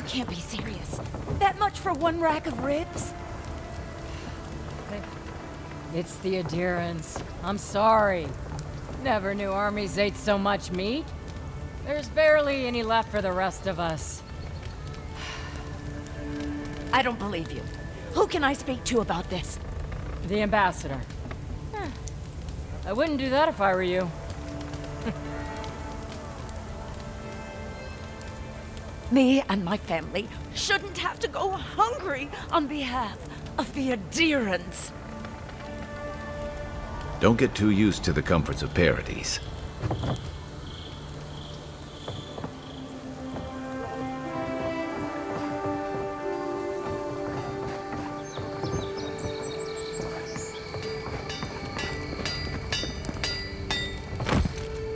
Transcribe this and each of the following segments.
can't be serious. That much for one rack of ribs? It's the adherents. I'm sorry. Never knew armies ate so much meat. There's barely any left for the rest of us. I don't believe you. Who can I speak to about this? The ambassador. I wouldn't do that if I were you. Me and my family shouldn't have to go hungry on behalf of the adherents. Don't get too used to the comforts of Paradise.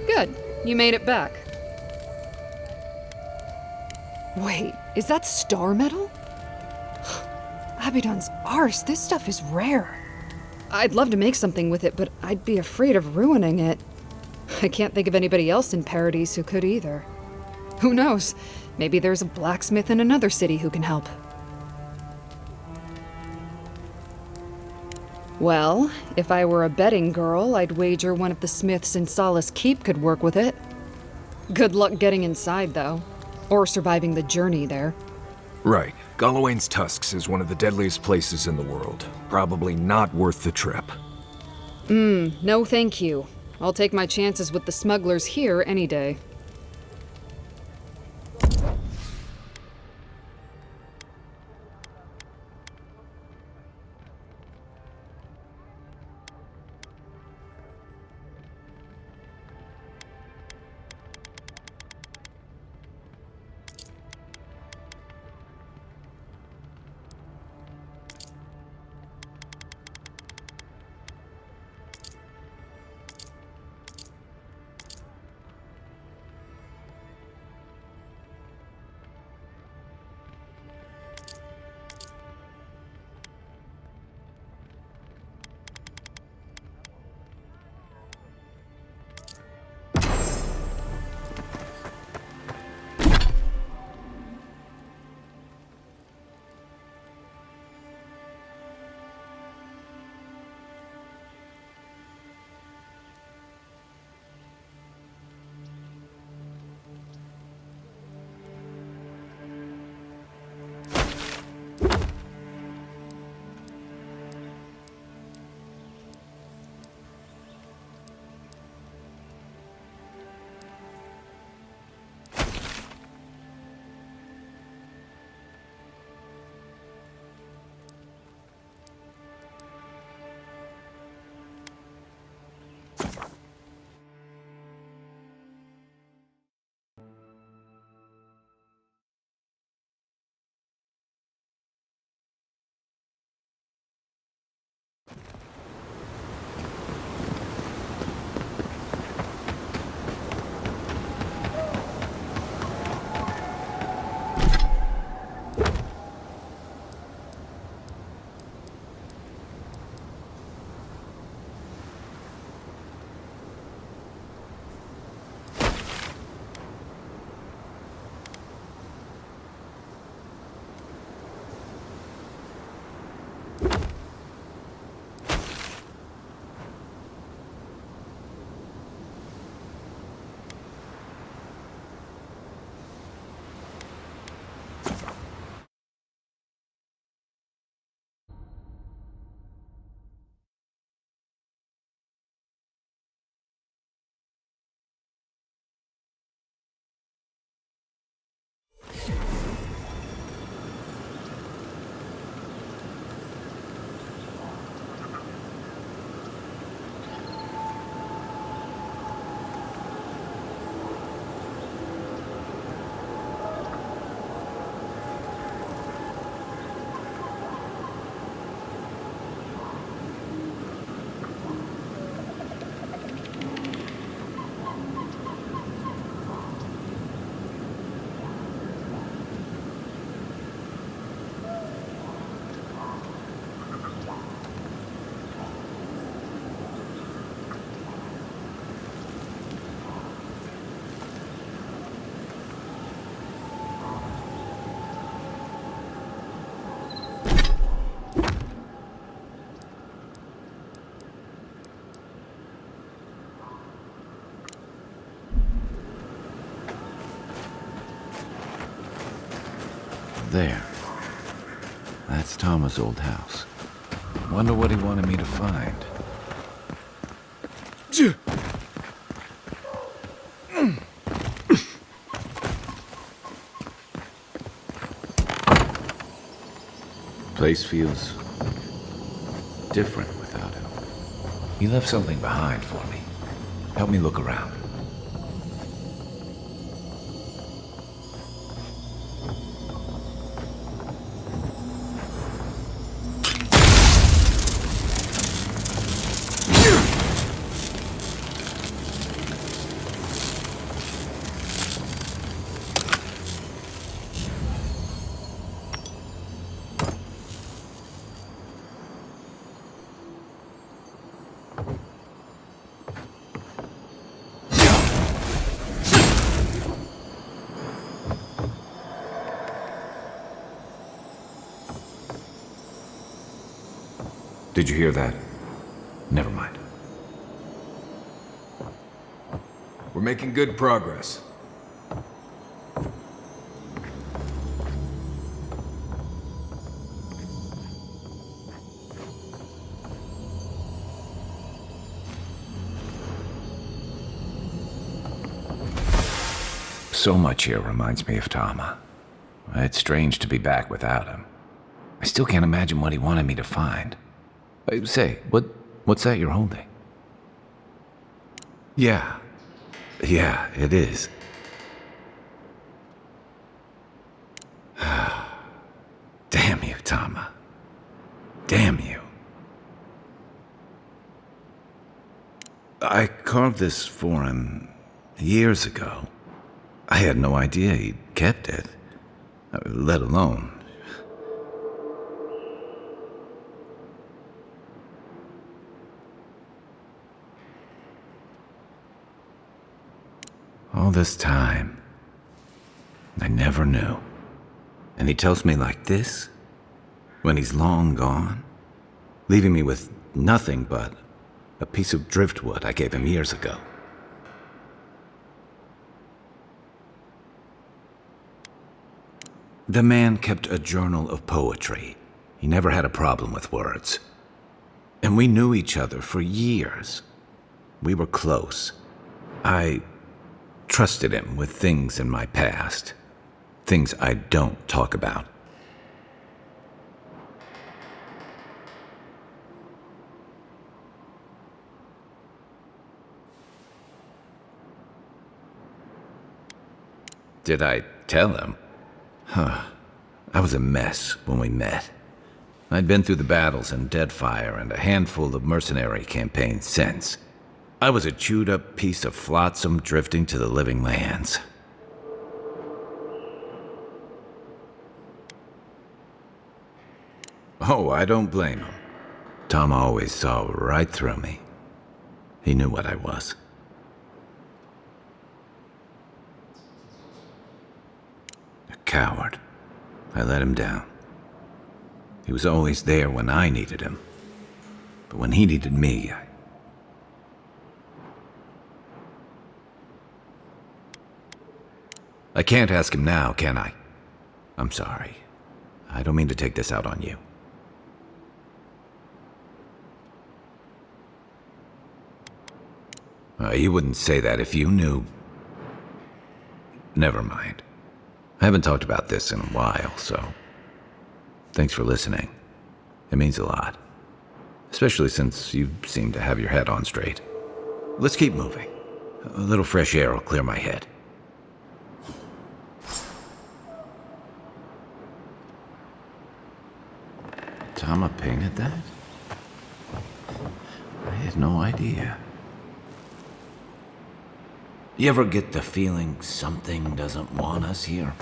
Good. You made it back. Wait, is that star metal? Abaddon's arse, this stuff is rare. I'd love to make something with it, but I'd be afraid of ruining it. I can't think of anybody else in Paradise who could either. Who knows? Maybe there's a blacksmith in another city who can help. Well, if I were a betting girl, I'd wager one of the smiths in Solace Keep could work with it. Good luck getting inside, though. Or surviving the journey there. Right. Galawain's Tusks is one of the deadliest places in the world. Probably not worth the trip. No thank you. I'll take my chances with the smugglers here any day. There. That's Tama's old house. Wonder what he wanted me to find. Place feels different without him. He left something behind for me. Help me look around. Did you hear that? Never mind. We're making good progress. So much here reminds me of Tama. It's strange to be back without him. I still can't imagine what he wanted me to find. Say, what's that you're holding? Yeah, it is. Damn you, Tama. Damn you. I carved this for him years ago. I had no idea he'd kept it, let alone... All this time, I never knew. And he tells me like this, when he's long gone, leaving me with nothing but a piece of driftwood I gave him years ago. The man kept a journal of poetry. He never had a problem with words. And we knew each other for years. We were close. I trusted him with things in my past. Things I don't talk about. Did I tell him? I was a mess when we met. I'd been through the battles in Deadfire and a handful of mercenary campaigns since. I was a chewed-up piece of flotsam drifting to the living lands. Oh, I don't blame him. Tom always saw right through me. He knew what I was. A coward. I let him down. He was always there when I needed him. But when he needed me, I can't ask him now, can I? I'm sorry. I don't mean to take this out on you. You wouldn't say that if you knew. Never mind. I haven't talked about this in a while, so thanks for listening. It means a lot. Especially since you seem to have your head on straight. Let's keep moving. A little fresh air will clear my head. Tama painted that? I had no idea. You ever get the feeling something doesn't want us here?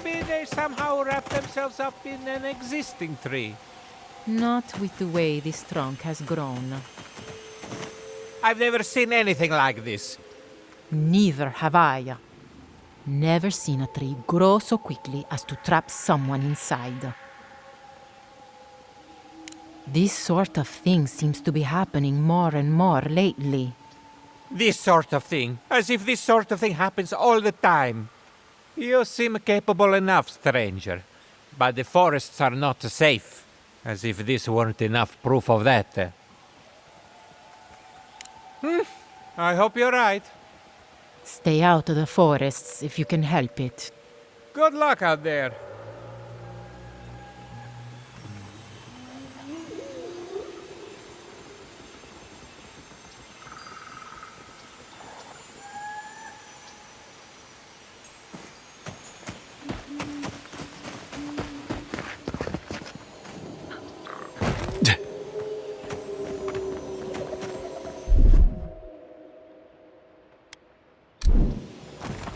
maybe they somehow wrap themselves up in an existing tree. Not with the way this trunk has grown. I've never seen anything like this. Neither have I. Never seen a tree grow so quickly as to trap someone inside. This sort of thing seems to be happening more and more lately. This sort of thing. As if this sort of thing happens all the time. You seem capable enough, stranger. But the forests are not safe. As if this weren't enough proof of that. I hope you're right. Stay out of the forests if you can help it. Good luck out there.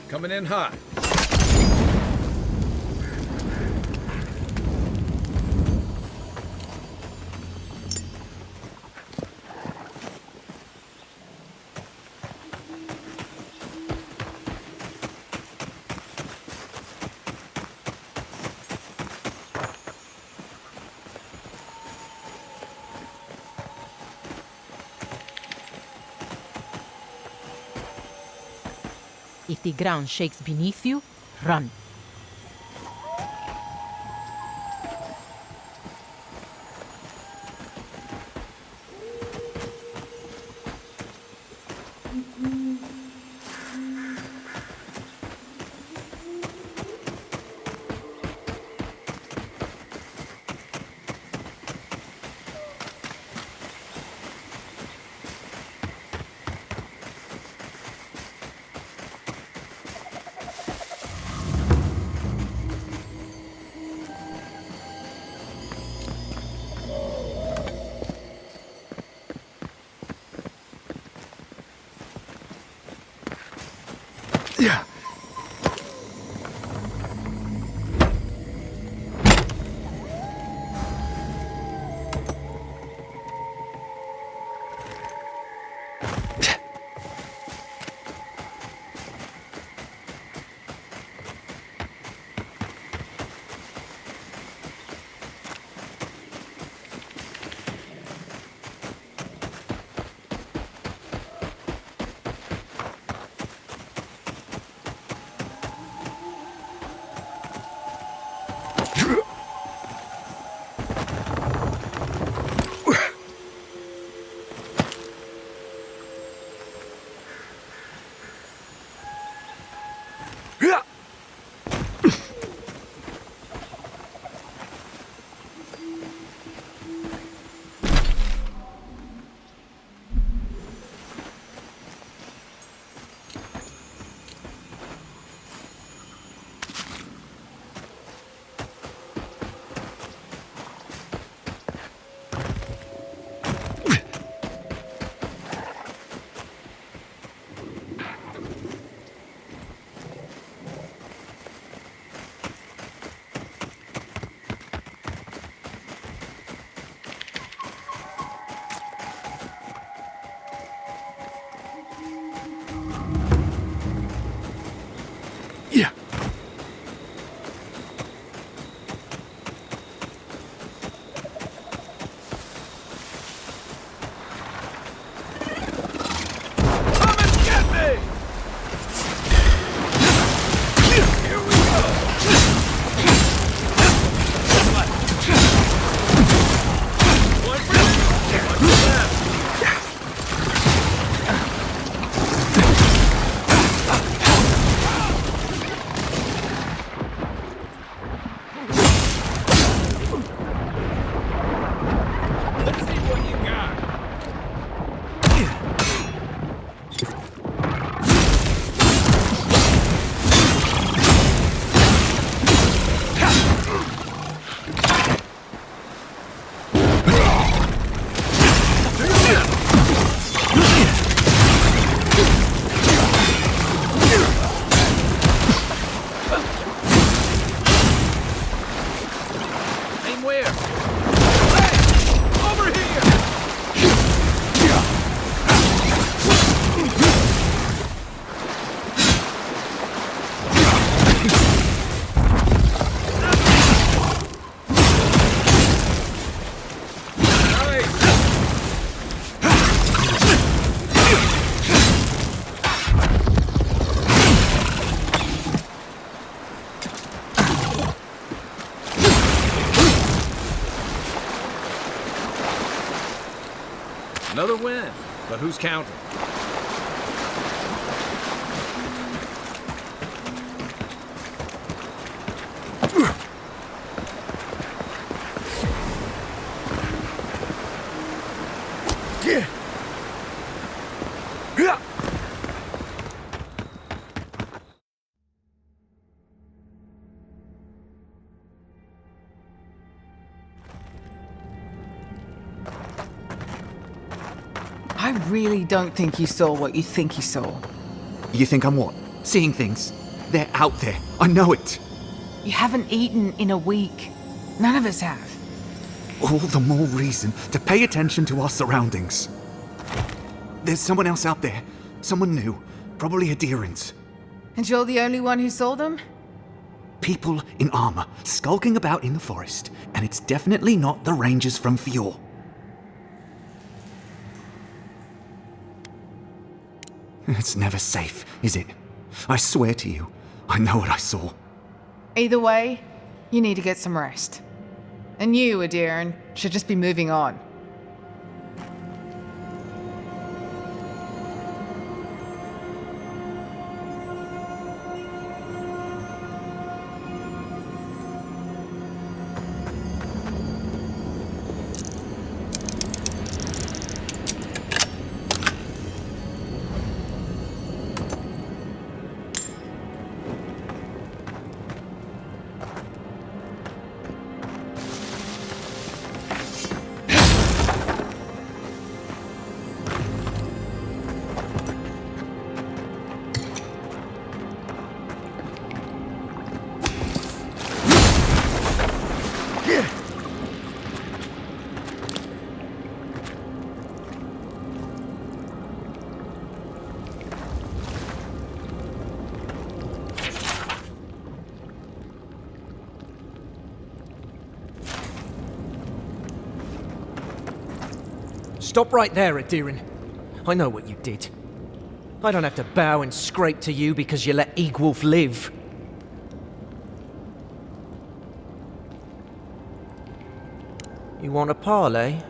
Coming in hot. If the ground shakes beneath you, run. Another win, but who's counting? I really don't think you saw what you think you saw. You think I'm what? Seeing things? They're out there. I know it. You haven't eaten in a week. None of us have. All the more reason to pay attention to our surroundings. There's someone else out there. Someone new. Probably Adherents. And you're the only one who saw them? People in armor, skulking about in the forest. And it's definitely not the Rangers from Fjord. It's never safe, is it? I swear to you, I know what I saw. Either way, you need to get some rest. And you, Adiran, should just be moving on. Stop right there, Adiran. I know what you did. I don't have to bow and scrape to you because you let Egwolf live. You want a parley?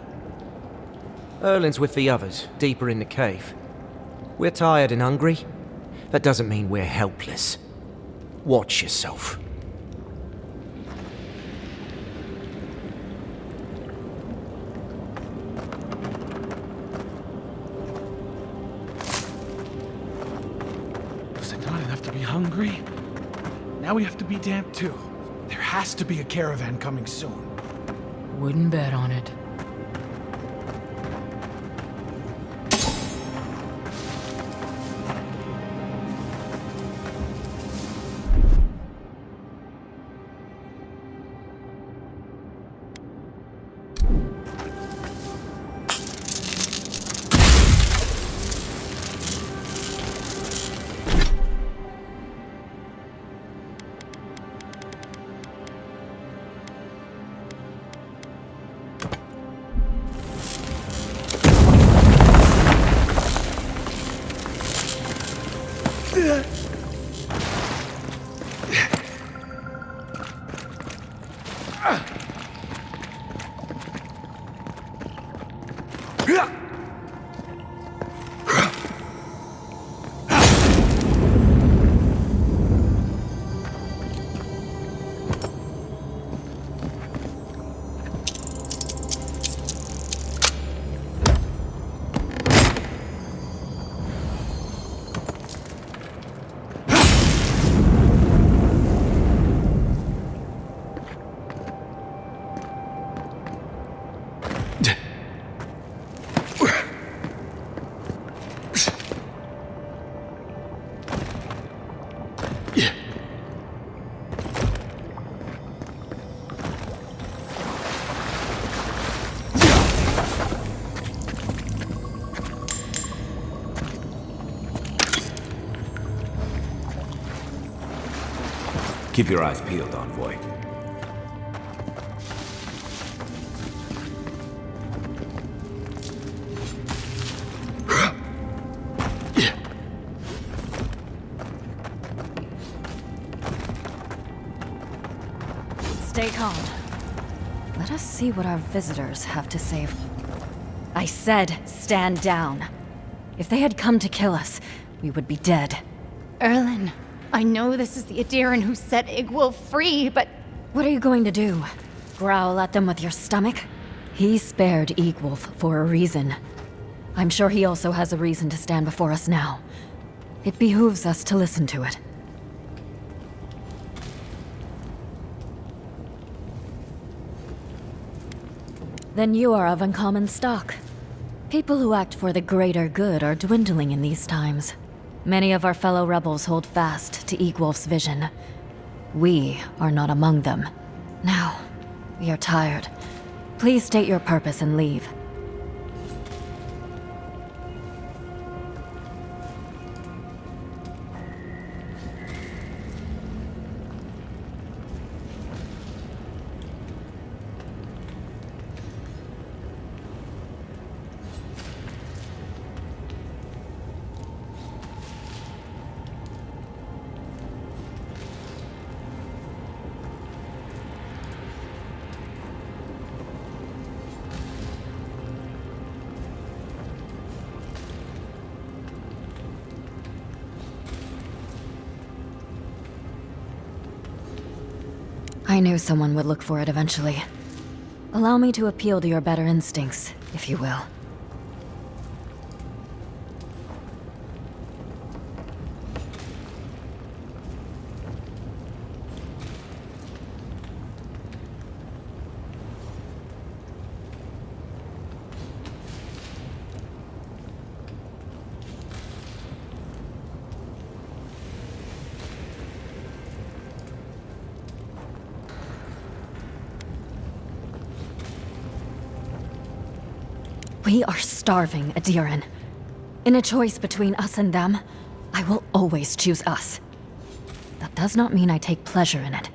Erlin's with the others, deeper in the cave. We're tired and hungry. That doesn't mean we're helpless. Watch yourself. Was it not enough to be hungry? Now we have to be damp too. There has to be a caravan coming soon. Wouldn't bet on it. Keep your eyes peeled, Envoy. Stay calm. Let us see what our visitors have to say. I said stand down. If they had come to kill us, we would be dead. Erlen, I know this is the Adiran who set Igwulf free, but... What are you going to do? Growl at them with your stomach? He spared Igwulf for a reason. I'm sure he also has a reason to stand before us now. It behooves us to listen to it. Then you are of uncommon stock. People who act for the greater good are dwindling in these times. Many of our fellow rebels hold fast to Igwulf's vision. We are not among them. Now, we are tired. Please state your purpose and leave. I knew someone would look for it eventually. Allow me to appeal to your better instincts, if you will. We are starving, Adiran. In a choice between us and them, I will always choose us. That does not mean I take pleasure in it.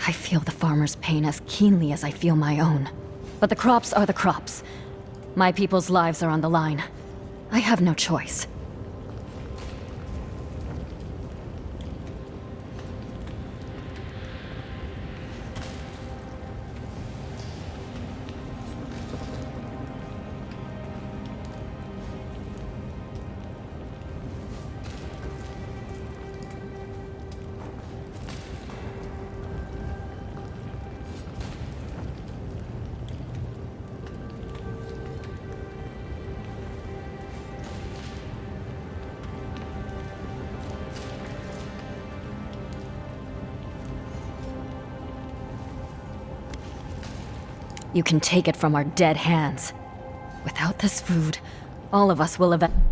I feel the farmer's pain as keenly as I feel my own. But the crops are the crops. My people's lives are on the line. I have no choice. You can take it from our dead hands. Without this food, all of us will eventually...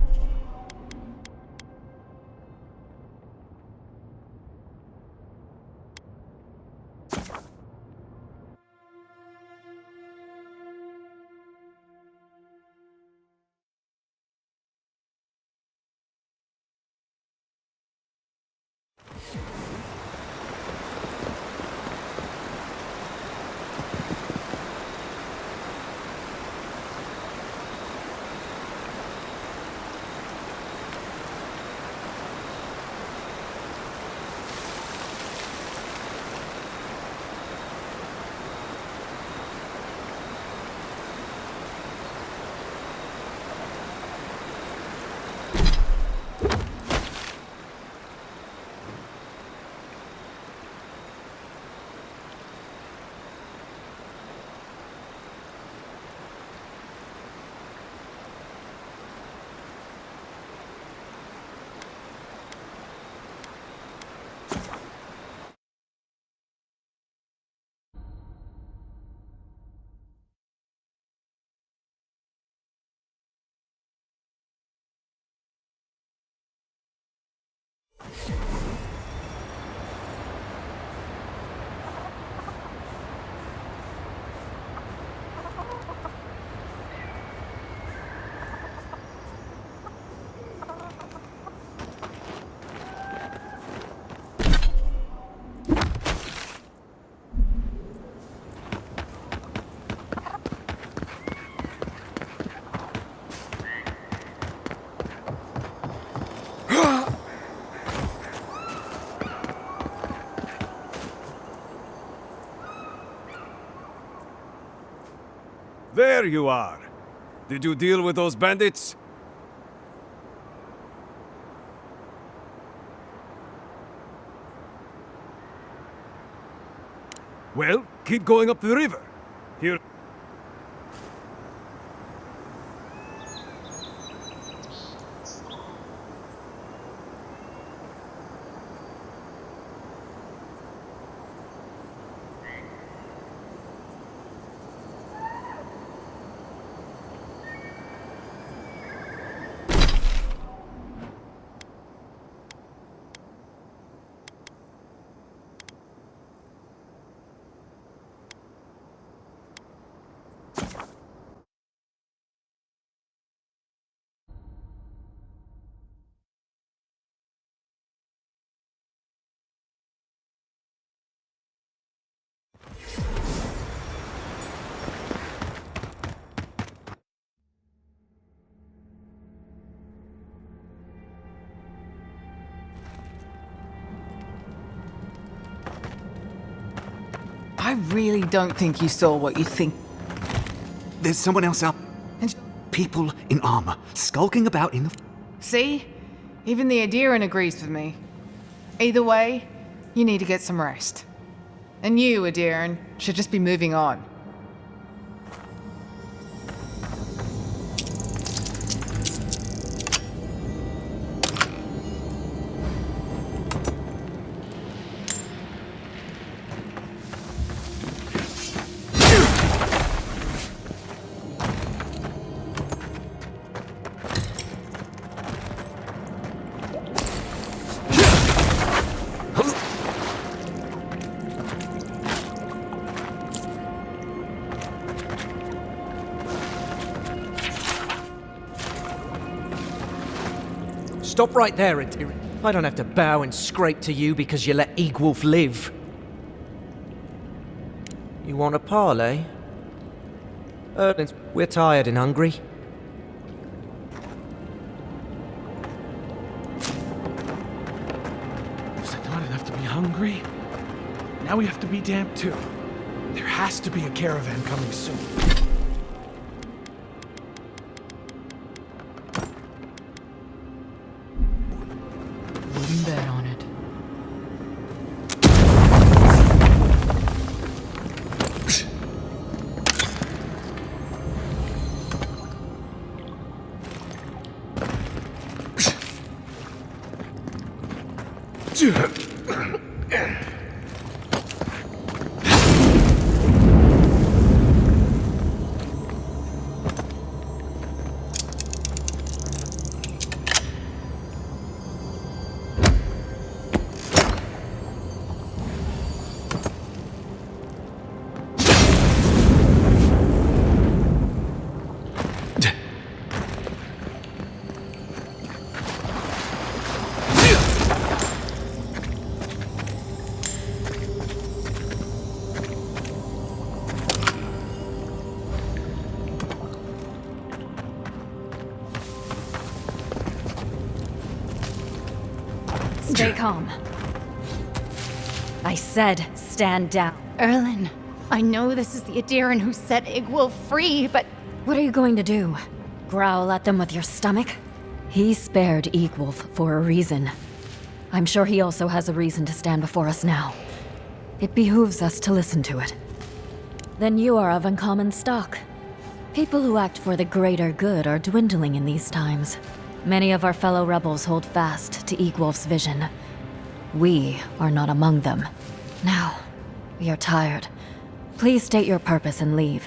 There you are. Did you deal with those bandits? Well, keep going up the river. Here. I really don't think you saw what you think. There's someone else out. And People in armor, skulking about in the... see? Even the Adiran agrees with me. Either way, you need to get some rest. And you, Adiran, should just be moving on. Stop right there, Adiran. I don't have to bow and scrape to you because you let Egwolf live. You want a parley? Erlings, we're tired and hungry. Was it not enough to be hungry? Now we have to be damp too. There has to be a caravan coming soon. Wouldn't bet on it. Stay calm. I said stand down. Erlen, I know this is the Adiran who set Egwolf free, but What are you going to do? Growl at them with your stomach? He spared Egwolf for a reason. I'm sure he also has a reason to stand before us now. It behooves us to listen to it. Then you are of uncommon stock. People who act for the greater good are dwindling in these times. Many of our fellow rebels hold fast to Egwolf's vision. We are not among them. Now, we are tired. Please state your purpose and leave.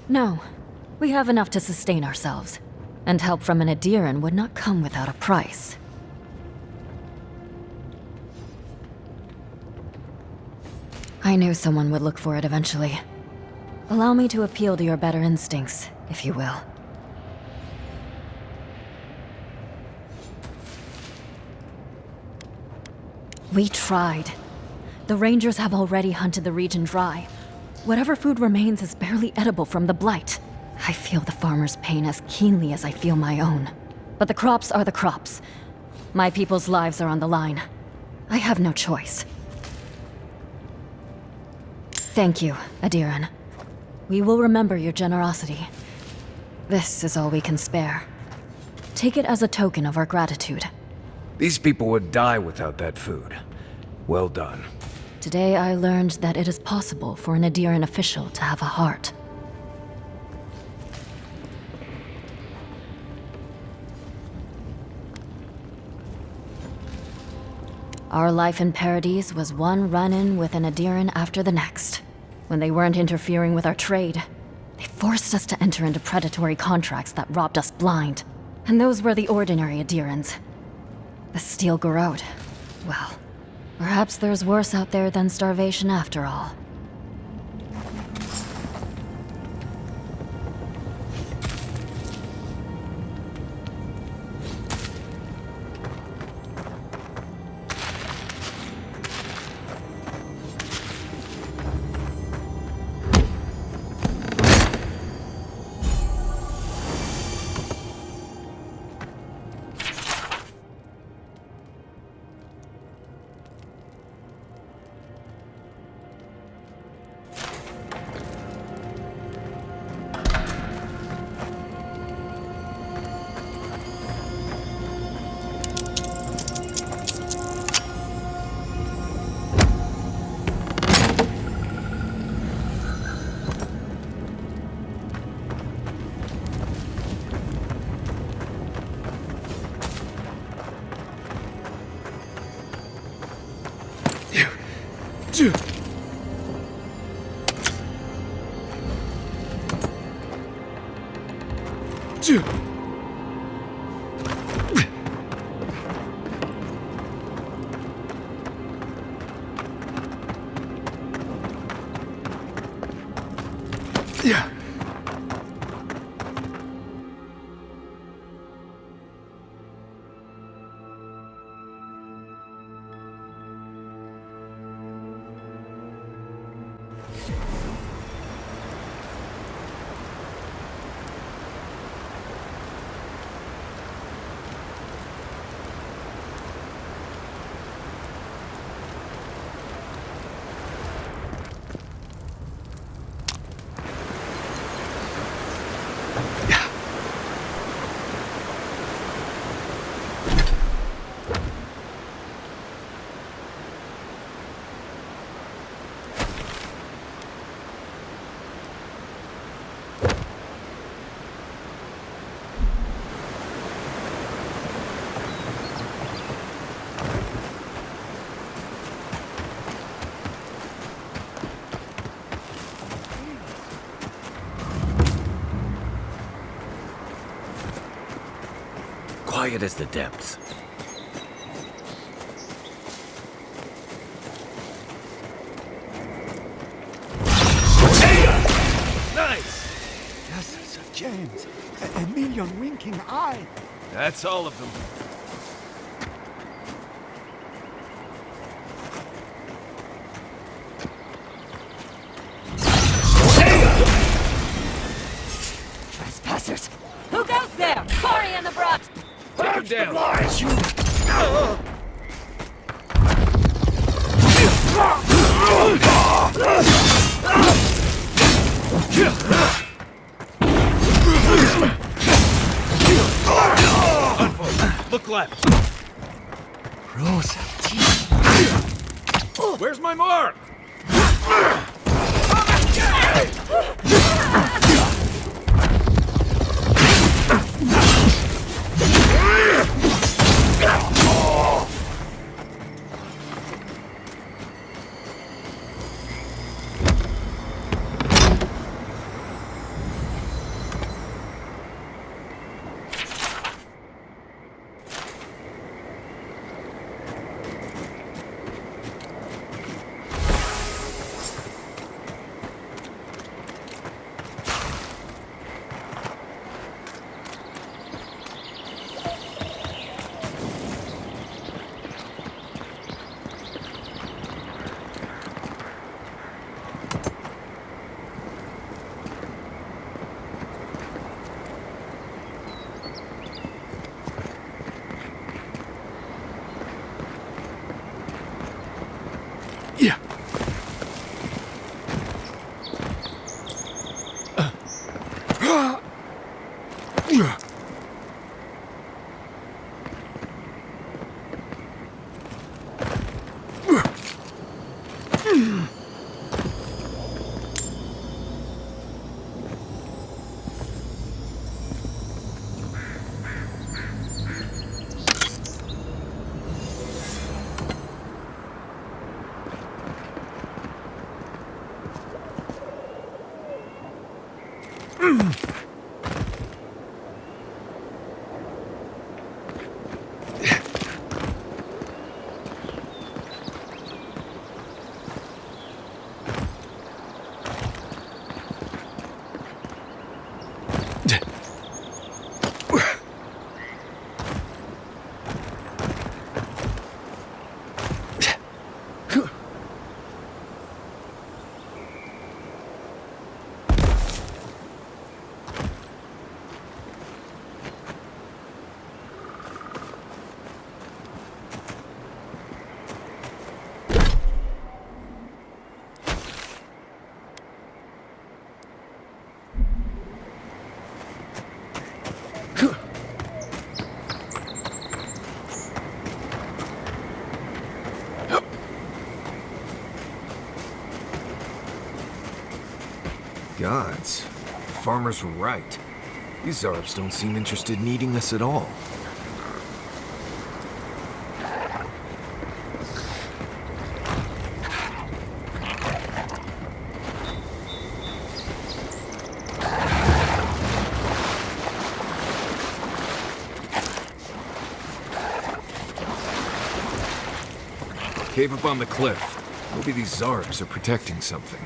No, we have enough to sustain ourselves, and help from an Adiran would not come without a price. I knew someone would look for it eventually. Allow me to appeal to your better instincts, if you will. We tried. The Rangers have already hunted the region dry. Whatever food remains is barely edible from the blight. I feel the farmer's pain as keenly as I feel my own. But the crops are the crops. My people's lives are on the line. I have no choice. Thank you, Adiran. We will remember your generosity. This is all we can spare. Take it as a token of our gratitude. These people would die without that food. Well done. Today I learned that it is possible for an Adiran official to have a heart. Our life in Paradise was one run-in with an Adiran after the next. When they weren't interfering with our trade, they forced us to enter into predatory contracts that robbed us blind. And those were the ordinary Adirans. The Steel Garrod. Well, perhaps there's worse out there than starvation after all. Yeah. Quiet as the depths. Nice! Dozens of gems. A million winking eye. That's all of them. Trespassers. Who goes there? Cory in the brush! Take him down! Look left. Rows of teeth. Where's my mark? Yeah. Gods, the farmers were right. These Zarps don't seem interested in eating us at all. Cave up on the cliff. Maybe these Zarps are protecting something.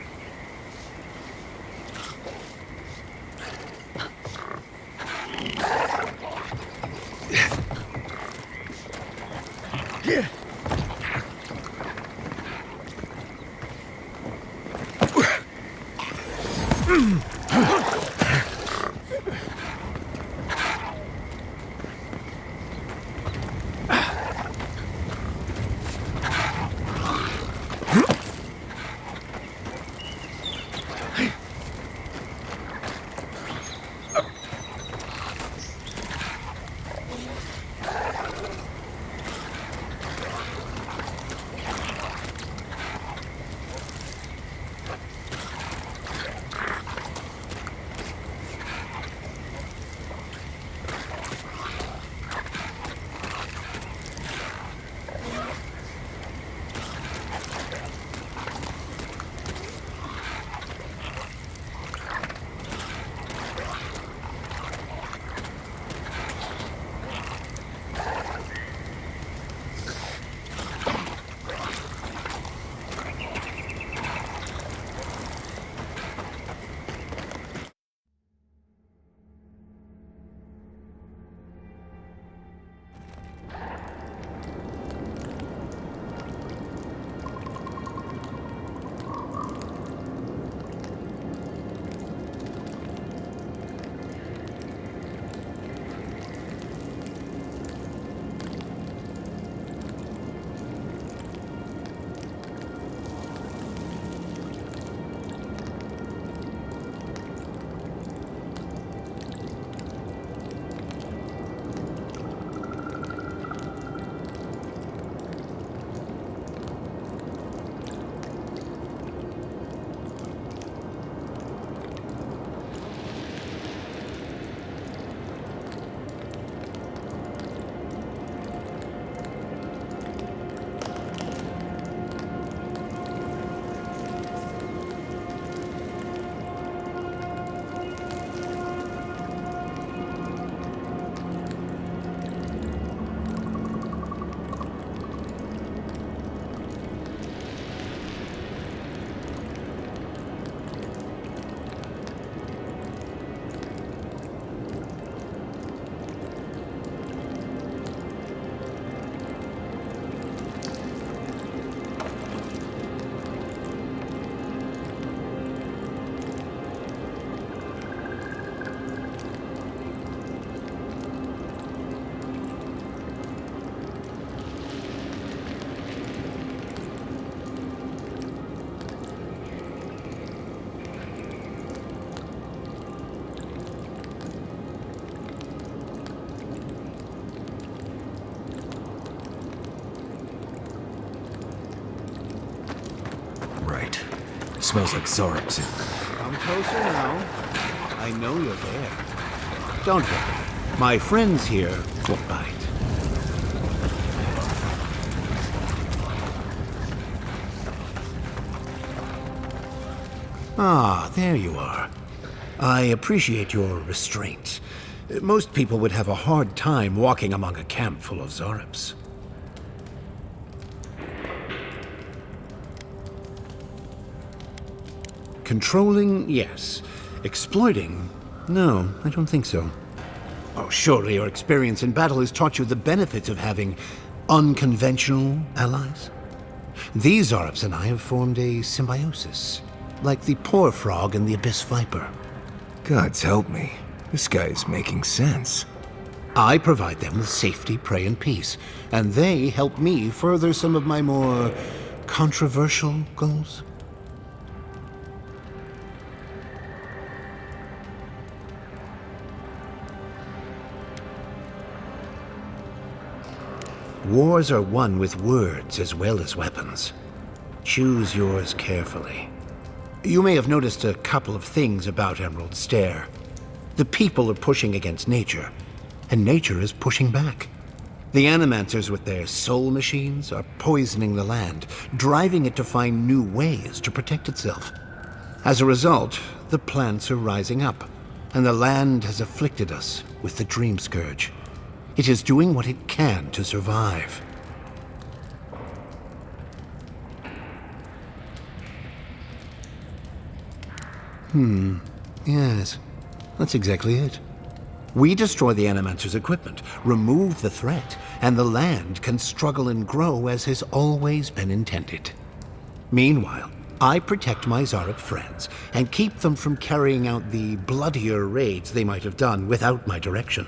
Smells like Zarps. Come closer now. I know you're there. Don't worry. My friends here won't bite. Ah, there you are. I appreciate your restraint. Most people would have a hard time walking among a camp full of Zarps. Controlling, yes. Exploiting? No, I don't think so. Oh, surely your experience in battle has taught you the benefits of having unconventional allies? These Zarps and I have formed a symbiosis, like the poor frog and the abyss viper. Gods help me. This guy is making sense. I provide them with safety, prey, and peace, and they help me further some of my more controversial goals. Wars are won with words as well as weapons. Choose yours carefully. You may have noticed a couple of things about Emerald Stair. The people are pushing against nature, and nature is pushing back. The Animancers with their soul machines are poisoning the land, driving it to find new ways to protect itself. As a result, the plants are rising up, and the land has afflicted us with the Dream Scourge. It is doing what it can to survive. Yes, that's exactly it. We destroy the Animancer's equipment, remove the threat, and the land can struggle and grow as has always been intended. Meanwhile, I protect my Zarep friends and keep them from carrying out the bloodier raids they might have done without my direction.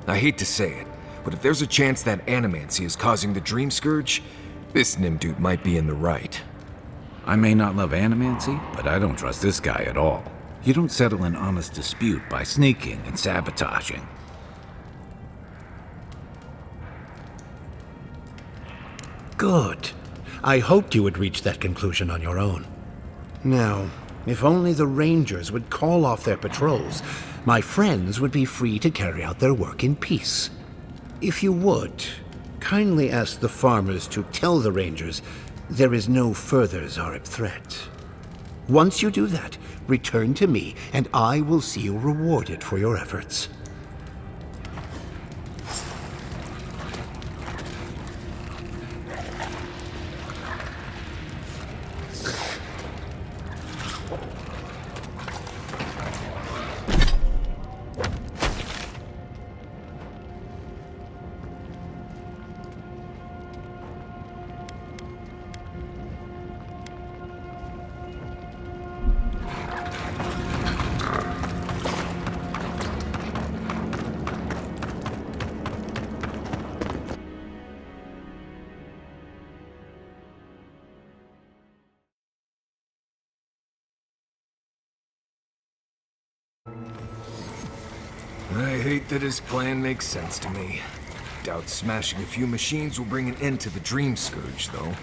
I hate to say it, but if there's a chance that animancy is causing the Dream Scourge, this Nimdude might be in the right. I may not love animancy, but I don't trust this guy at all. You don't settle an honest dispute by sneaking and sabotaging. Good. I hoped you would reach that conclusion on your own. Now, if only the Rangers would call off their patrols, my friends would be free to carry out their work in peace. If you would, kindly ask the farmers to tell the Rangers there is no further Zarep threat. Once you do that, return to me, and I will see you rewarded for your efforts. I hate that his plan makes sense to me. Doubt smashing a few machines will bring an end to the Dream Scourge, though.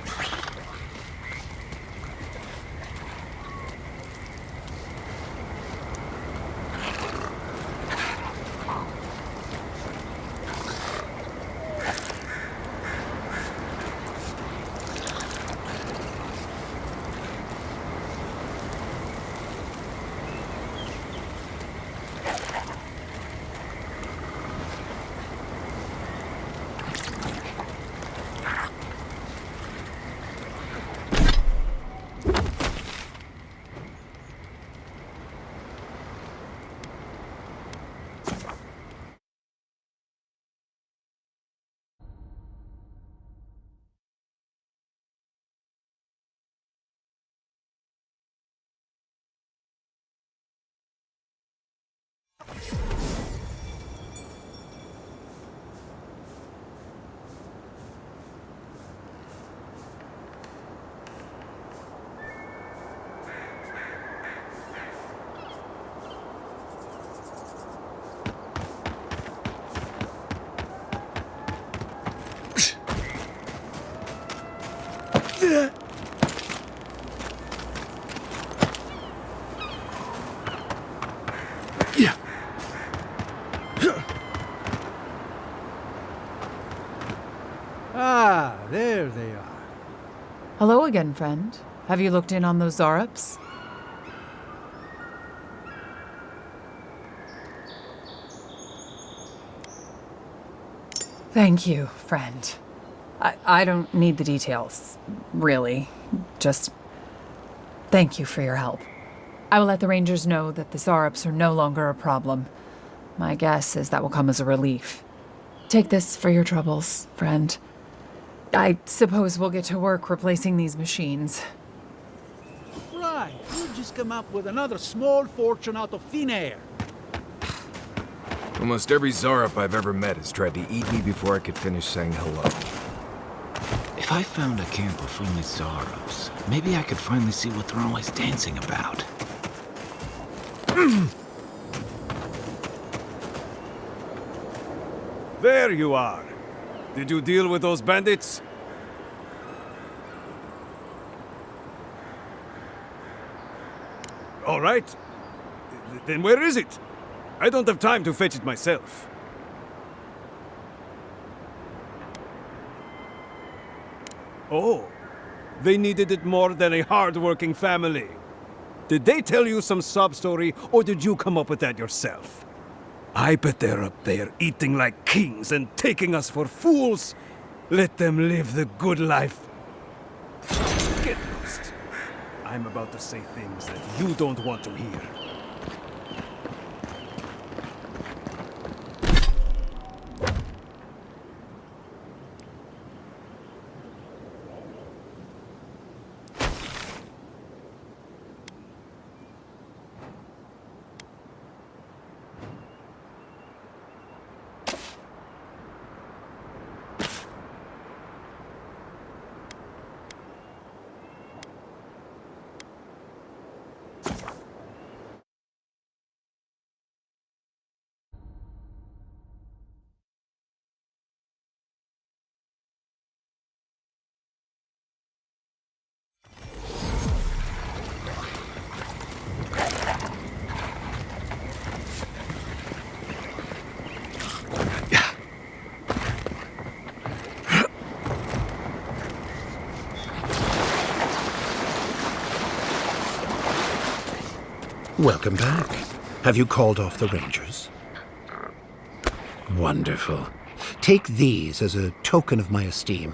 Ah, there they are. Hello again, friend. Have you looked in on those Zareps? Thank you, friend. I don't need the details, really. Just thank you for your help. I will let the Rangers know that the Zareps are no longer a problem. My guess is that will come as a relief. Take this for your troubles, friend. I suppose we'll get to work replacing these machines. Right, you just come up with another small fortune out of thin air. Almost every Zarep I've ever met has tried to eat me before I could finish saying hello. If I found a camp of friendly Zareps, maybe I could finally see what they're always dancing about. There you are. Did you deal with those bandits? All right. Then where is it? I don't have time to fetch it myself. Oh, they needed it more than a hard-working family. Did they tell you some sob-story, or did you come up with that yourself? I bet they're up there eating like kings and taking us for fools. Let them live the good life. Get lost. I'm about to say things that you don't want to hear. Welcome back. Have you called off the Rangers? Wonderful. Take these as a token of my esteem.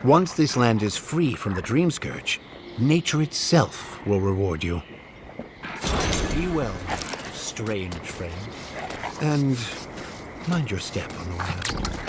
Once this land is free from the Dream Scourge, nature itself will reward you. Be well, strange friend. And mind your step on the way out.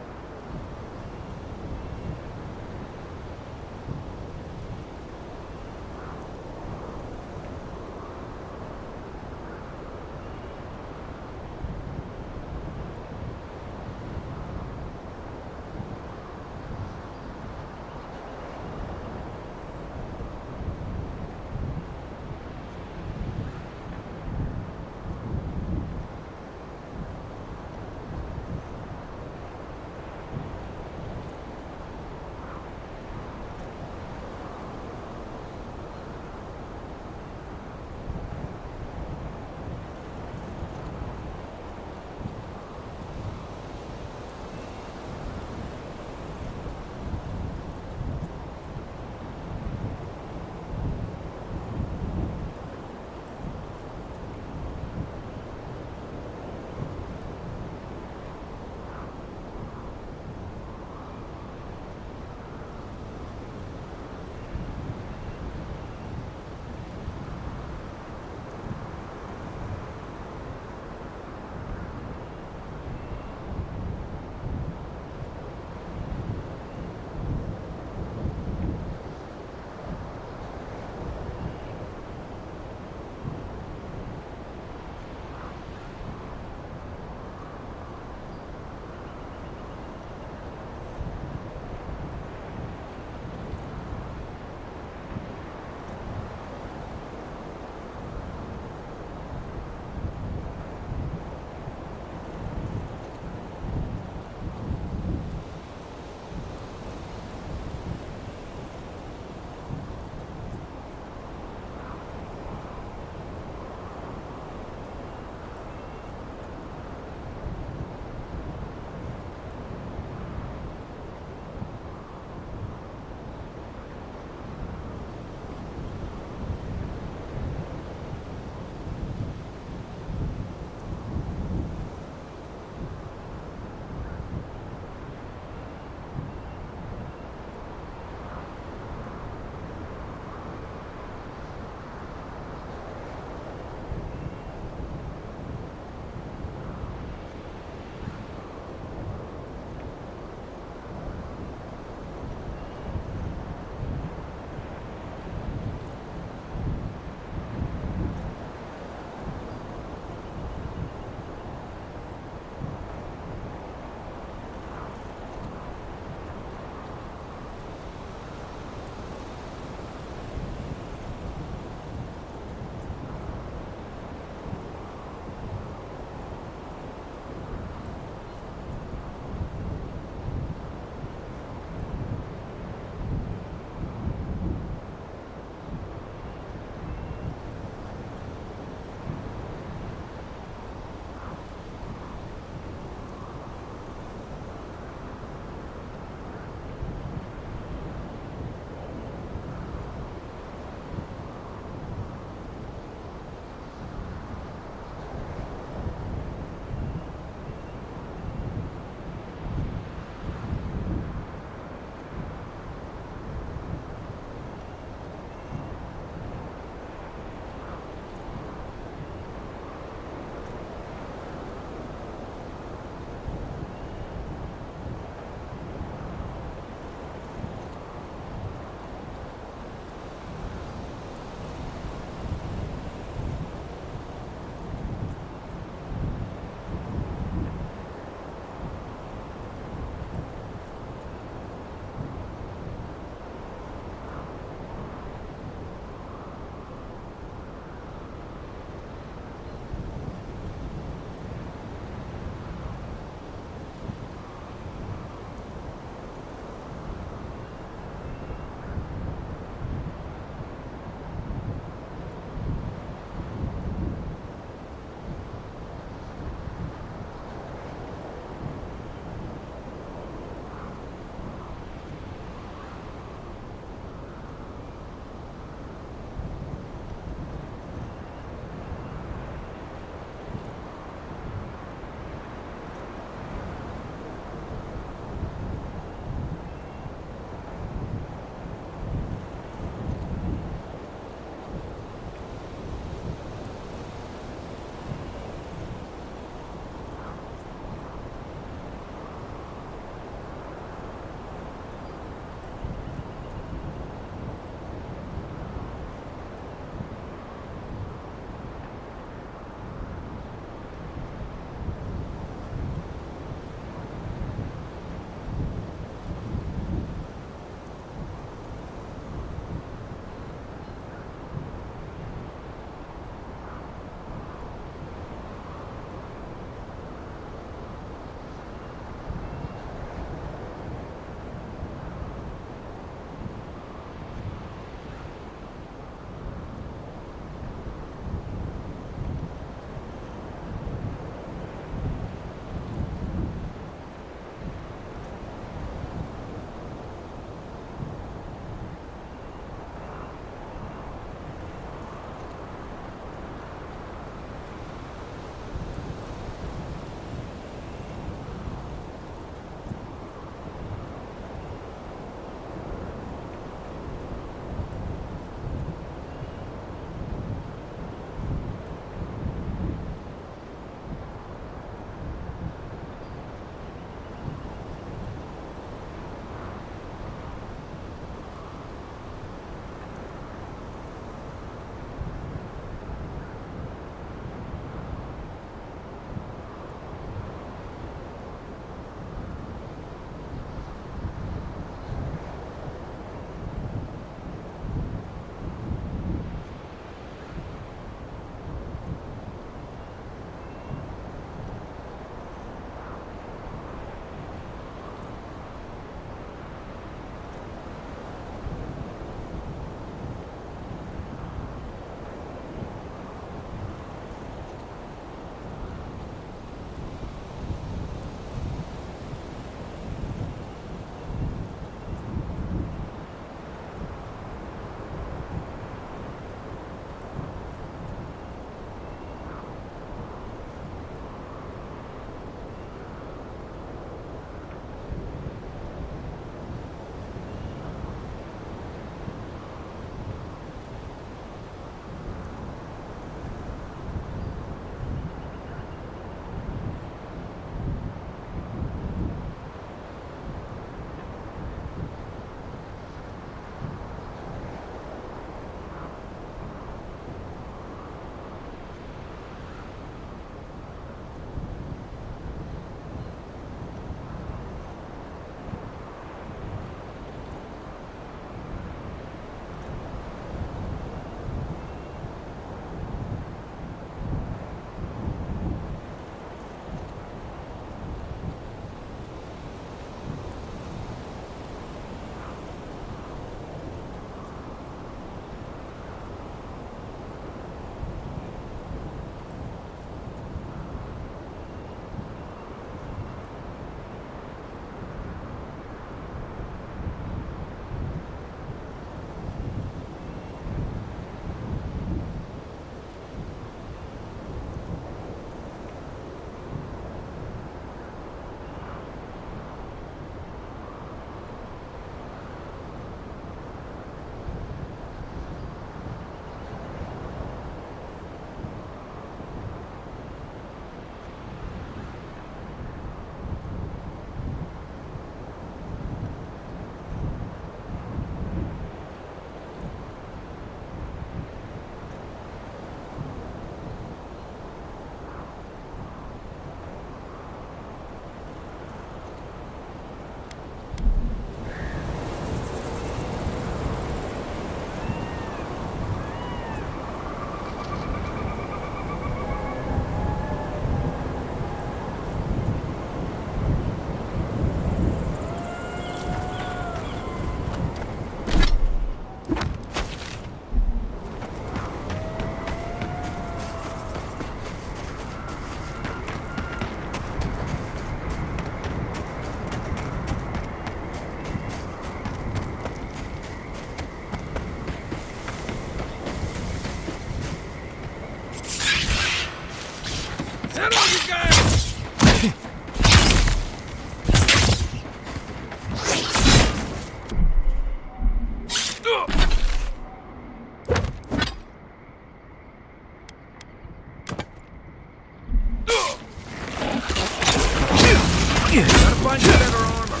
Gotta find you better armor.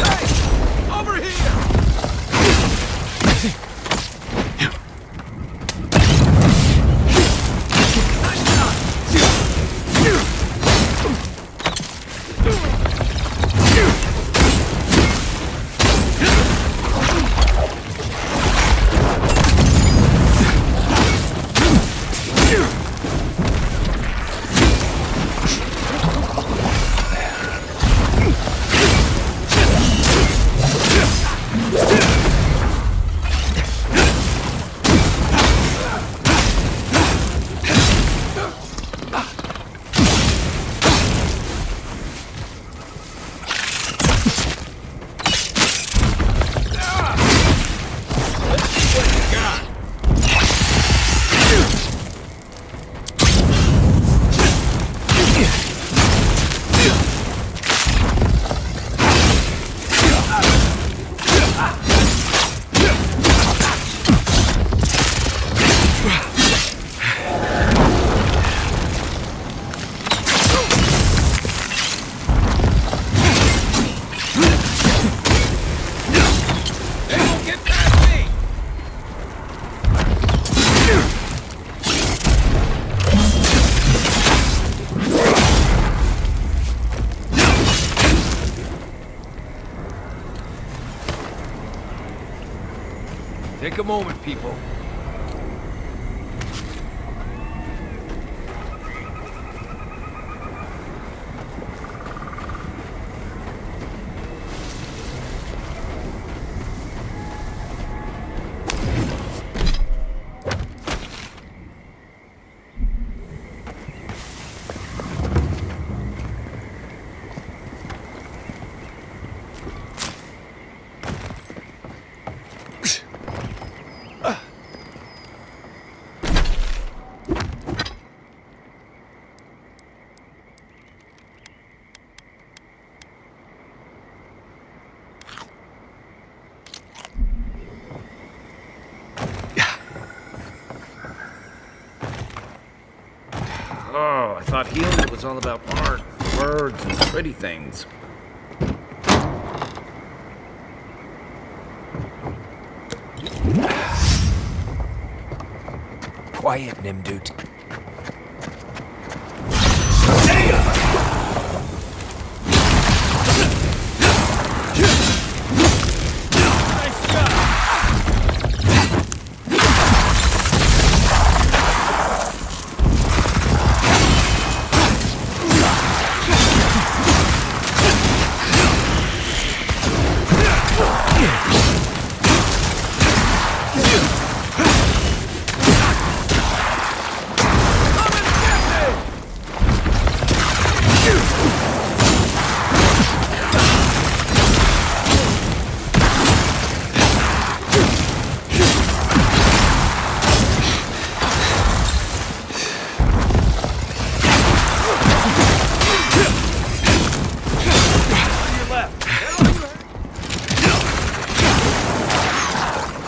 Hey! Over here! Take a moment, people. Oh, I thought healing was all about art, words, and pretty things. Quiet, Nimdut.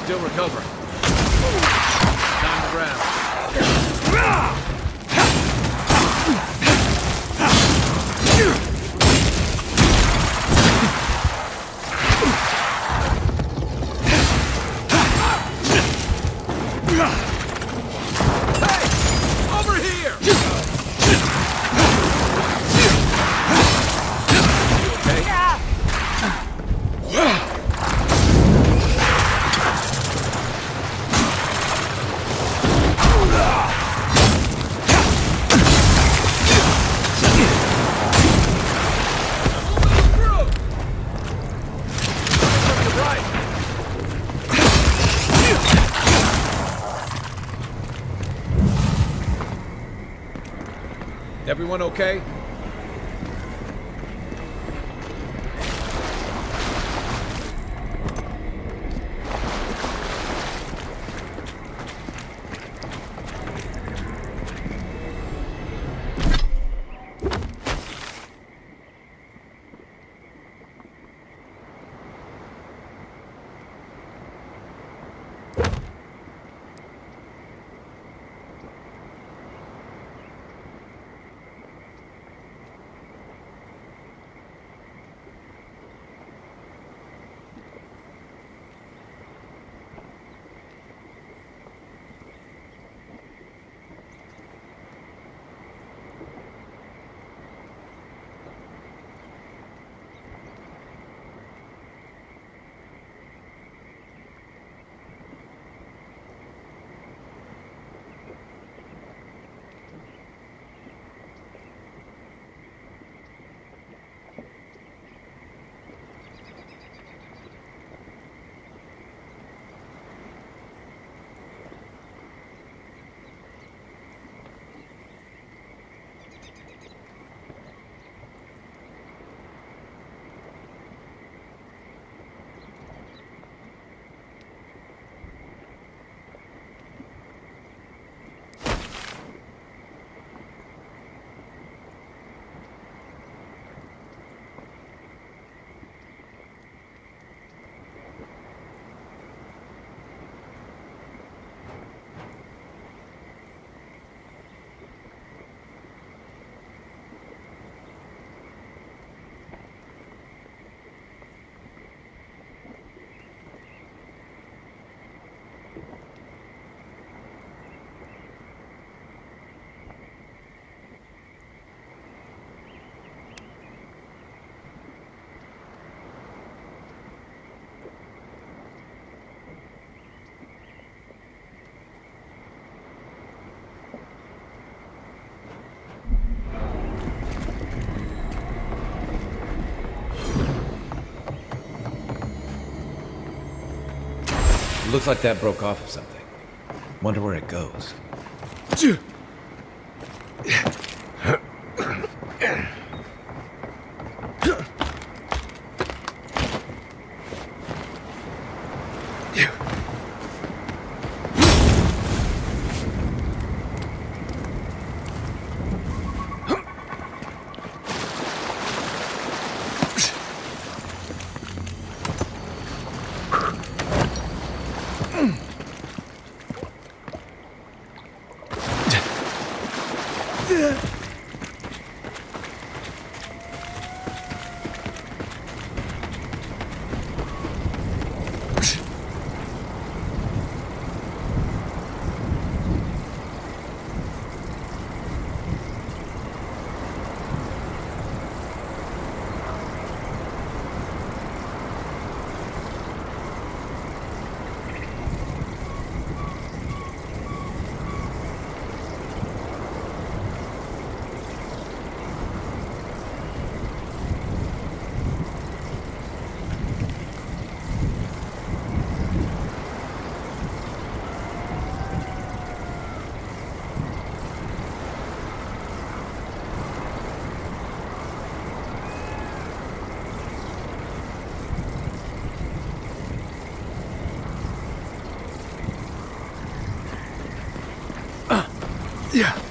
Still recovering. Time to grab. Hey! Over here! Everyone okay? Looks like that broke off of something. Wonder where it goes. Yeah.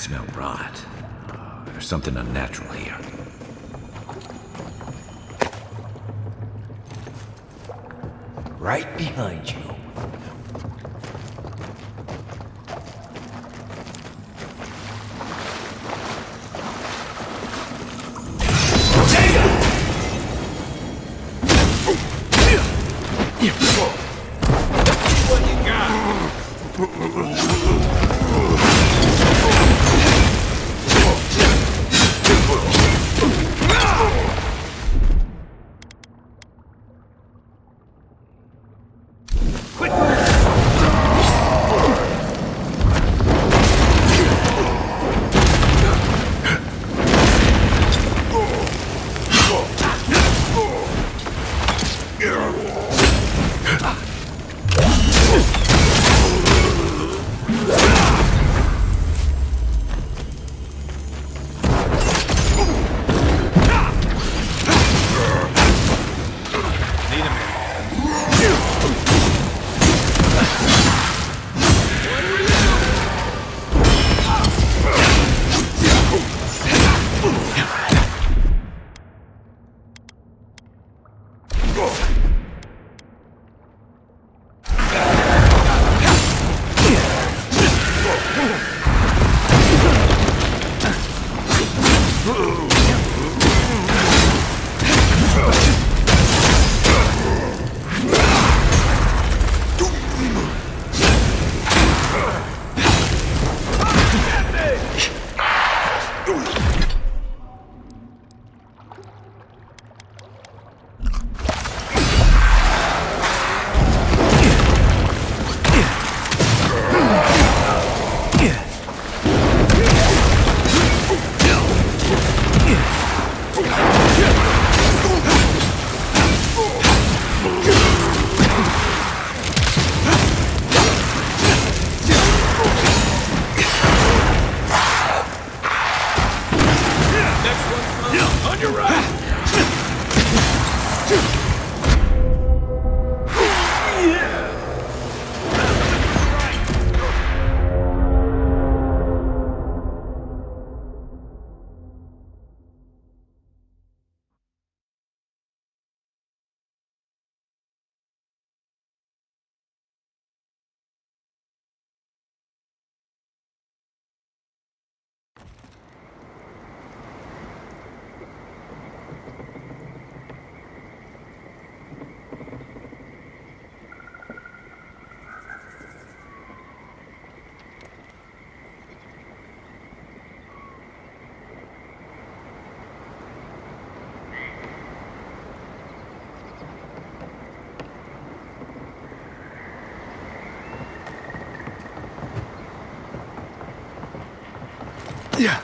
smell rot. There's something unnatural here. Right behind you. Yeah.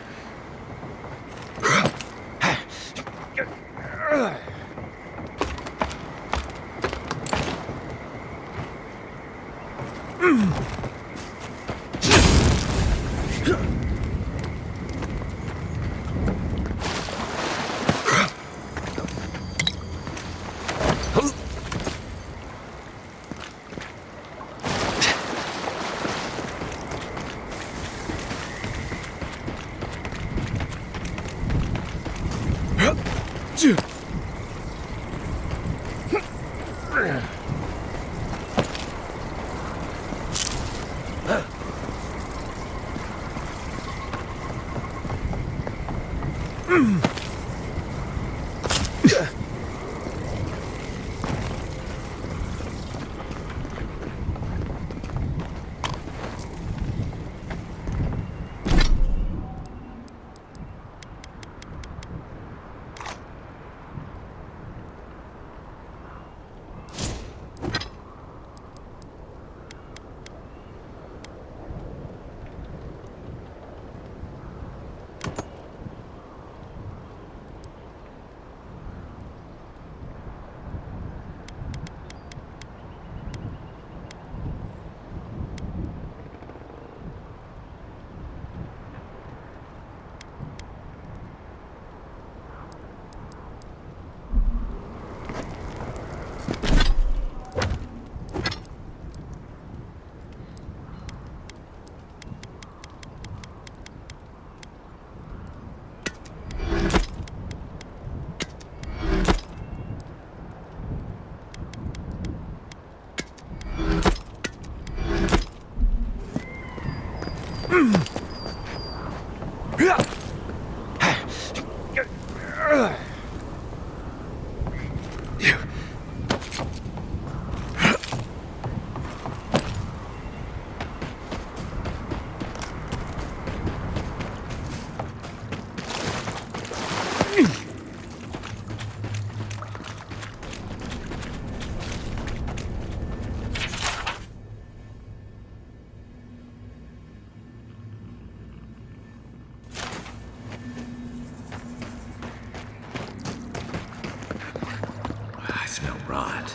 I smell rot.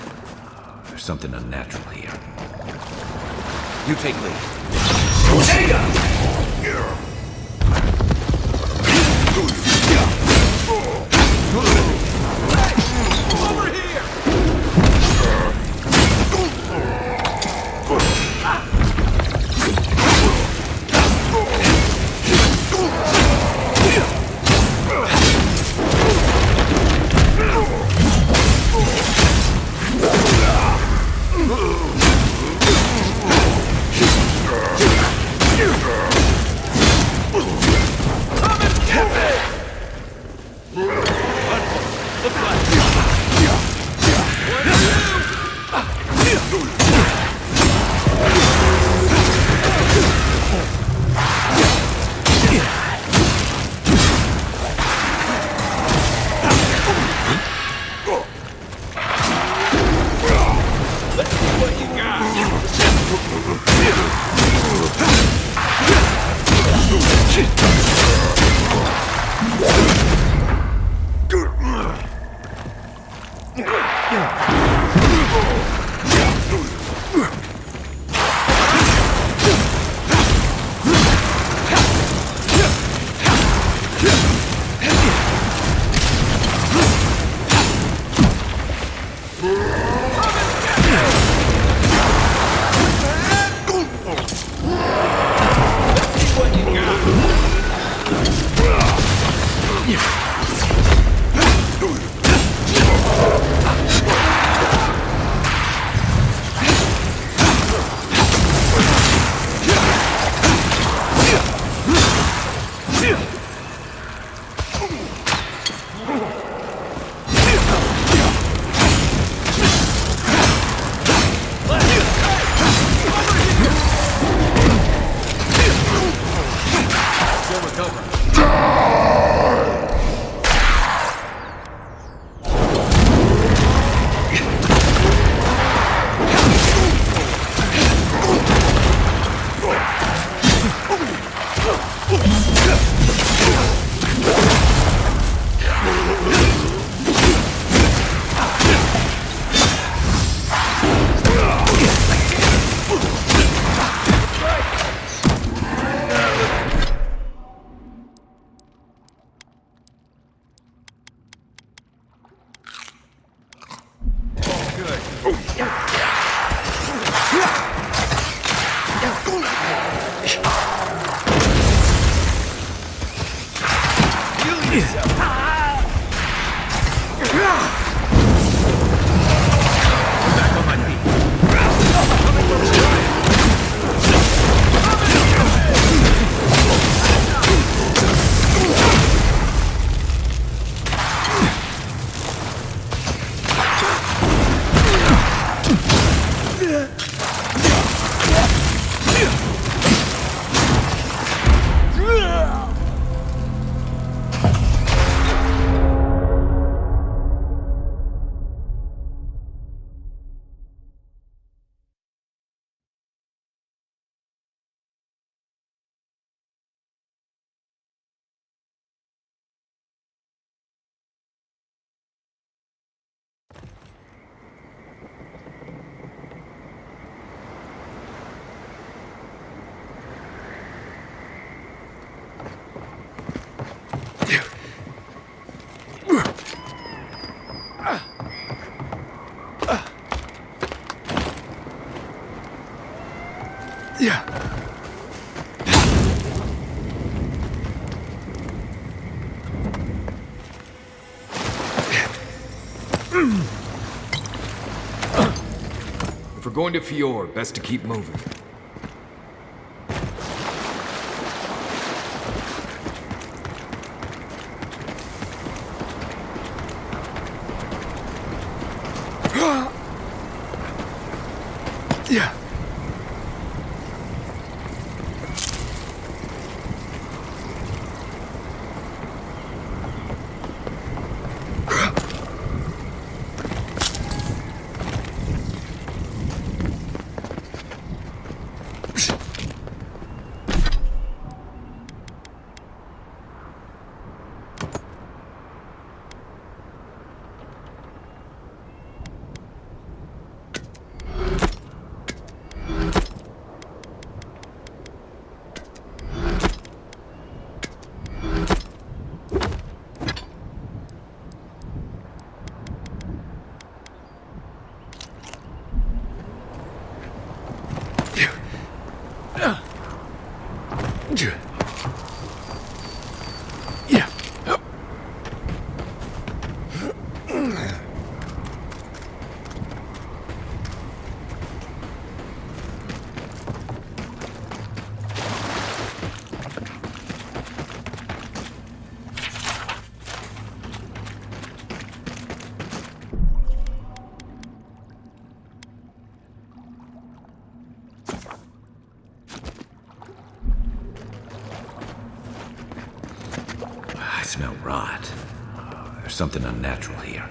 There's something unnatural here. You take lead. Take If we're going to Fjord, best to keep moving. smell rot. There's something unnatural here.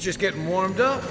Just getting warmed up.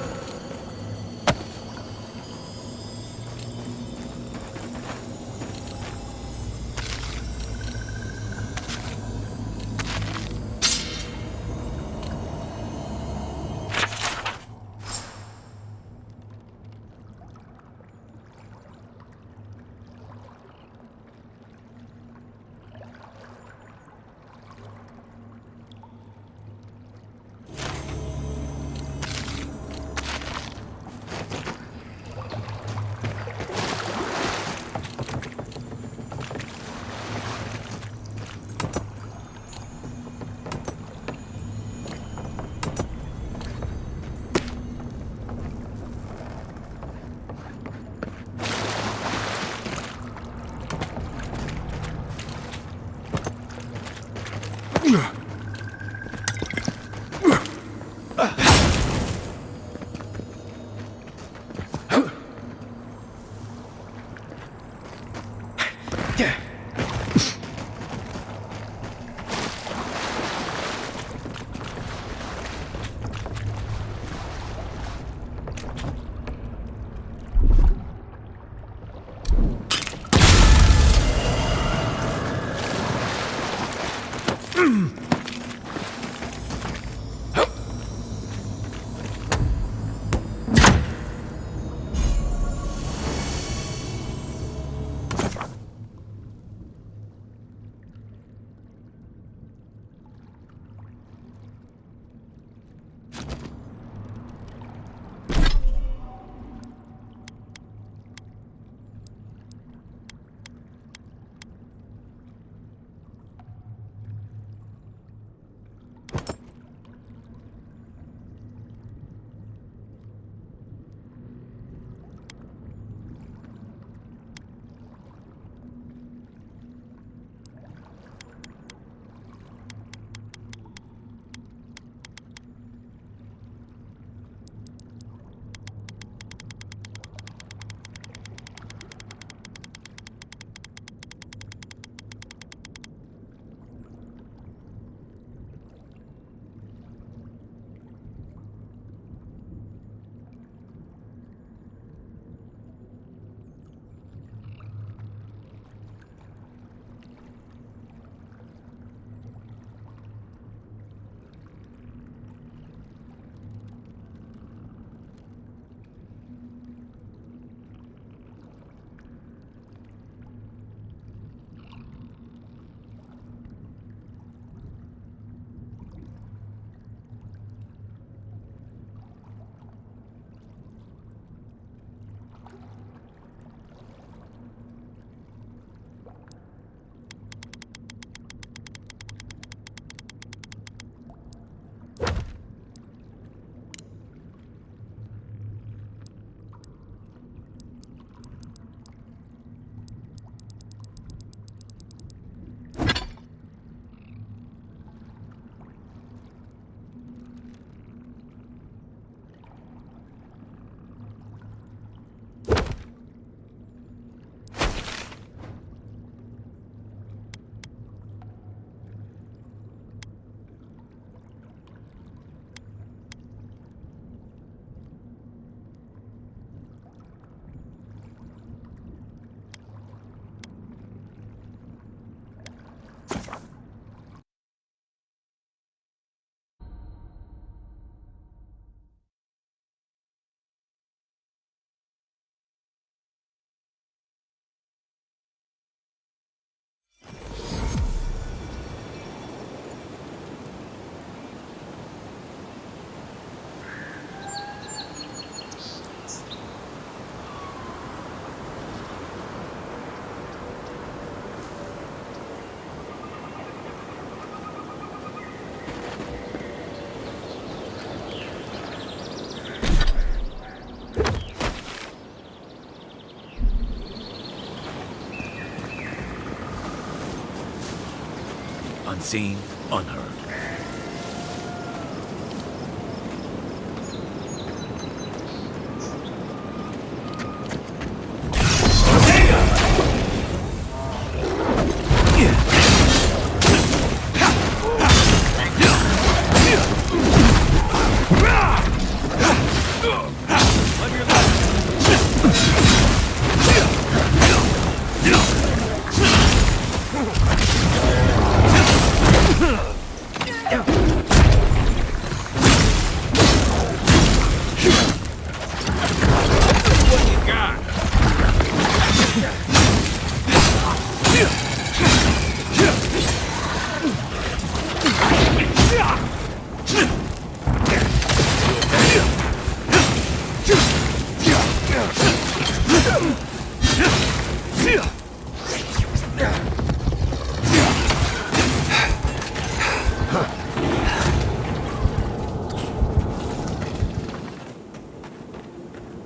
Unseen, unheard.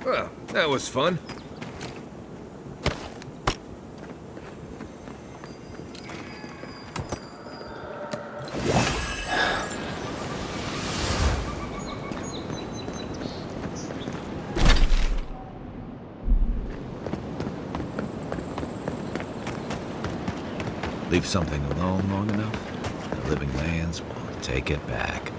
Well, that was fun. Leave something alone long enough, the living lands will take it back.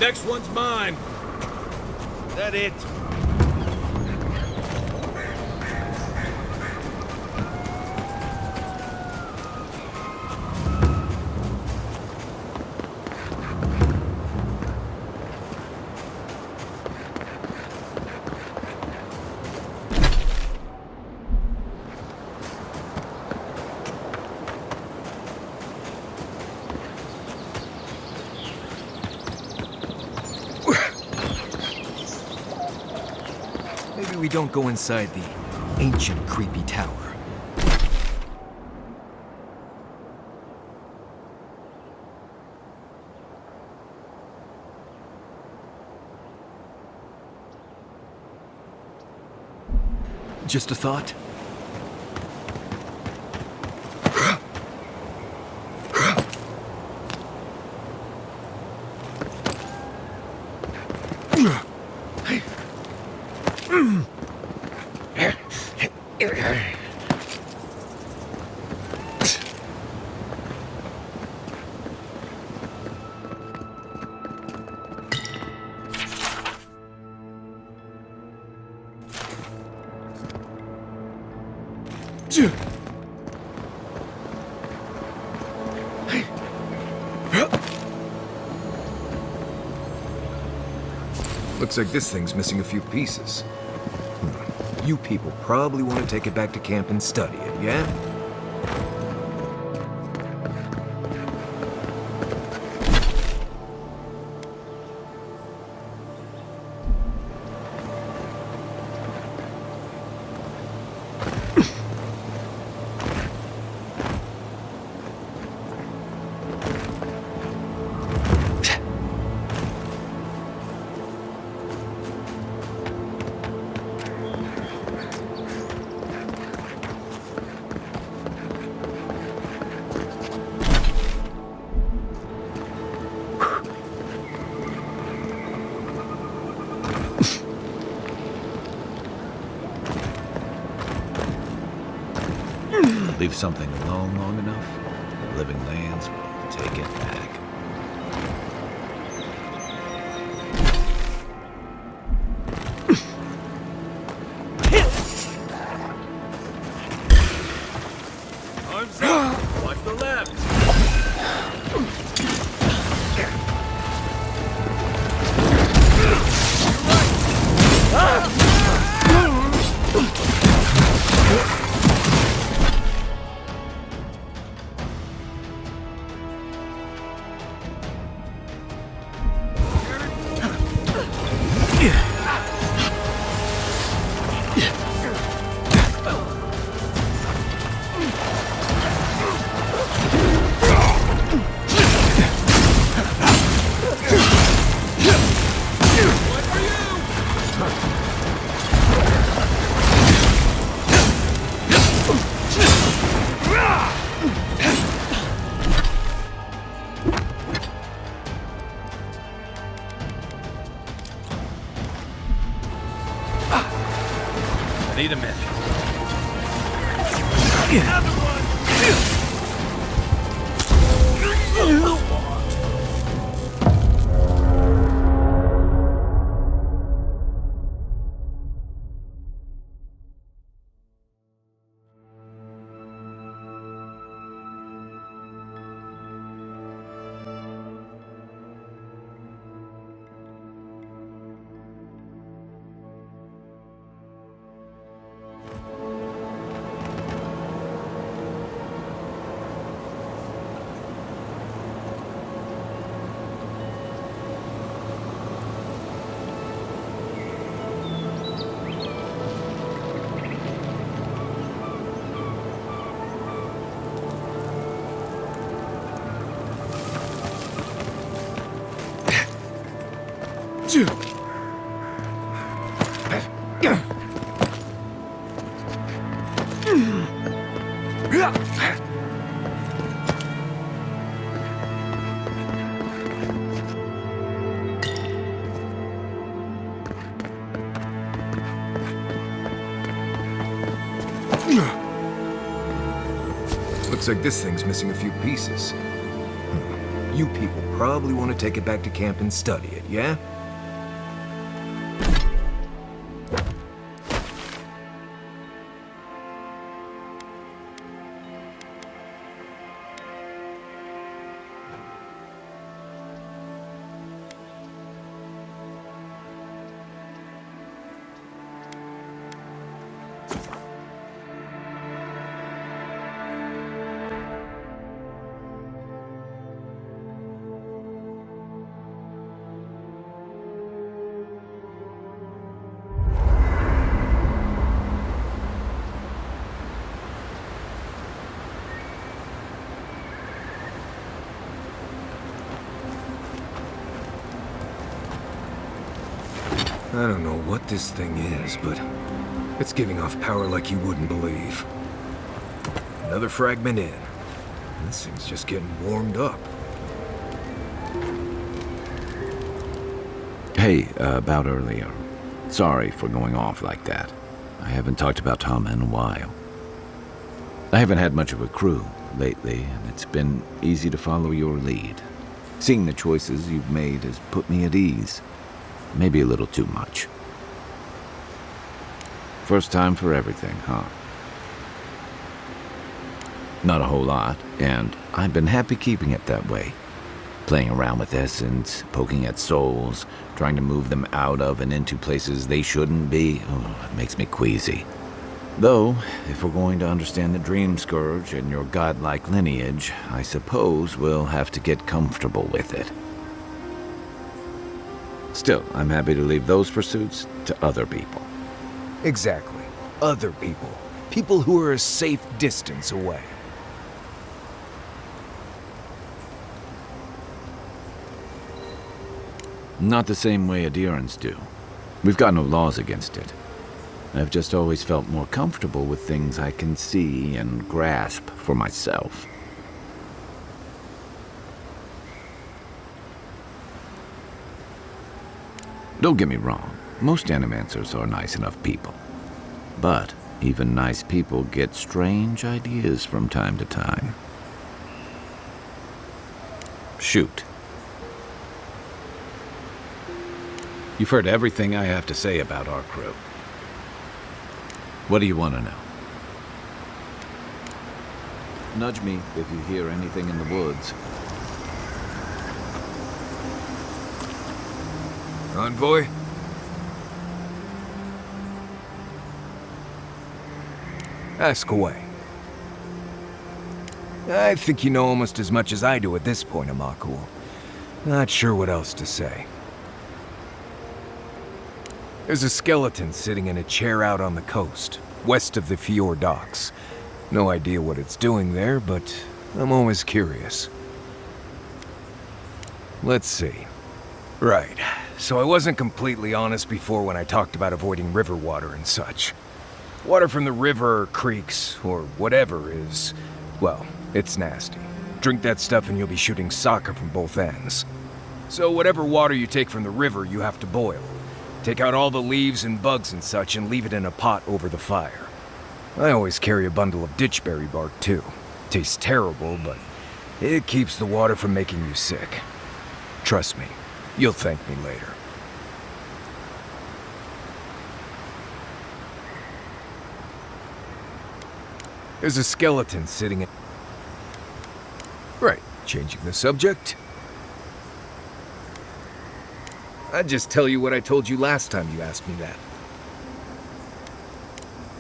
Next one's mine. That it? Maybe we don't go inside the ancient creepy tower. Just a thought. Looks like this thing's missing a few pieces. You people probably want to take it back to camp and study it, yeah? Leave something alone long enough, the living lands will take it back. Arms up! Watch the left! Need a minute. Looks like this thing's missing a few pieces. You people probably want to take it back to camp and study it, yeah? I don't know what this thing is, but it's giving off power like you wouldn't believe. Another fragment in. This thing's just getting warmed up. Hey, about earlier. Sorry for going off like that. I haven't talked about Tom in a while. I haven't had much of a crew lately, and it's been easy to follow your lead. Seeing the choices you've made has put me at ease. Maybe a little too much. First time for everything, huh? Not a whole lot, and I've been happy keeping it that way. Playing around with essence, poking at souls, trying to move them out of and into places they shouldn't be. It makes me queasy. Though, if we're going to understand the Dream Scourge and your godlike lineage, I suppose we'll have to get comfortable with it. Still, I'm happy to leave those pursuits to other people. Exactly. Other people. People who are a safe distance away. Not the same way adherents do. We've got no laws against it. I've just always felt more comfortable with things I can see and grasp for myself. Don't get me wrong, most animancers are nice enough people. But even nice people get strange ideas from time to time. Shoot. You've heard everything I have to say about our crew. What do you want to know? Nudge me if you hear anything in the woods. Envoy? Ask away. I think you know almost as much as I do at this point, Emarald. Not sure what else to say. There's a skeleton sitting in a chair out on the coast, west of the Fjord docks. No idea what it's doing there, but I'm always curious. Let's see. Right. So I wasn't completely honest before when I talked about avoiding river water and such. Water from the river or creeks, or whatever is, well, it's nasty. Drink that stuff and you'll be shooting soccer from both ends. So whatever water you take from the river, you have to boil. Take out all the leaves and bugs and such and leave it in a pot over the fire. I always carry a bundle of ditchberry bark too. Tastes terrible, but it keeps the water from making you sick. Trust me, you'll thank me later. There's a skeleton sitting in... Right, changing the subject. I'd just tell you what I told you last time you asked me that.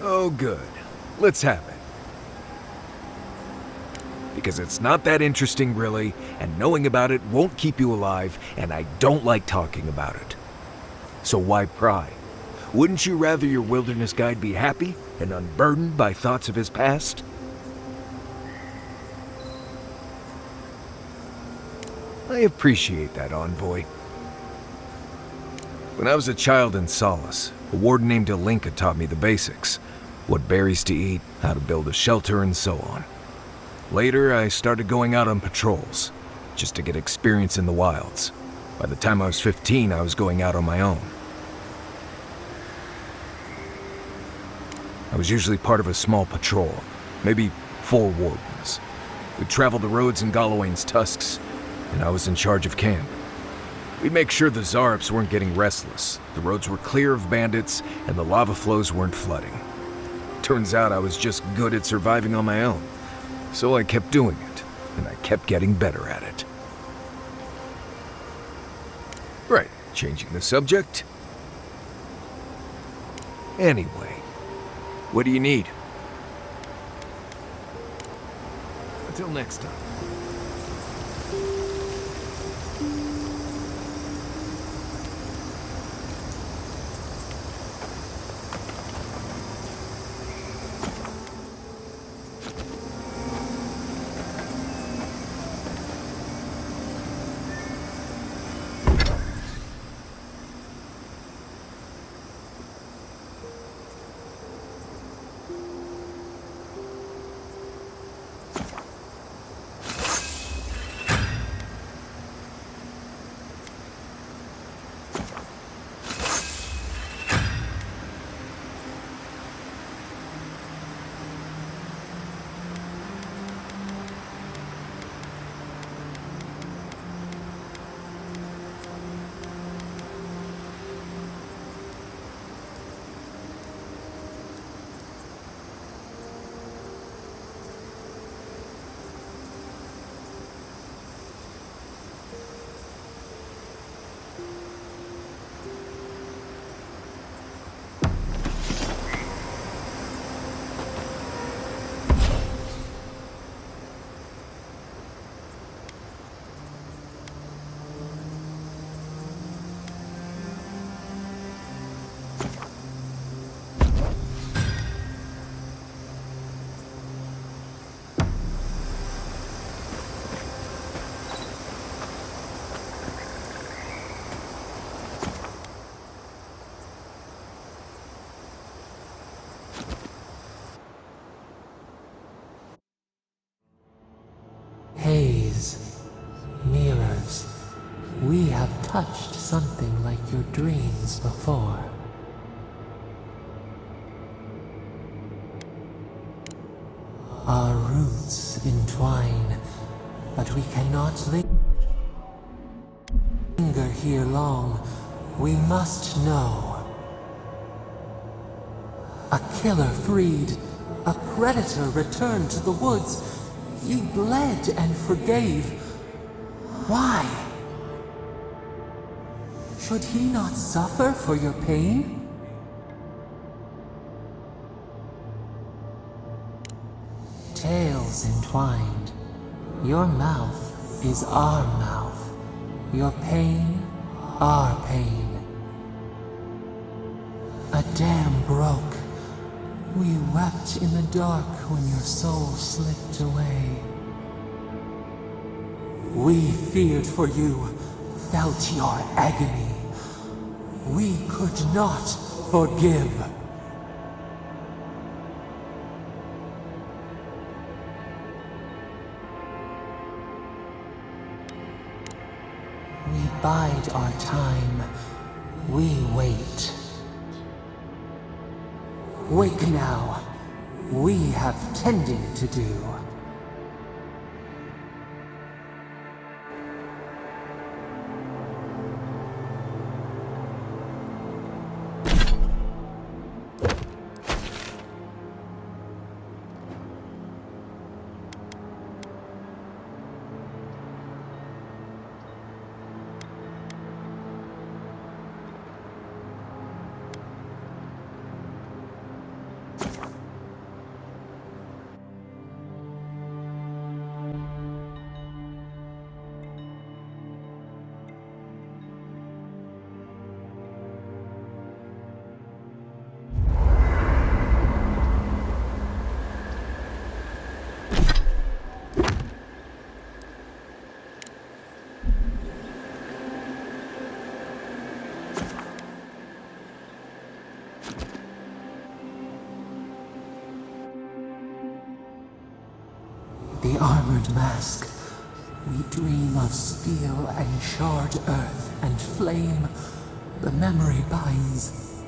Oh, good. Let's have it. Because it's not that interesting, really, and knowing about it won't keep you alive, and I don't like talking about it. So why pry? Wouldn't you rather your wilderness guide be happy and unburdened by thoughts of his past? I appreciate that, Envoy. When I was a child in Solace, a warden named Alinka taught me the basics. what berries to eat, how to build a shelter, and so on. Later, I started going out on patrols, just to get experience in the wilds. By the time I was 15, I was going out on my own. I was usually part of a small patrol, maybe 4 wardens. We'd travel the roads in Galawain's tusks, and I was in charge of camp. We'd make sure the Zarps weren't getting restless, the roads were clear of bandits, and the lava flows weren't flooding. Turns out I was just good at surviving on my own, so I kept doing it, and I kept getting better at it. Right, changing the subject. Anyway, what do you need? Until next time. Haze, mirrors, we have touched something like your dreams before. Our roots entwine, but we cannot linger here long. We must know. A killer freed, a predator returned to the woods. You bled and forgave. Why? Should he not suffer for your pain? Tales entwined. Your mouth is our mouth. Your pain, our pain. A dam broke. We wept in the dark when your soul slipped away. We feared for you, felt your agony. We could not forgive. We bide our time. We wait. Wake now. We have tending to do. The armored mask. We dream of steel and charred earth and flame. The memory binds.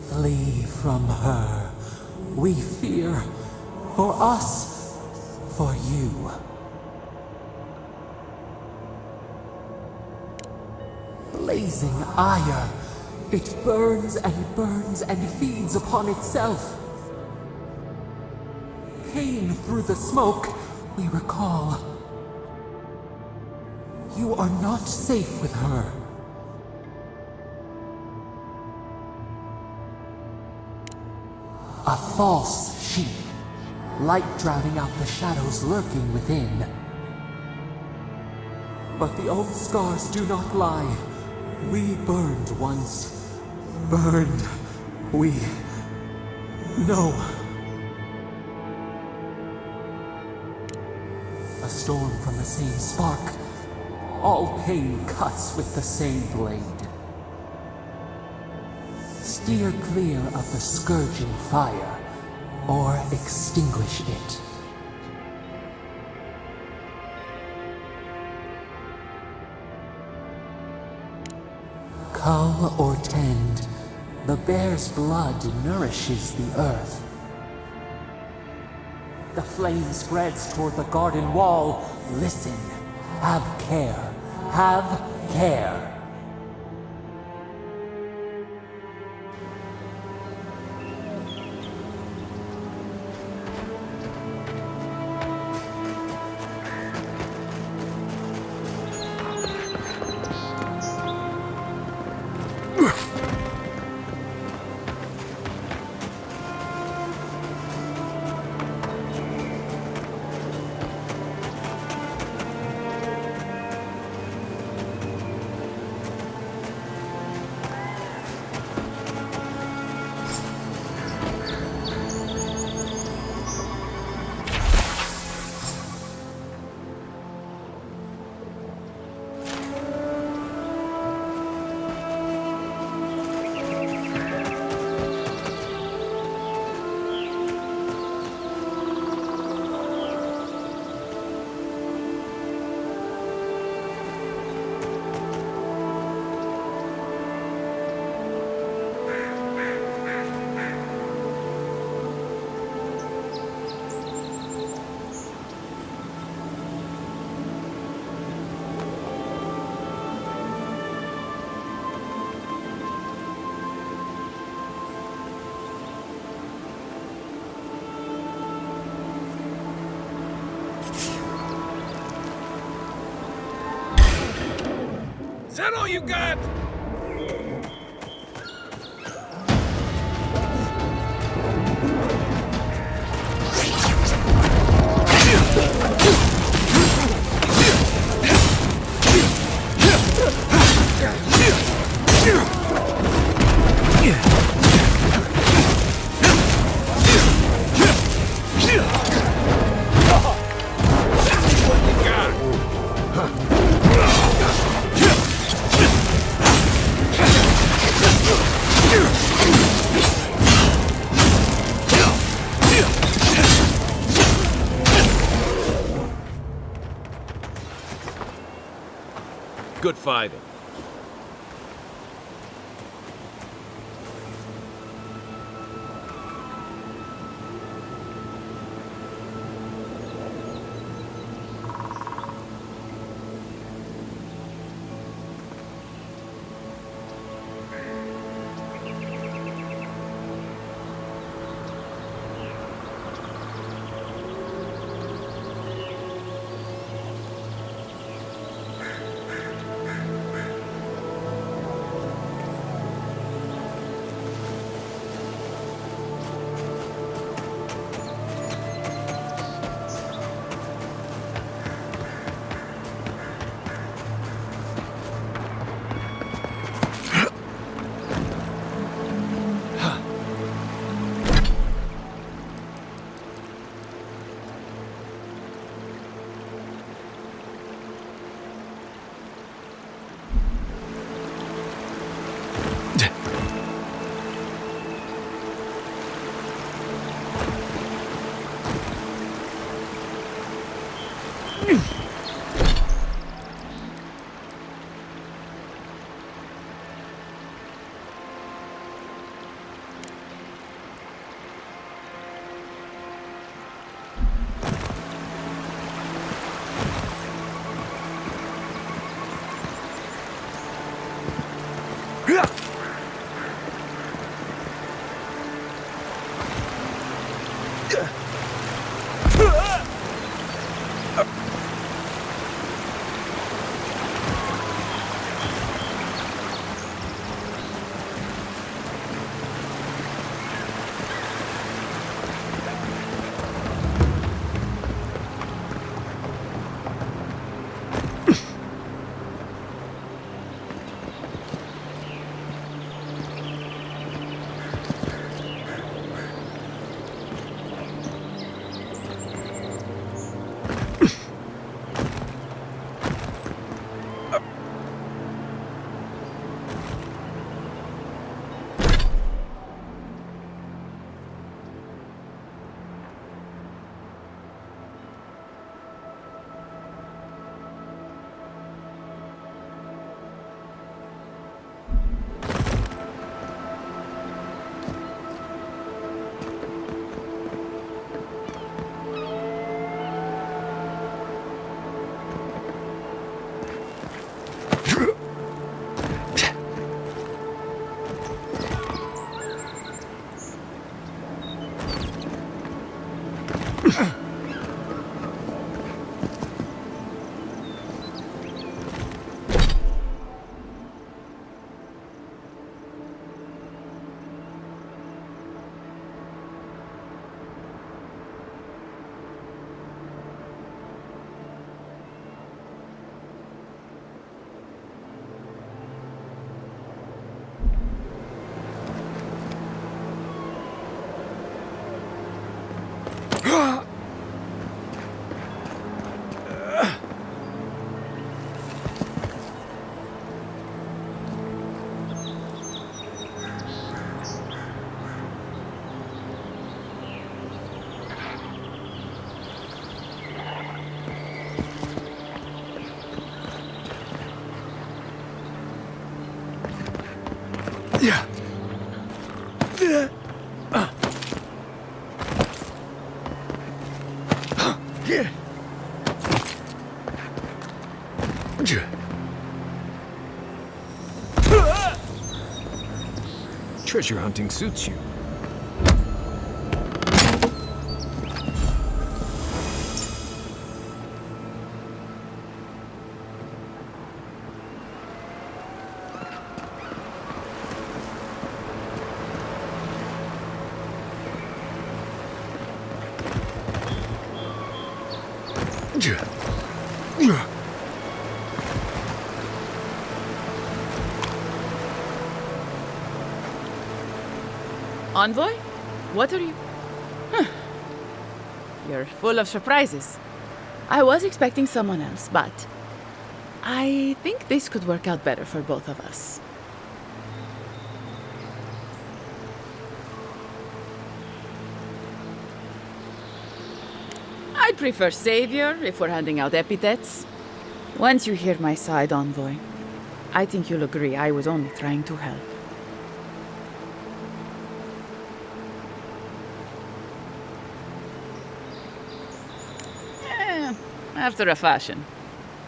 Flee from her. We fear. For us. For you. Blazing ire. It burns and feeds upon itself. Pain through the smoke, we recall. You are not safe with her. A false sheep. Light drowning out the shadows lurking within. But the old scars do not lie. We burned once. Burned. We know. A storm from the same spark. All pain cuts with the same blade. Steer clear of the scourging fire, or extinguish it. Cull or tend, the bear's blood nourishes the earth. The flame spreads toward the garden wall. Listen. Have care. Have care. Is that all you got? Good fighting. Treasure hunting suits you. Envoy? What are you... You're full of surprises. I was expecting someone else, but... I think this could work out better for both of us. I'd prefer savior if we're handing out epithets. Once you hear my side, Envoy, I think you'll agree I was only trying to help. After a fashion.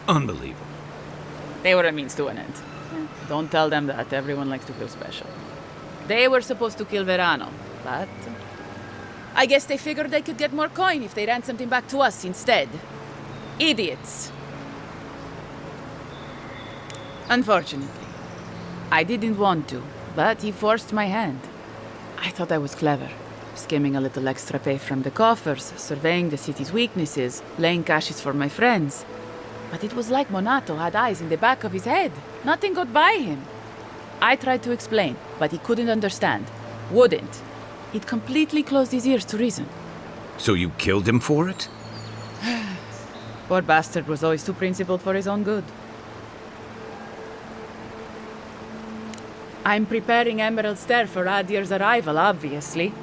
Unbelievable. They were a means to an end. Don't tell them that. Everyone likes to feel special. They were supposed to kill Verano, but... I guess they figured they could get more coin if they ran something back to us instead. Idiots. Unfortunately. I didn't want to, but he forced my hand. I thought I was clever. Skimming a little extra pay from the coffers, surveying the city's weaknesses, laying caches for my friends. But it was like Monato had eyes in the back of his head. Nothing got by him. I tried to explain, but he couldn't understand. Wouldn't. He'd completely closed his ears to reason. So you killed him for it? Poor bastard was always too principled for his own good. I'm preparing Emerald Stair for Adir's arrival, obviously.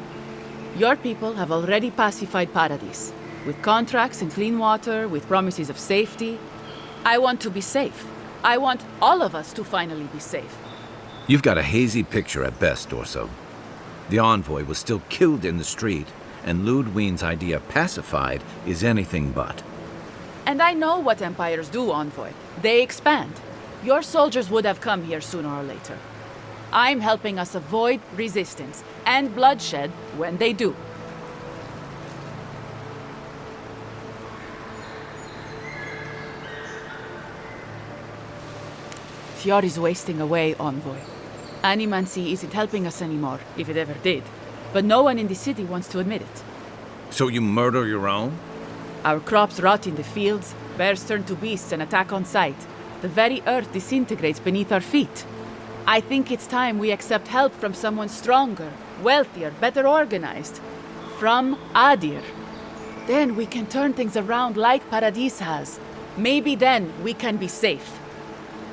Your people have already pacified Paradise, with contracts and clean water, with promises of safety. I want to be safe. I want all of us to finally be safe. You've got a hazy picture at best, Dorso. The envoy was still killed in the street, and Ludwine's idea of pacified is anything but. And I know what empires do, Envoy. They expand. Your soldiers would have come here sooner or later. I'm helping us avoid resistance and bloodshed when they do. Fiori's wasting away, Envoy. Animancy isn't helping us anymore, if it ever did. But no one in the city wants to admit it. So you murder your own? Our crops rot in the fields, bears turn to beasts and attack on sight. The very earth disintegrates beneath our feet. I think it's time we accept help from someone stronger, wealthier, better organized. From Adir. Then we can turn things around like Paradis has. Maybe then we can be safe.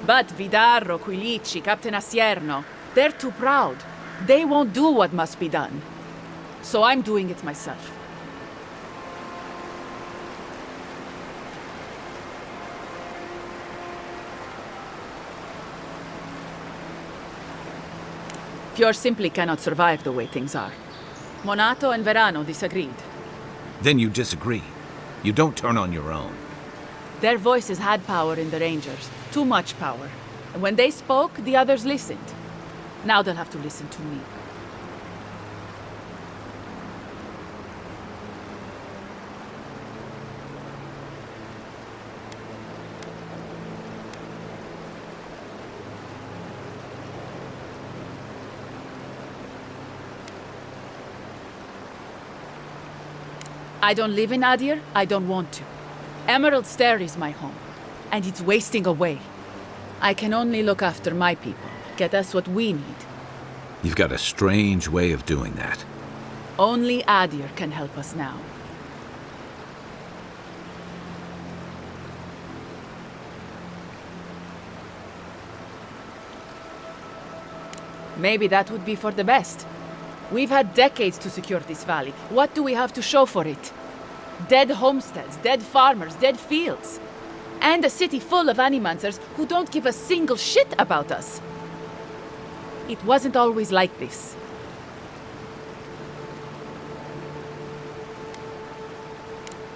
But Vidarro, Quilici, Captain Asierno, they're too proud. They won't do what must be done. So I'm doing it myself. Fior simply cannot survive the way things are. Monato and Verano disagreed. Then you disagree. You don't turn on your own. Their voices had power in the Rangers. Too much power. And when they spoke, the others listened. Now they'll have to listen to me. I don't live in Adir, I don't want to. Emerald Stair is my home, and it's wasting away. I can only look after my people, get us what we need. You've got a strange way of doing that. Only Adir can help us now. Maybe that would be for the best. We've had decades to secure this valley. What do we have to show for it? Dead homesteads, dead farmers, dead fields. And a city full of animancers who don't give a single shit about us. It wasn't always like this.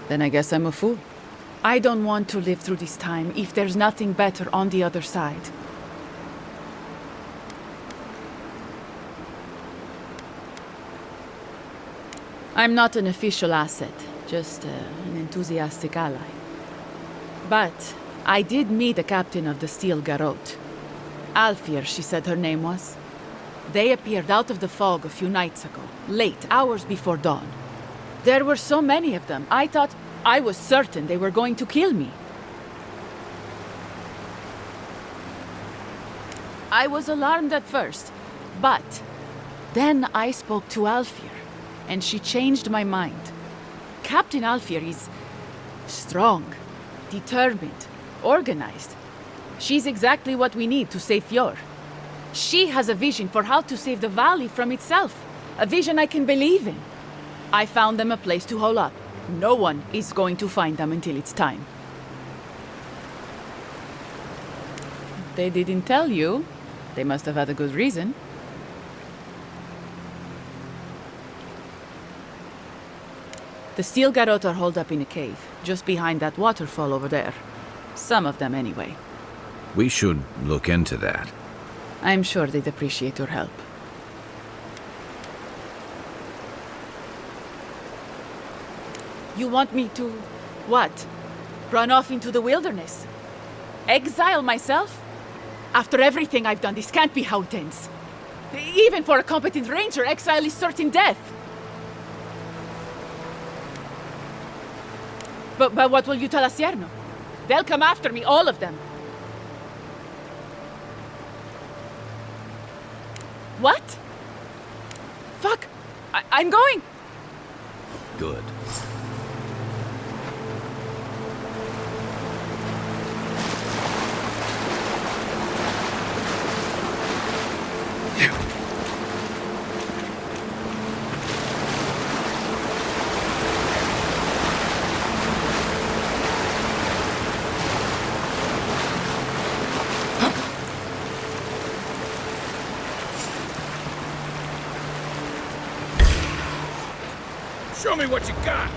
Then I guess I'm a fool. I don't want to live through this time if there's nothing better on the other side. I'm not an official asset, just an enthusiastic ally. But I did meet the captain of the Steel Garrote. Alfir, she said her name was. They appeared out of the fog a few nights ago, late, hours before dawn. There were so many of them, I was certain they were going to kill me. I was alarmed at first, but then I spoke to Alfir, and she changed my mind. Captain Alfir is strong, determined, organized. She's exactly what we need to save Fjord. She has a vision for how to save the valley from itself, a vision I can believe in. I found them a place to hole up. No one is going to find them until it's time. They didn't tell you. They must have had a good reason. The Steel Garrote are holed up in a cave, just behind that waterfall over there. Some of them, anyway. We should look into that. I'm sure they'd appreciate your help. You want me to... what? Run off into the wilderness? Exile myself? After everything I've done, this can't be how it ends. Even for a competent ranger, exile is certain death. But what will you tell Asierno? They'll come after me, all of them. What? Fuck! I'm going! Good. Show me what you got!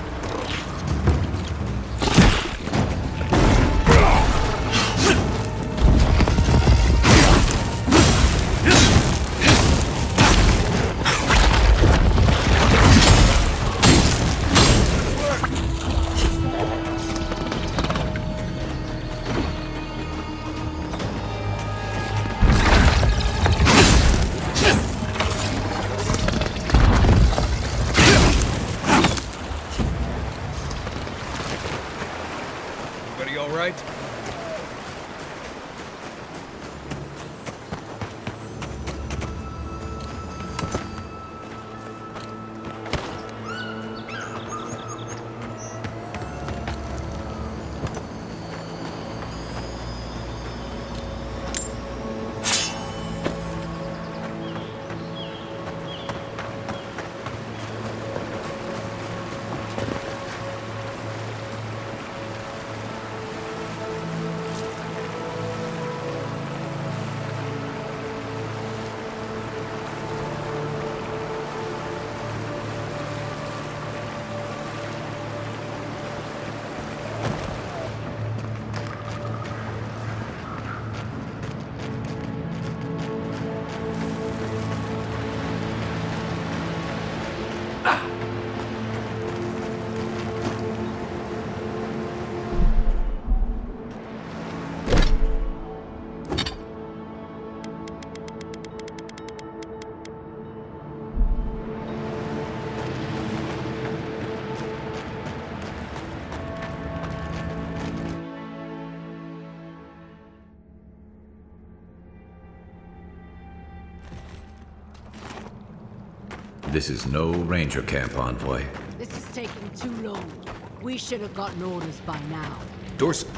This is no ranger camp, Envoy. This is taking too long. We should have gotten orders by now. Dorset.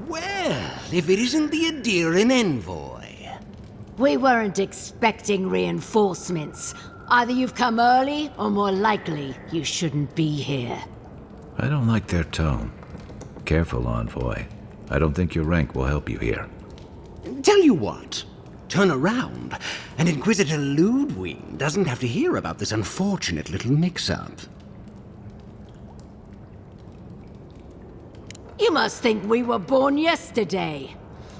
Well, if it isn't the Adiran envoy. We weren't expecting reinforcements. Either you've come early, or more likely, you shouldn't be here. I don't like their tone. Careful, Envoy. I don't think your rank will help you here. Tell you what. Turn around, and Inquisitor Ludwig doesn't have to hear about this unfortunate little mix-up. You must think we were born yesterday.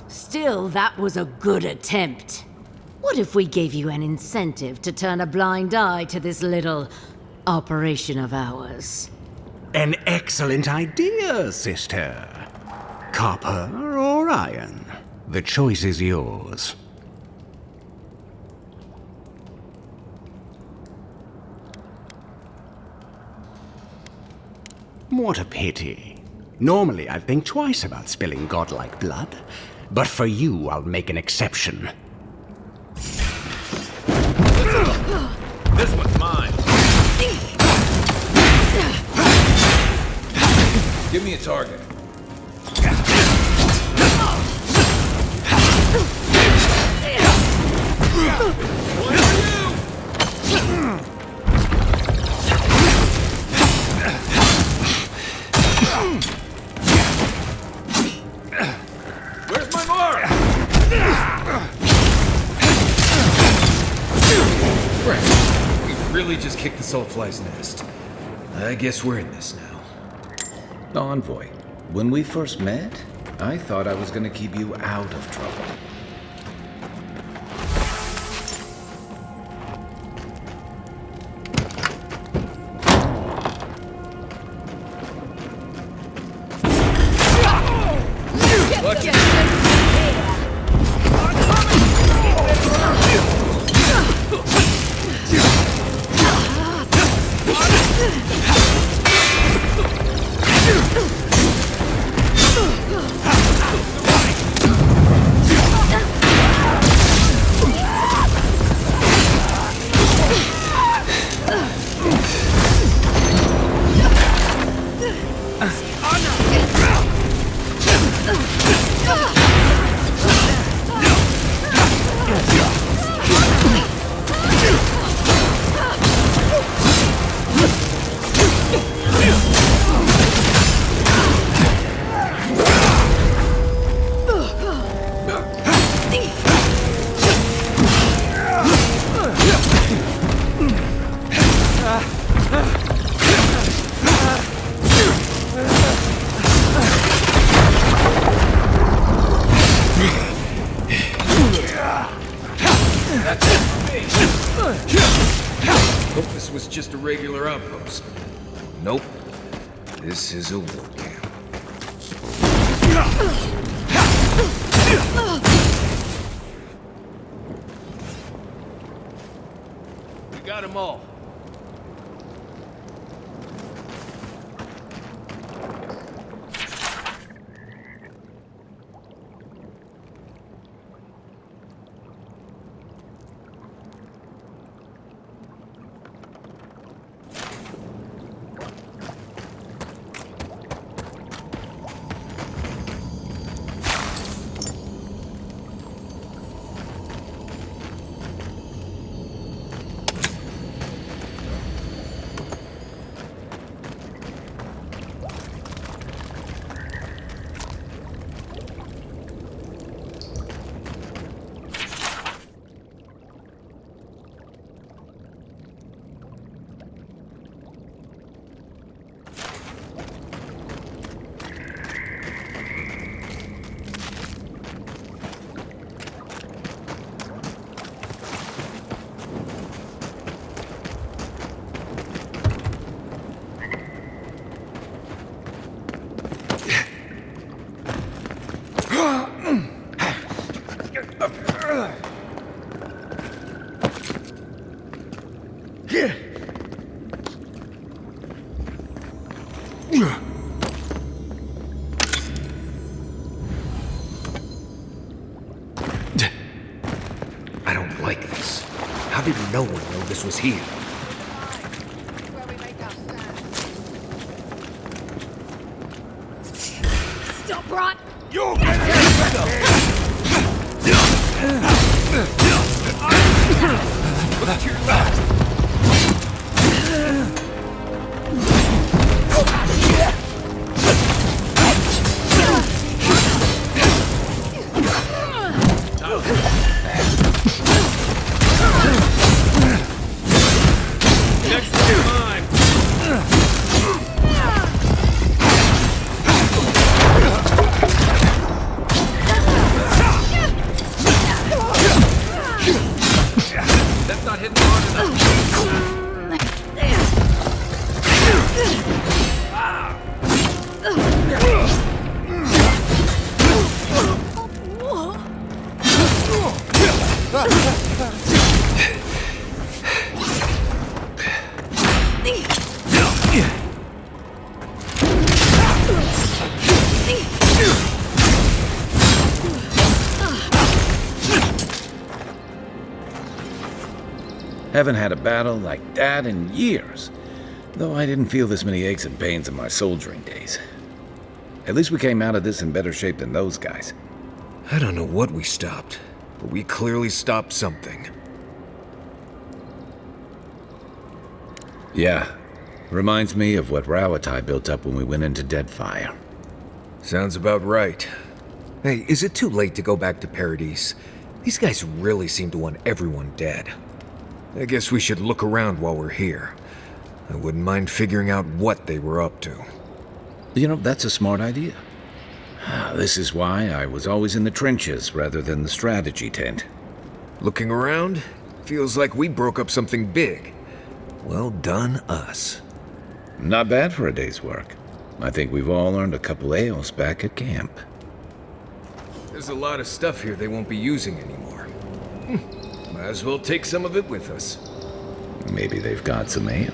Still, that was a good attempt. What if we gave you an incentive to turn a blind eye to this little operation of ours? An excellent idea, sister. Copper or iron? The choice is yours. What a pity. Normally, I'd think twice about spilling godlike blood, but for you, I'll make an exception. This one's mine. Give me a target. Where's my mark? Right. We really just kicked the Soulfly's nest. I guess we're in this now. Envoy, when we first met, I thought I was gonna keep you out of trouble. Hope this was just a regular outpost. Nope. This is a war camp. We got them all. no one know this was here. Stop, Rot! You That's not hitting hard enough. Haven't had a battle like that in years, though I didn't feel this many aches and pains in my soldiering days. At least we came out of this in better shape than those guys. I don't know what we stopped, but we clearly stopped something. Yeah, reminds me of what Rawatai built up when we went into Deadfire. Sounds about right. Hey, is it too late to go back to Paradise? These guys really seem to want everyone dead. I guess we should look around while we're here. I wouldn't mind figuring out what they were up to. You know, that's a smart idea. This is why I was always in the trenches rather than the strategy tent. Looking around, feels like we broke up something big. Well done, us. Not bad for a day's work. I think we've all earned a couple ales back at camp. There's a lot of stuff here they won't be using anymore. Might as well take some of it with us. Maybe they've got some ale.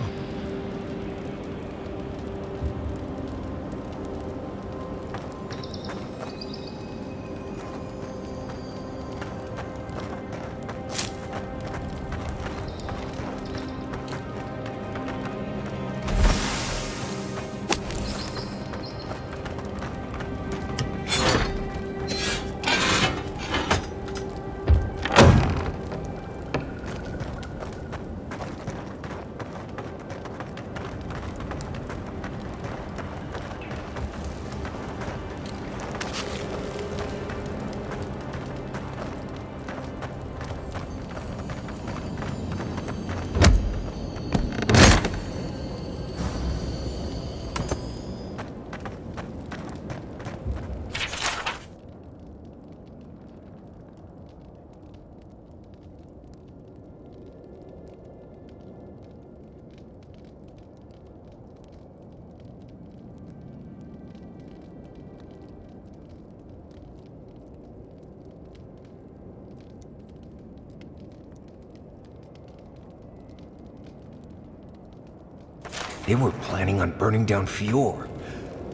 They were planning on burning down Fior.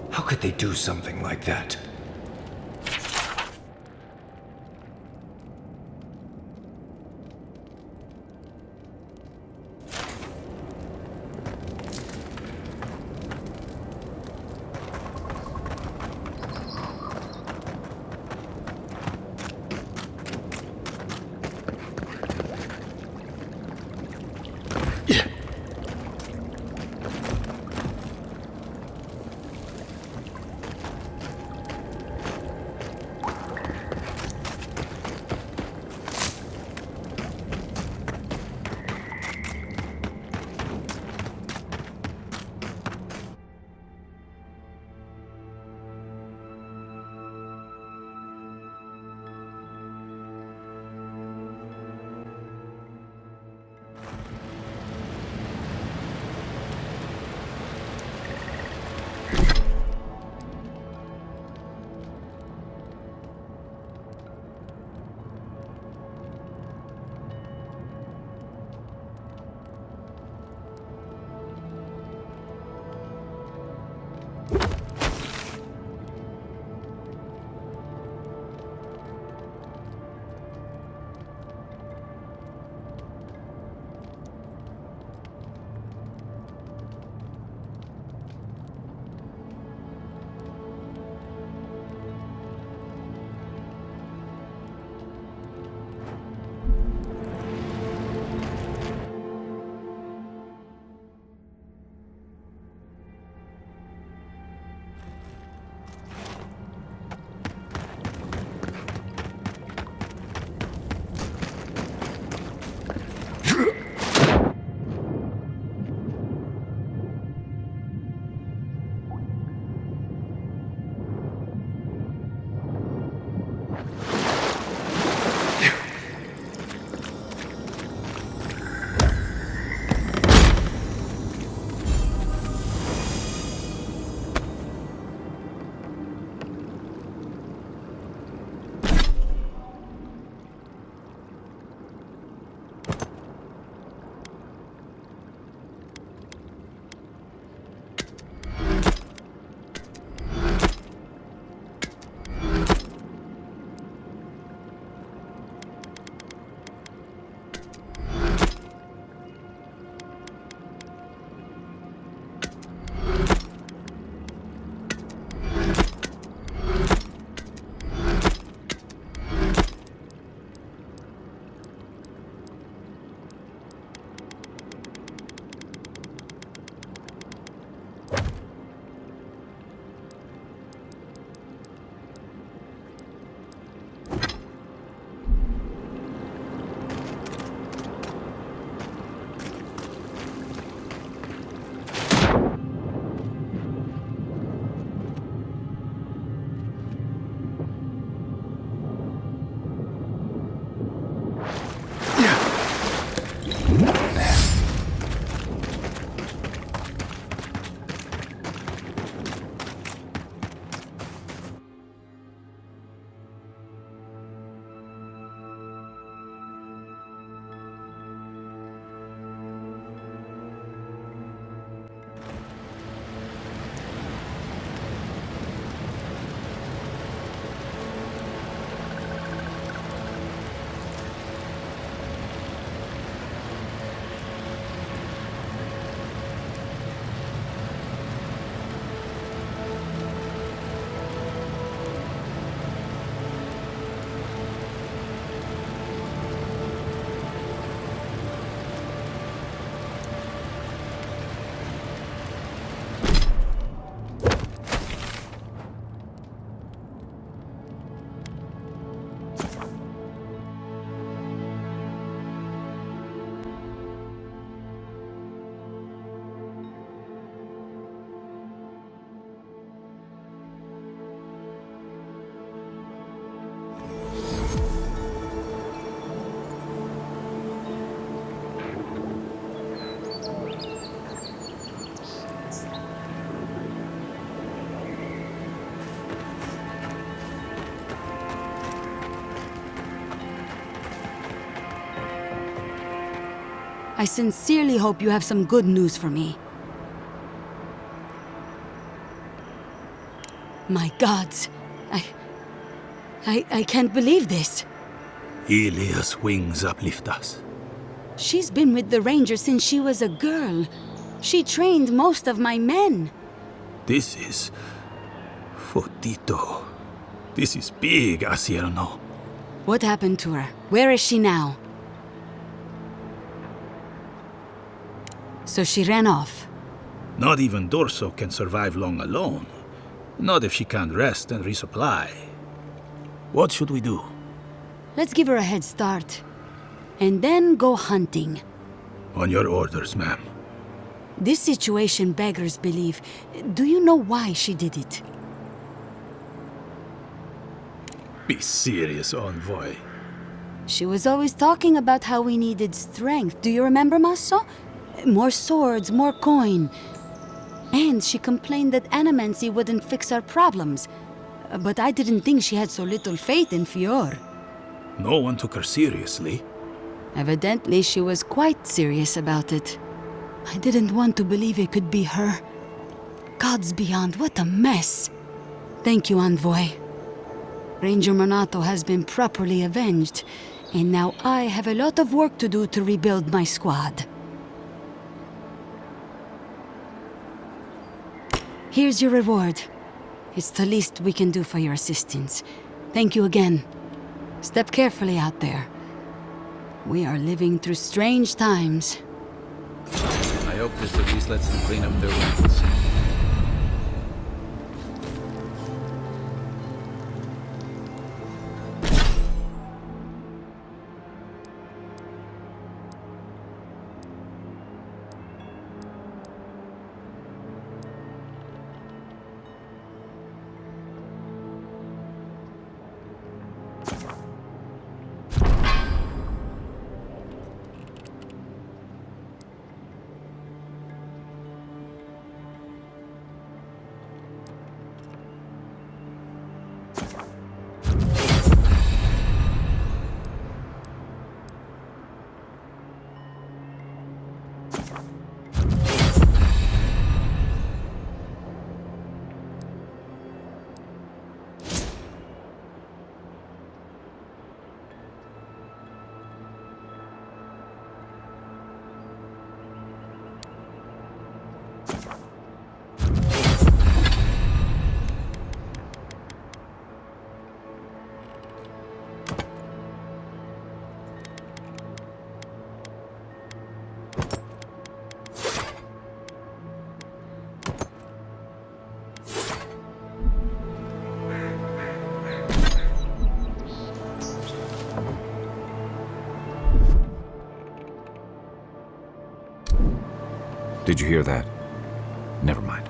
How could they do something like that? I sincerely hope you have some good news for me. My gods, I can't believe this. Ilia's wings uplift us. She's been with the Rangers since she was a girl. She trained most of my men. This is... Fotito. This is big, Asierno. What happened to her? Where is she now? So she ran off. Not even Dorso can survive long alone. Not if she can't rest and resupply. What should we do? Let's give her a head start. And then go hunting. On your orders, ma'am. This situation beggars belief. Do you know why she did it? Be serious, envoy. She was always talking about how we needed strength. Do you remember, Masso? More swords, more coin. And she complained that animancy wouldn't fix our problems. But I didn't think she had so little faith in Fior. No one took her seriously. Evidently, she was quite serious about it. I didn't want to believe it could be her. Gods beyond, what a mess. Thank you, envoy. Ranger Monato has been properly avenged, and now I have a lot of work to do to rebuild my squad. Here's your reward. It's the least we can do for your assistance. Thank you again. Step carefully out there. We are living through strange times. I hope this at least lets them clean up their wounds. Did you hear that? Never mind.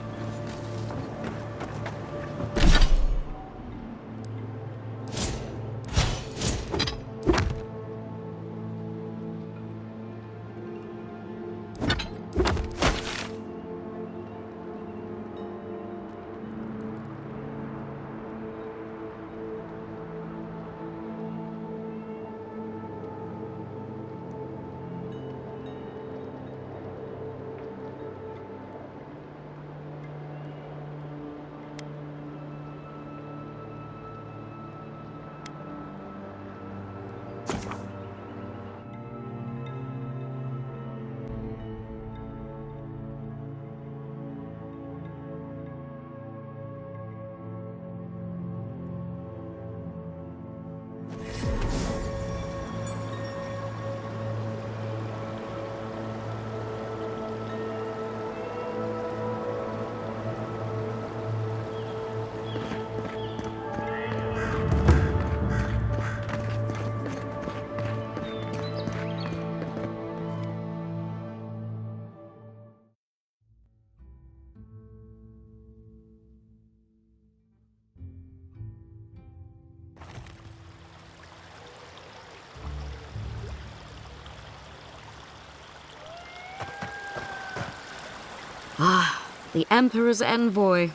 Ah, the Emperor's envoy.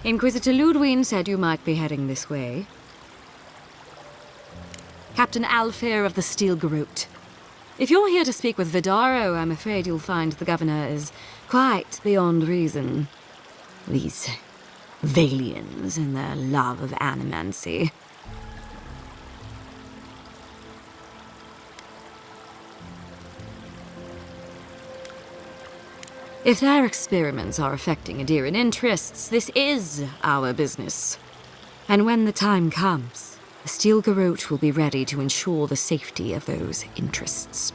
Inquisitor Ludwig said you might be heading this way. Captain Alfair of the Steel Garrote. If you're here to speak with Vidaro, I'm afraid you'll find the governor is quite beyond reason. These Valians and their love of animancy. If their experiments are affecting Adirian interests, this is our business. And when the time comes, the Steel Garrote will be ready to ensure the safety of those interests.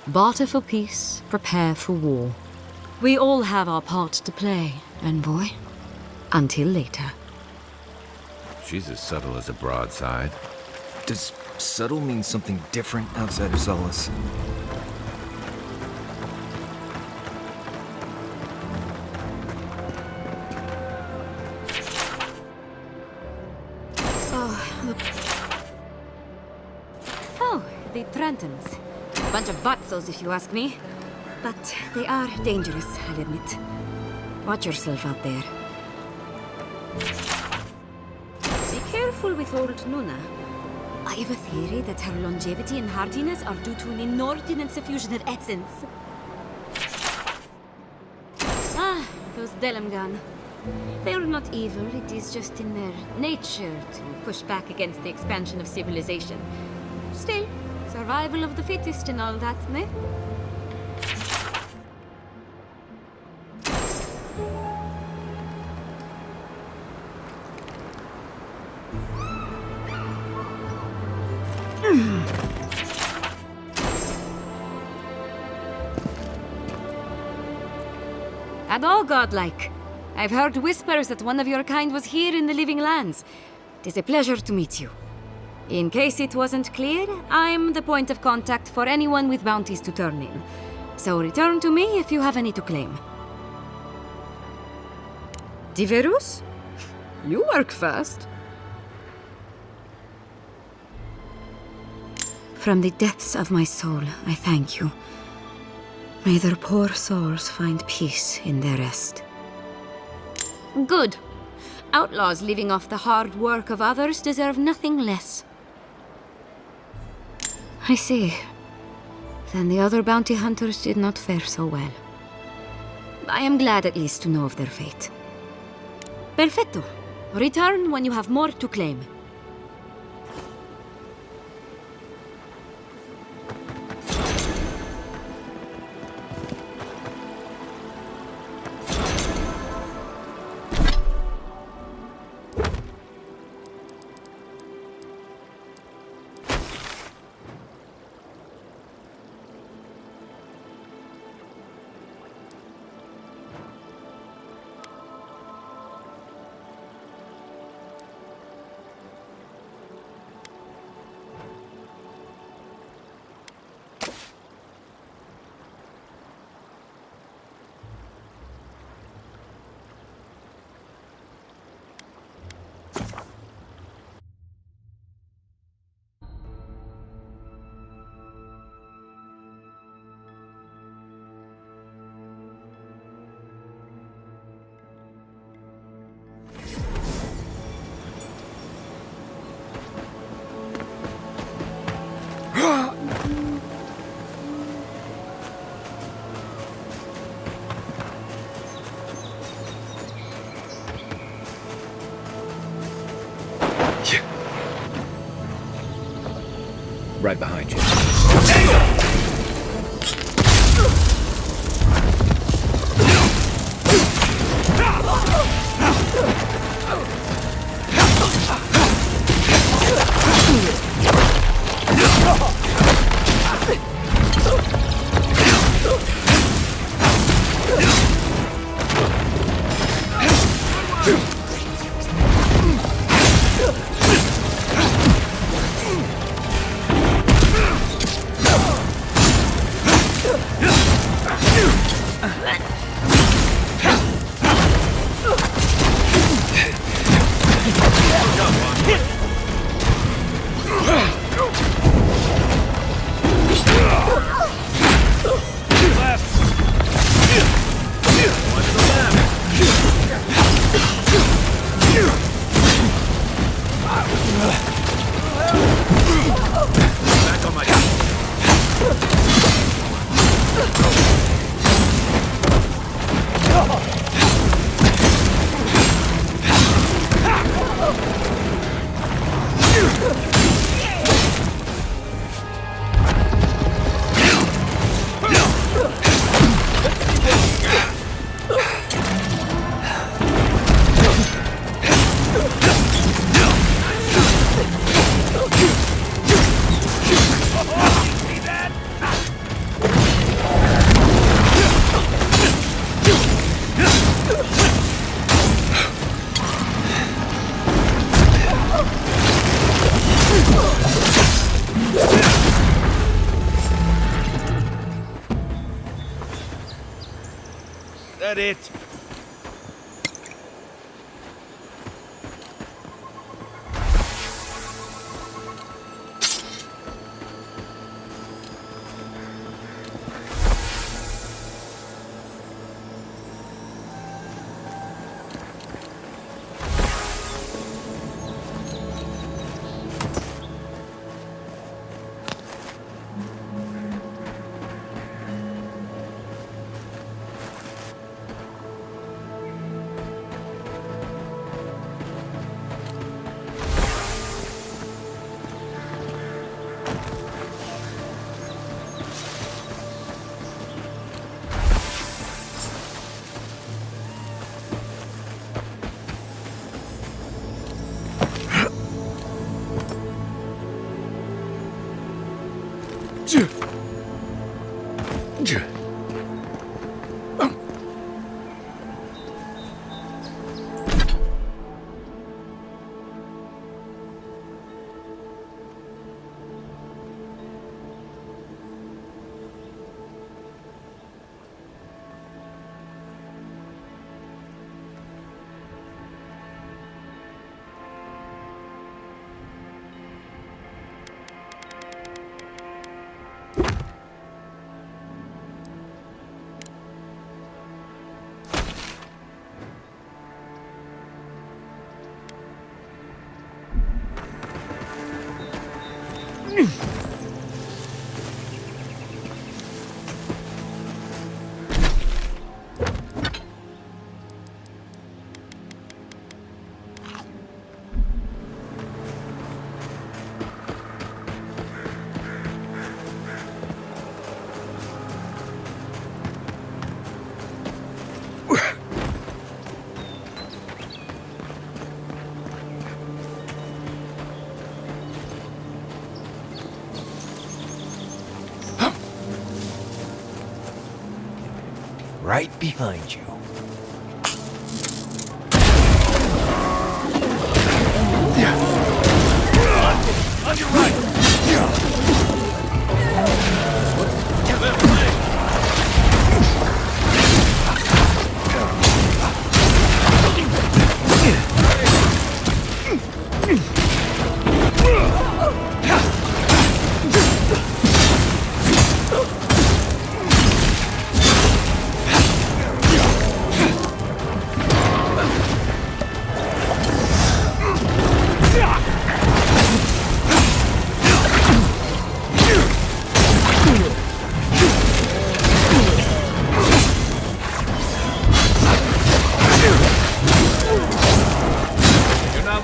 Barter for peace, prepare for war. We all have our part to play, envoy. Until later. She's as subtle as a broadside. Does subtle mean something different outside of Solace? Oh, the Trentons. Bunch of butzels, if you ask me. But they are dangerous, I'll admit. Watch yourself out there. Be careful with old Nuna. I have a theory that her longevity and hardiness are due to an inordinate suffusion of essence. Ah, those Delamgan. They are not evil, it is just in their nature to push back against the expansion of civilization. Still, survival of the fittest and all that, ne? And all godlike. I've heard whispers that one of your kind was here in the Living Lands. It is a pleasure to meet you. In case it wasn't clear, I'm the point of contact for anyone with bounties to turn in. So return to me if you have any to claim. Diverus? You work fast. From the depths of my soul, I thank you. May their poor souls find peace in their rest. Good. Outlaws living off the hard work of others deserve nothing less. I see. Then the other bounty hunters did not fare so well. I am glad at least to know of their fate. Perfecto. Return when you have more to claim. Right behind you. That it? Right behind you. On your right.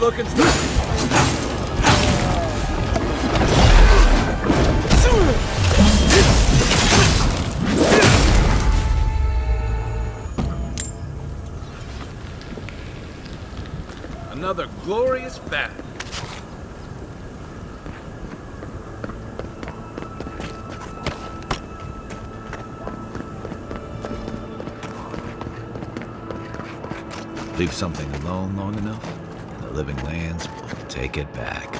Looking another glorious battle. Leave something alone long enough, and the living lands will take it back.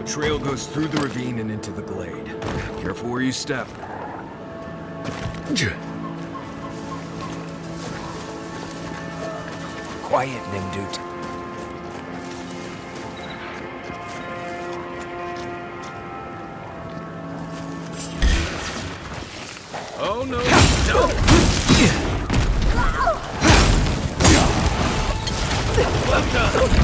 trail goes through the ravine and into the glade. Careful where you step. Quiet, Nimdut. Oh no! Well done!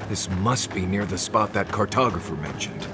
This must be near the spot that cartographer mentioned.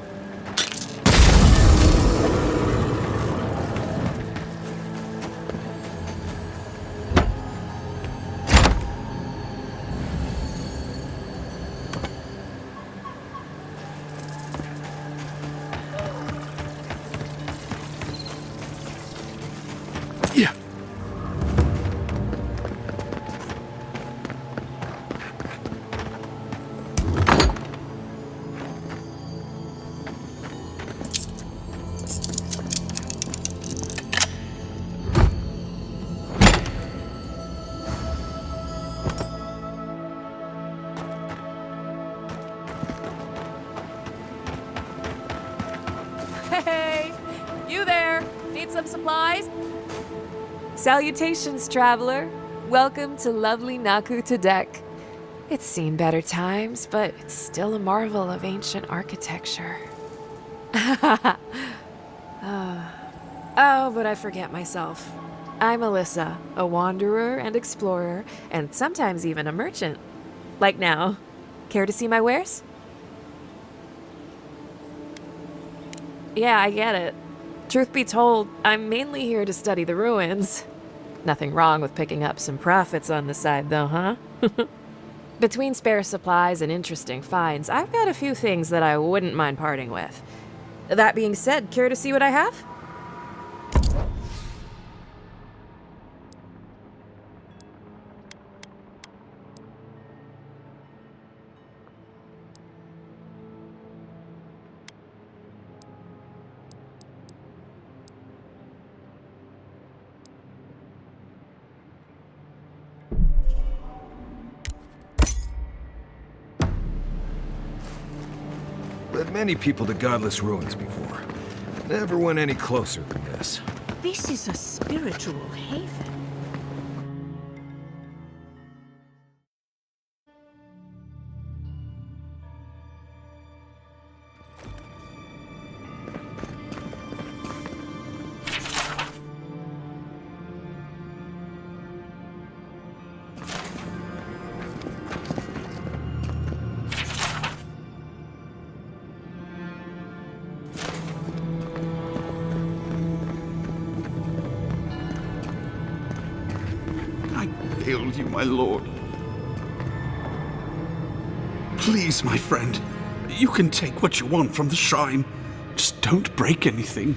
Hey! You there! Need some supplies? Salutations, traveler. Welcome to lovely Naku Tadek. It's seen better times, but it's still a marvel of ancient architecture. Oh, but I forget myself. I'm Alyssa, a wanderer and explorer, and sometimes even a merchant. Like now. Care to see my wares? Yeah, I get it. Truth be told, I'm mainly here to study the ruins. Nothing wrong with picking up some profits on the side, though, huh? Between spare supplies and interesting finds, I've got a few things that I wouldn't mind parting with. That being said, care to see what I have? Led many people to godless ruins before. Never went any closer than this. This is a spiritual haven. failed you, my lord. Please, my friend, you can take what you want from the shrine. Just don't break anything.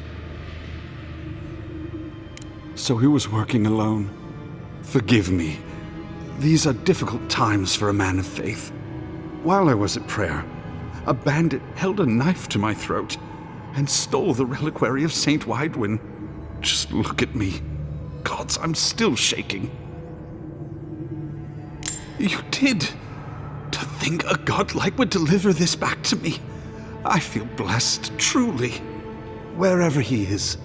So he was working alone. Forgive me. These are difficult times for a man of faith. While I was at prayer, a bandit held a knife to my throat and stole the reliquary of Saint Widwin. Just look at me. Gods, I'm still shaking. You did. To think a godlike would deliver this back to me. I feel blessed, truly. Wherever he is,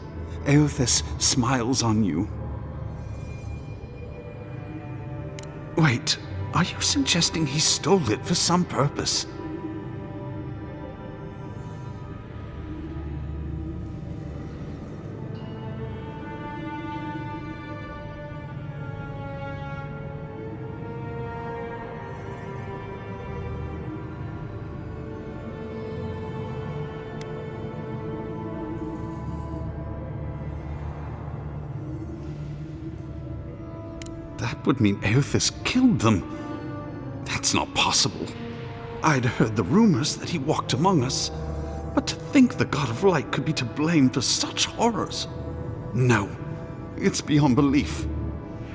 Eothas smiles on you. Wait, are you suggesting he stole it for some purpose? That would mean Eothas killed them. That's not possible. I'd heard the rumors that he walked among us, but to think the God of Light could be to blame for such horrors. No, it's beyond belief.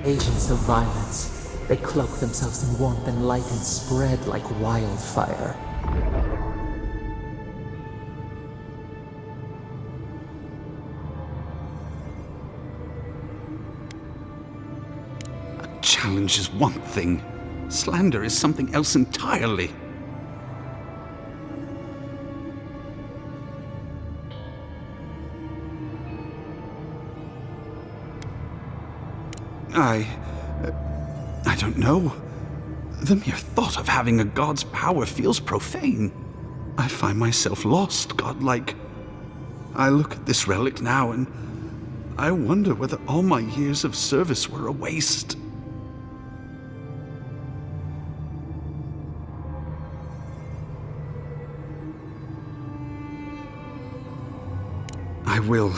Agents of violence. They cloak themselves in warmth and light and spread like wildfire. Challenge is one thing. Slander is something else entirely. I don't know. The mere thought of having a god's power feels profane. I find myself lost, godlike. I look at this relic now and I wonder whether all my years of service were a waste. I will.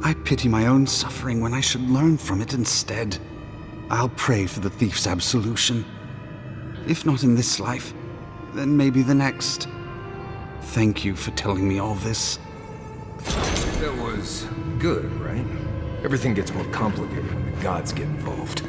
I pity my own suffering when I should learn from it instead. I'll pray for the thief's absolution. If not in this life, then maybe the next. Thank you for telling me all this. That was good, right? Everything gets more complicated when the gods get involved.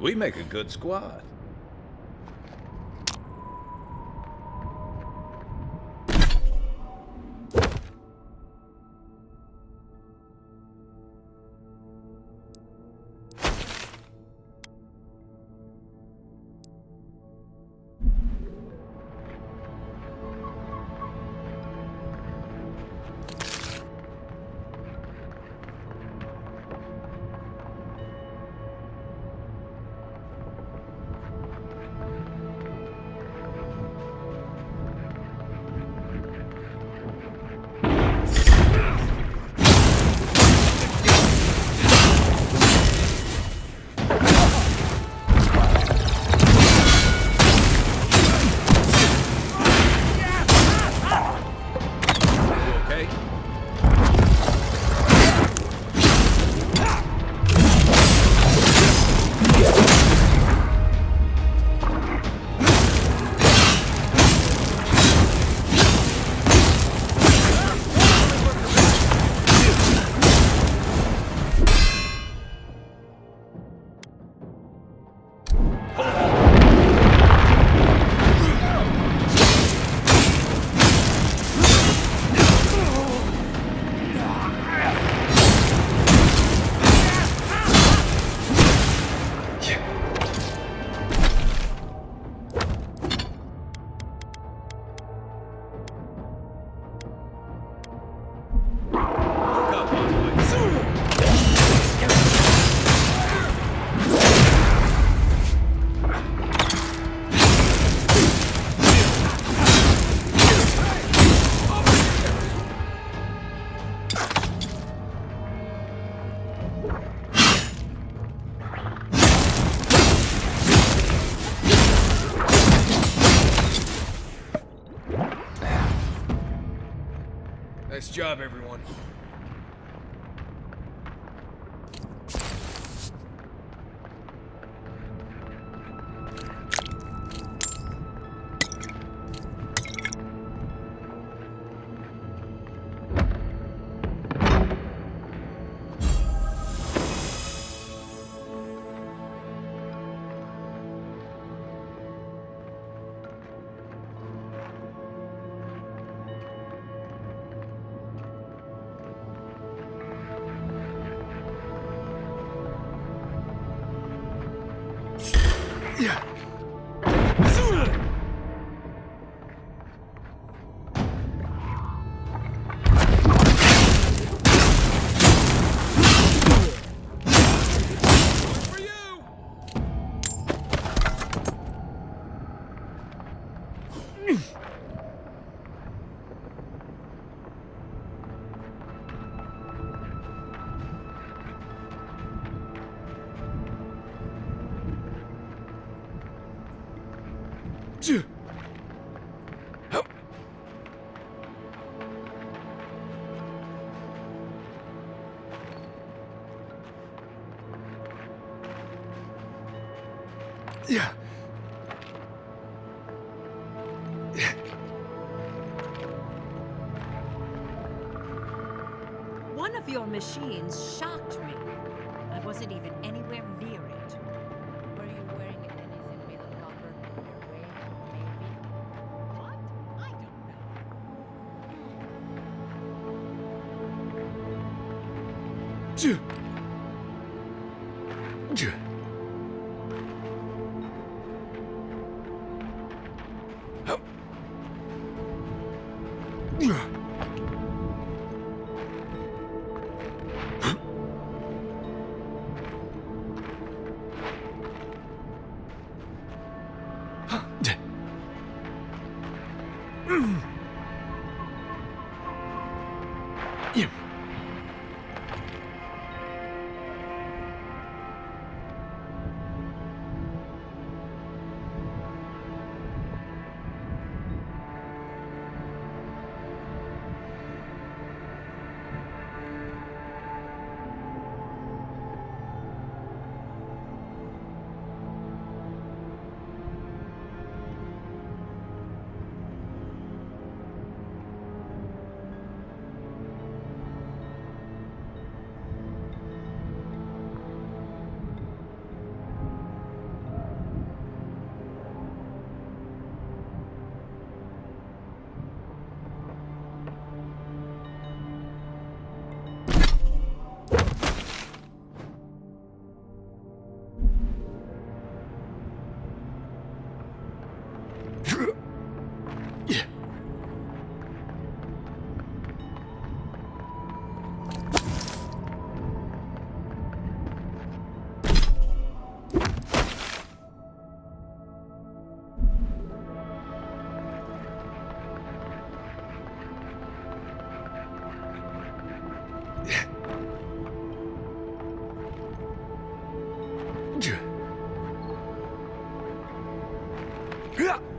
We make a good squad. Nice job, everyone. Yeah. One of your machines shocked me. I wasn't even anywhere near it. Were you wearing anything made of copper? Your ring, maybe? What? I don't know.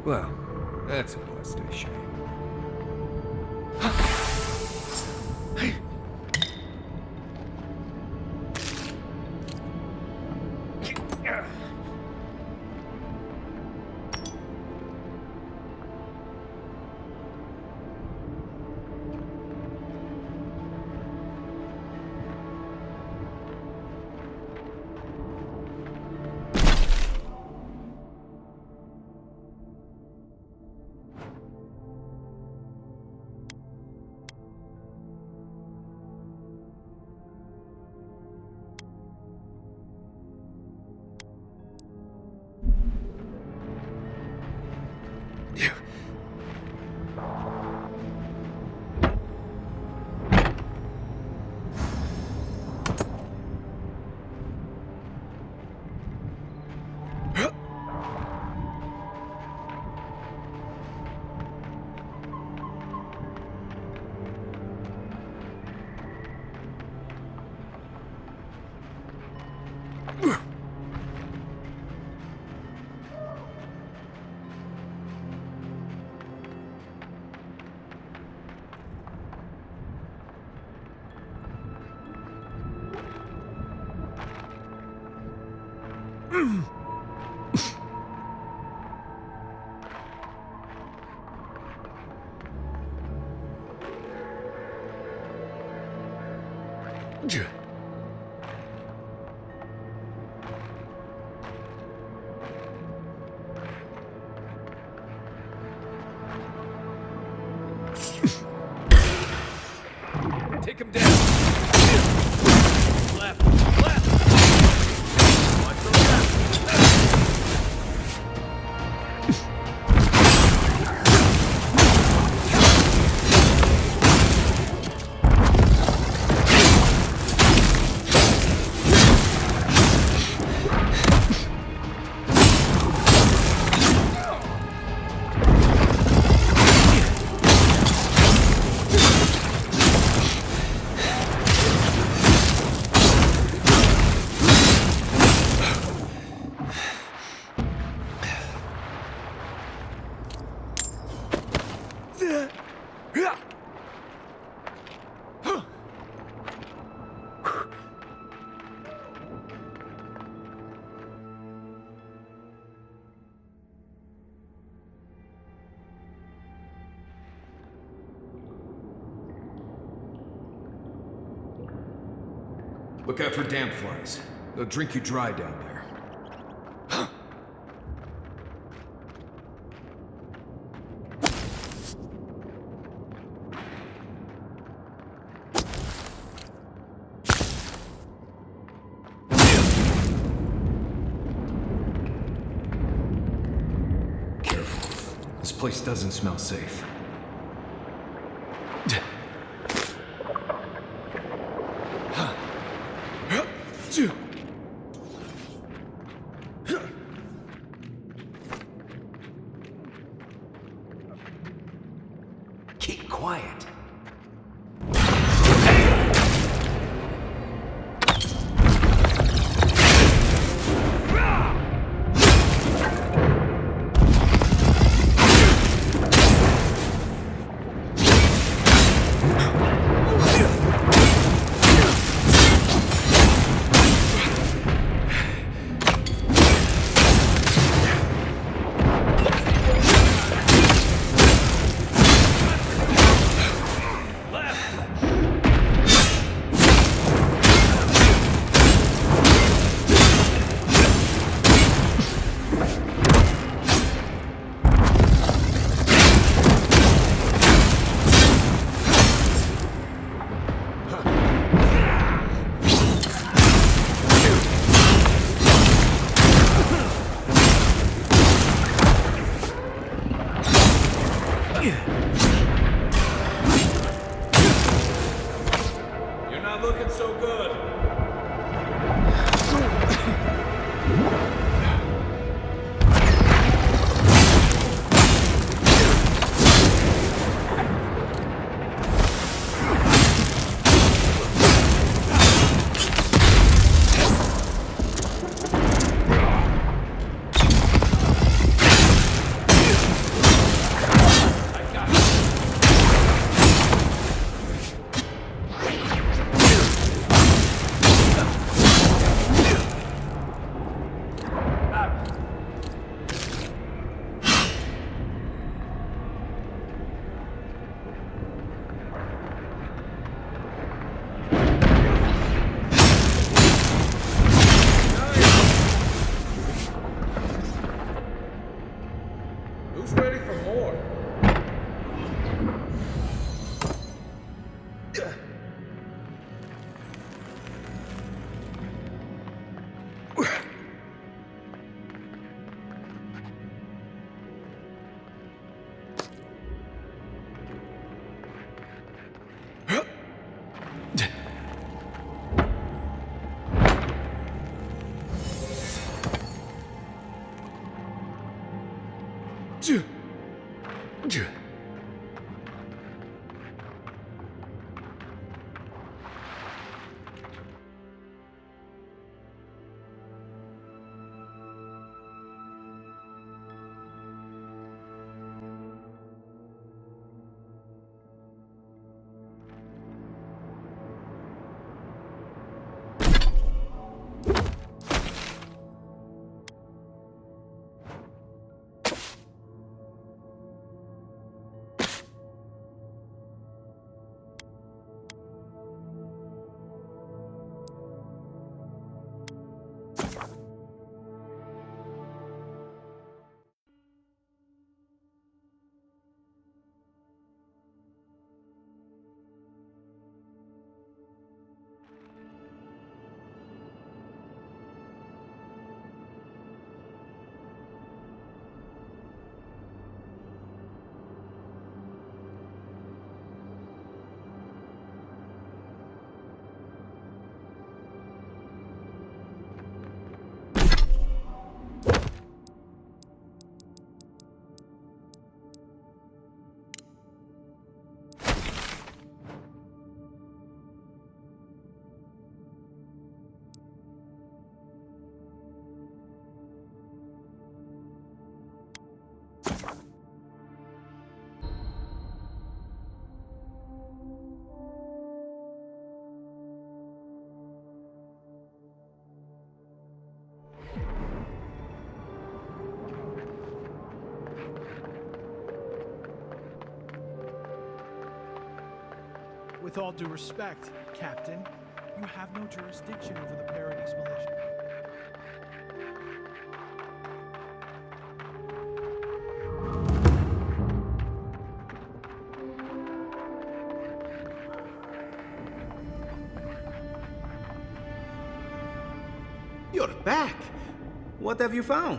Well, that's a blessed shame. Take him down. Left. Left. Watch the left. Look out for damp flies. They'll drink you dry down there. Careful. This place doesn't smell safe. Keep quiet. You're not looking so good. With all due respect, Captain, you have no jurisdiction over the Paradise Militia. You're back! What have you found?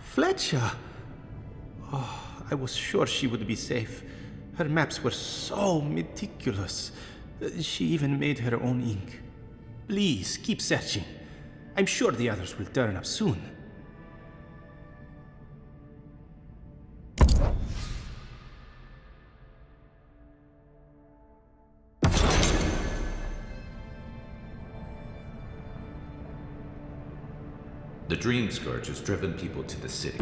Fletcher! Oh, I was sure she would be safe. Her maps were so meticulous. She even made her own ink. Please, keep searching. I'm sure the others will turn up soon. The Dream Scourge has driven people to the city.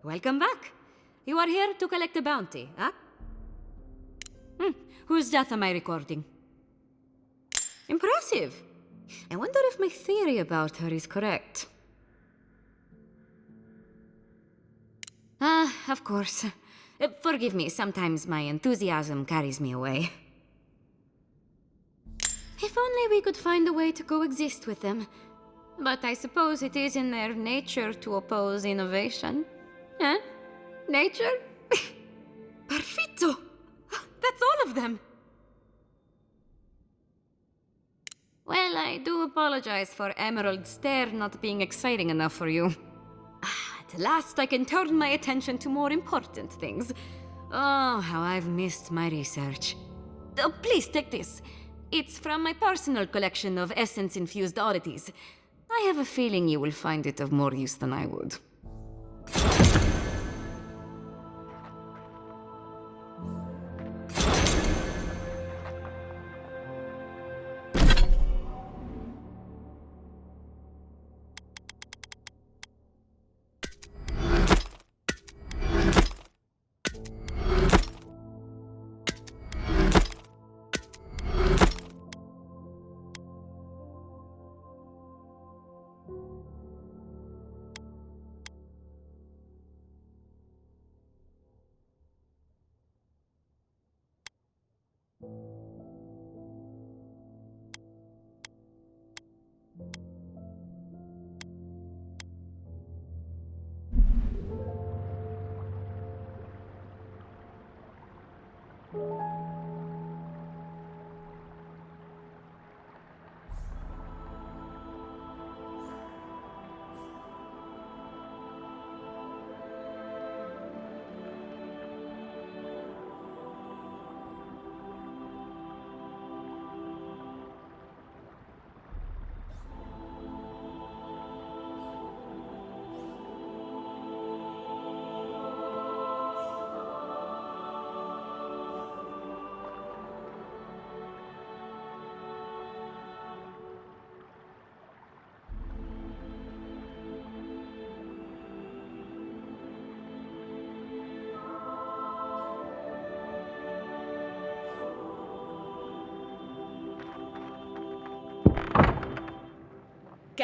Welcome back. You are here to collect a bounty, huh? Whose death am I recording? Impressive. I wonder if my theory about her is correct. Of course. Forgive me, sometimes my enthusiasm carries me away. If only we could find a way to coexist with them. But I suppose it is in their nature to oppose innovation. Huh? Nature? Perfetto! That's all of them! Well, I do apologize for Emerald Stair not being exciting enough for you. At last I can turn my attention to more important things. Oh, how I've missed my research. Oh, please take this. It's from my personal collection of essence-infused oddities. I have a feeling you will find it of more use than I would.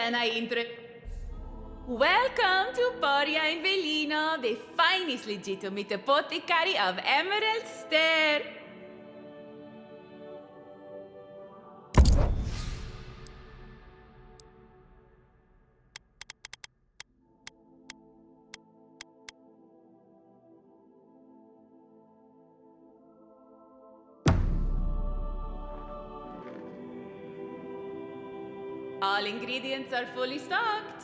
can I Welcome to Poria in Velino, the finest legitimate apothecary of Emerald Stair. All ingredients are fully stocked.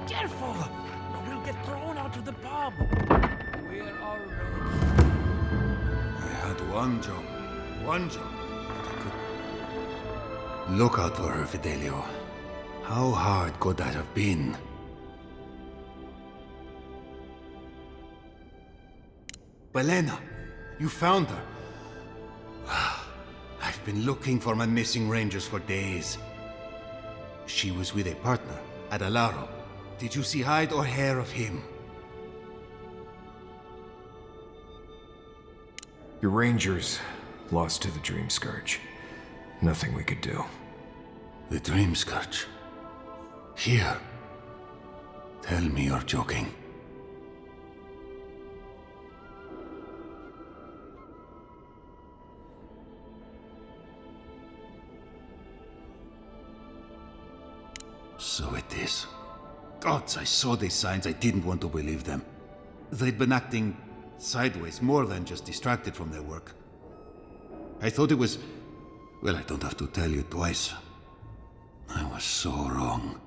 Careful! We'll get thrown out of the pub. We're already... I had one job, that I could... Look out for her, Fidelio. How hard could that have been? Belena, you found her. I've been looking for my missing rangers for days. She was with a partner, Adalaro. Did you see hide or hair of him? Your rangers lost to the Dream Scourge. Nothing we could do. The Dream Scourge? Here? Tell me you're joking. So it is. Gods, I saw these signs. I didn't want to believe them. They'd been acting sideways, more than just distracted from their work. I thought it was... Well, I don't have to tell you twice. I was so wrong.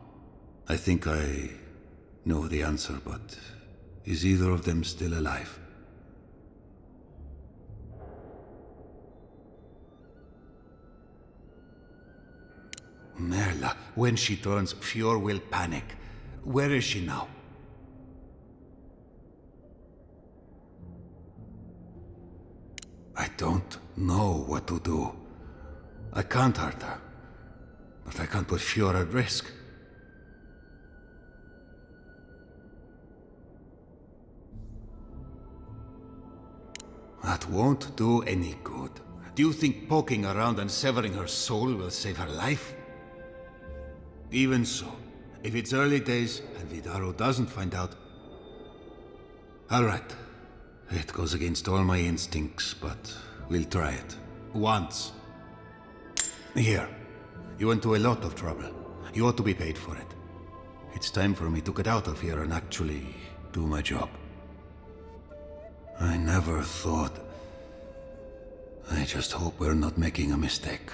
I think I know the answer, but is either of them still alive? Merla, when she turns, Fior will panic. Where is she now? don't know what to do. I can't hurt her, but I can't put Fiora at risk. That won't do any good. Do you think poking around and severing her soul will save her life? Even so, if it's early days and Vidaro doesn't find out... Alright. It goes against all my instincts, but we'll try it. Once. Here. You went to a lot of trouble. You ought to be paid for it. It's time for me to get out of here and actually do my job. I never thought... I just hope we're not making a mistake.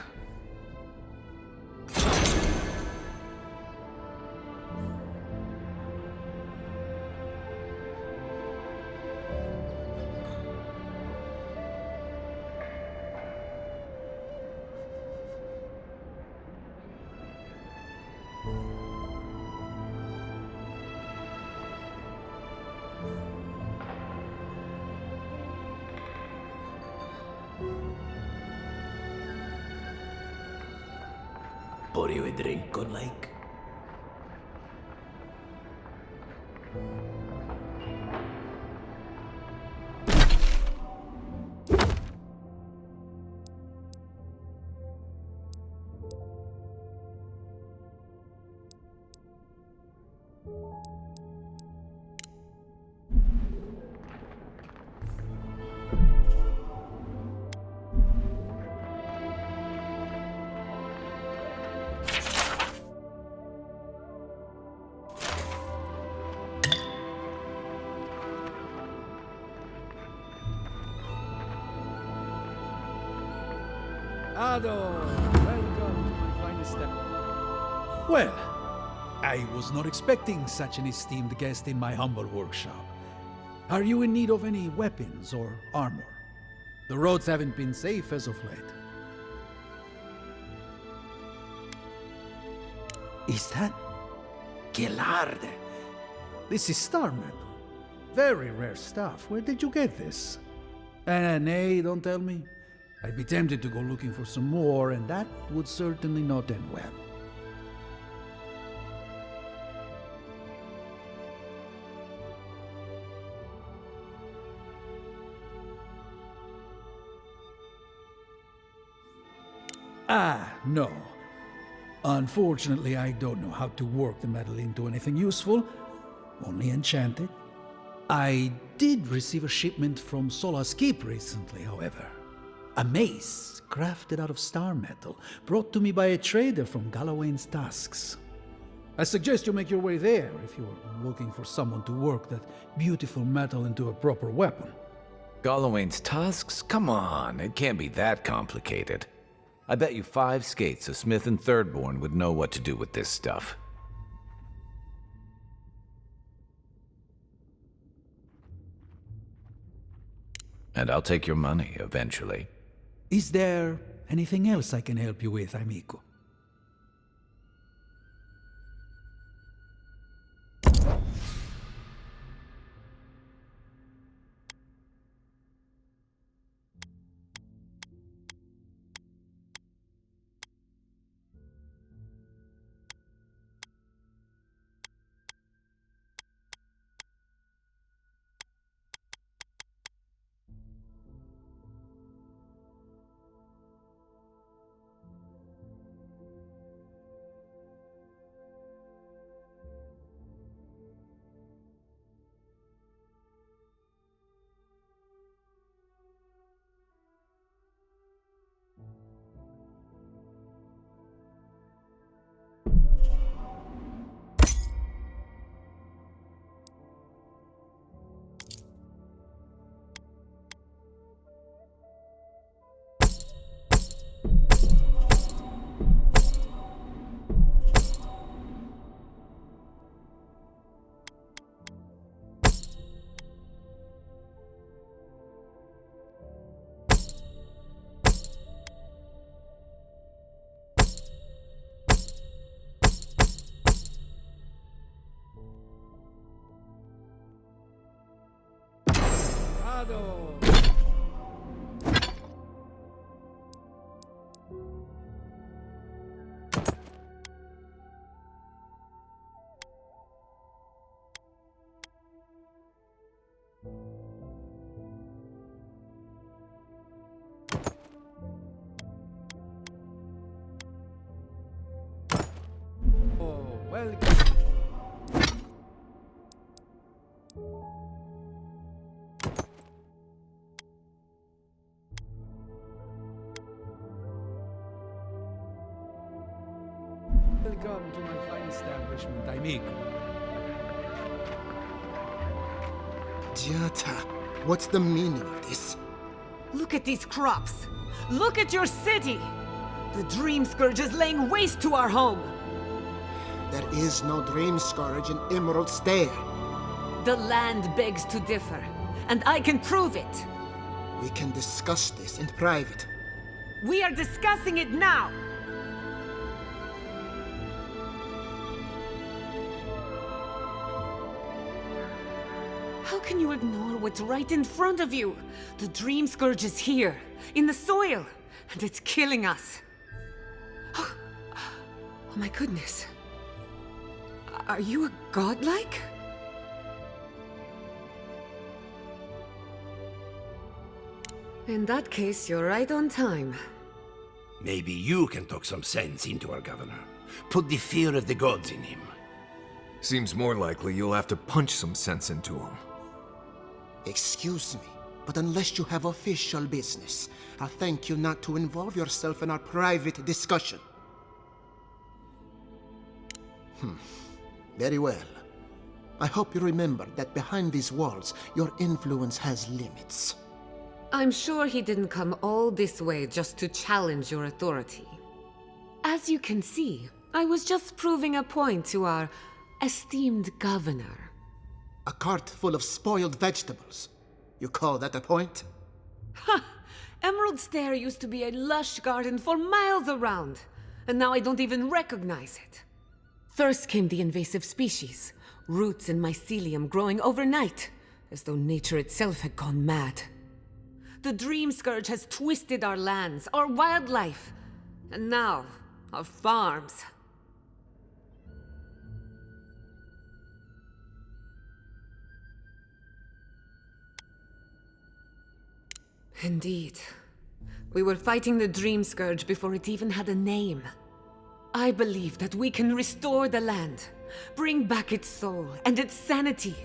Pour you a drink, good like? Ado, welcome to my finest step. Well, I was not expecting such an esteemed guest in my humble workshop. Are you in need of any weapons or armor? The roads haven't been safe as of late. Is that... Gelarde? This is star metal. Very rare stuff. Where did you get this? Nay, don't tell me. I'd be tempted to go looking for some more, and that would certainly not end well. No. Unfortunately, I don't know how to work the metal into anything useful. Only enchanted. I did receive a shipment from Sola's Keep recently, however. A mace, crafted out of star metal, brought to me by a trader from Galawain's Tusks. I suggest you make your way there if you're looking for someone to work that beautiful metal into a proper weapon. Galawain's Tusks? Come on, it can't be that complicated. I bet you 5 skates a Smith and Thirdborn would know what to do with this stuff. And I'll take your money eventually. Is there anything else I can help you with, amico? Welcome to my fine establishment, amigo. Giata, what's the meaning of this? Look at these crops! Look at your city! The Dream Scourge is laying waste to our home! There is no Dream Scourge in Emerald Stair. The land begs to differ, and I can prove it! We can discuss this in private. We are discussing it now! How can you ignore what's right in front of you? The Dream Scourge is here, in the soil, and it's killing us. Oh my goodness. Are you a godlike? In that case, you're right on time. Maybe you can talk some sense into our governor. Put the fear of the gods in him. Seems more likely you'll have to punch some sense into him. Excuse me, but unless you have official business, I'll thank you not to involve yourself in our private discussion. Very well. I hope you remember that behind these walls, your influence has limits. I'm sure he didn't come all this way just to challenge your authority. As you can see, I was just proving a point to our esteemed governor. A cart full of spoiled vegetables. You call that a point? Ha! Emerald Stair used to be a lush garden for miles around, and now I don't even recognize it. First came the invasive species, roots and mycelium growing overnight, as though nature itself had gone mad. The Dream Scourge has twisted our lands, our wildlife, and now, our farms. Indeed. We were fighting the Dream Scourge before it even had a name. I believe that we can restore the land, bring back its soul and its sanity,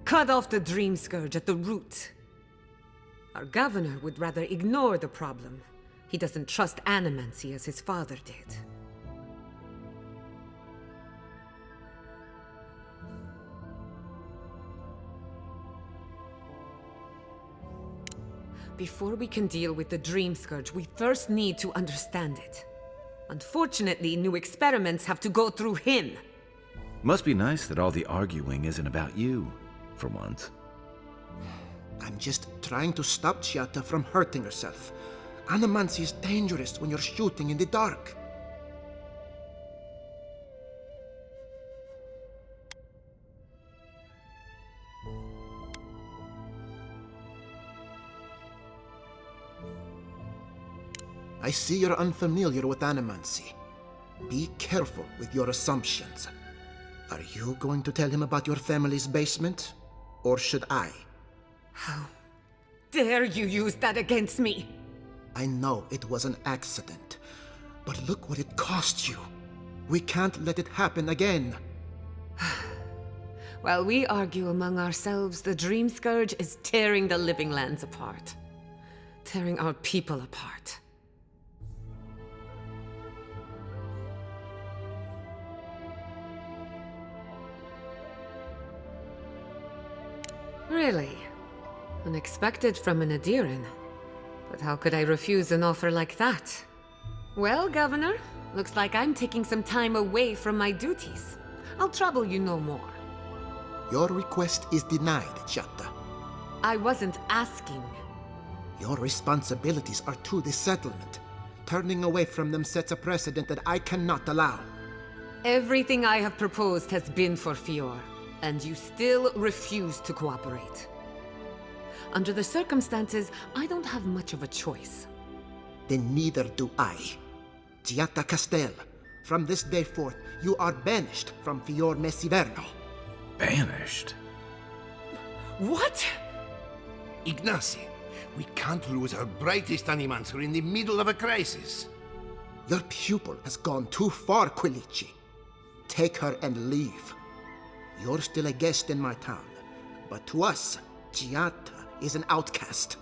cut off the Dream Scourge at the root. Our governor would rather ignore the problem. He doesn't trust animancy as his father did. Before we can deal with the Dream Scourge, we first need to understand it. Unfortunately, new experiments have to go through him. Must be nice that all the arguing isn't about you, for once. I'm just trying to stop Chiata from hurting herself. Animancy is dangerous when you're shooting in the dark. I see you're unfamiliar with animancy. Be careful with your assumptions. Are you going to tell him about your family's basement? Or should I? How dare you use that against me? I know it was an accident, but look what it cost you. We can't let it happen again. While we argue among ourselves, the Dream Scourge is tearing the living lands apart. Tearing our people apart. Really? Unexpected from an Adiran. But how could I refuse an offer like that? Well, Governor, looks like I'm taking some time away from my duties. I'll trouble you no more. Your request is denied, Chiata. I wasn't asking. Your responsibilities are to the settlement. Turning away from them sets a precedent that I cannot allow. Everything I have proposed has been for Fior, and you still refuse to cooperate. Under the circumstances, I don't have much of a choice. Then neither do I. Giata Castel, from this day forth, you are banished from Fior Messiverno. Banished? What? Ignacy, we can't lose our brightest animancer in the middle of a crisis. Your pupil has gone too far, Quilici. take her and leave. You're still a guest in my town, but to us, Giatta is an outcast.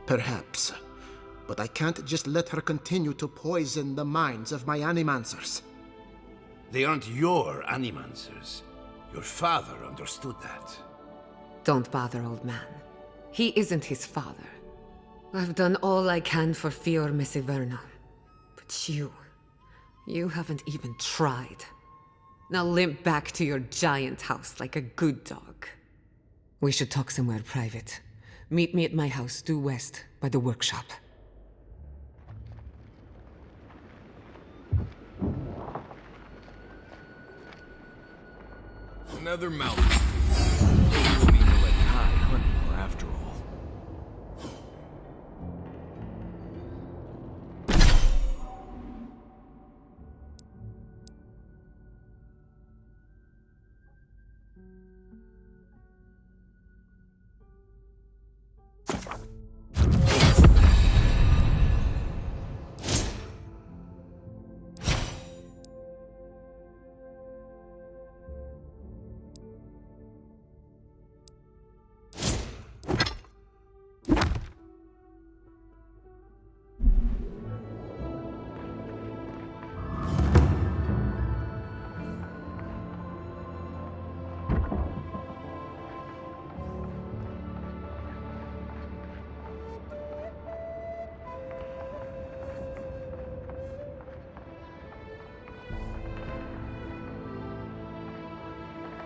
Perhaps, but I can't just let her continue to poison the minds of my animancers. They aren't your animancers. Your father understood that. Don't bother, old man. He isn't his father. I've done all I can for Fior Messiverno. But you haven't even tried. Now limp back to your giant house like a good dog. We should talk somewhere private. Meet me at my house due west by the workshop. Another mountain. Don't need to let Kai hunt more after all.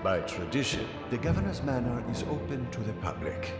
By tradition, the governor's manor is open to the public.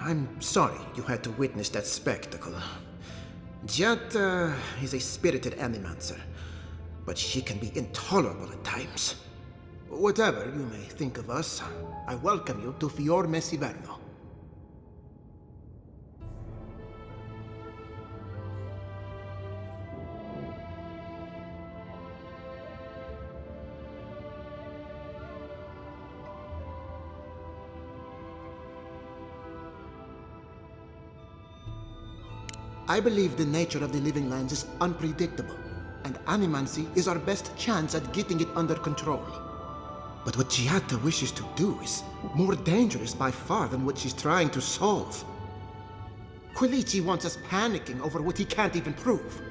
I'm sorry you had to witness that spectacle. Giatta is a spirited animancer, but she can be intolerable at times. Whatever you may think of us, I welcome you to Fior Messiverno. I believe the nature of the living lands is unpredictable, and animancy is our best chance at getting it under control. But what Giatta wishes to do is more dangerous by far than what she's trying to solve. Quilici wants us panicking over what he can't even prove.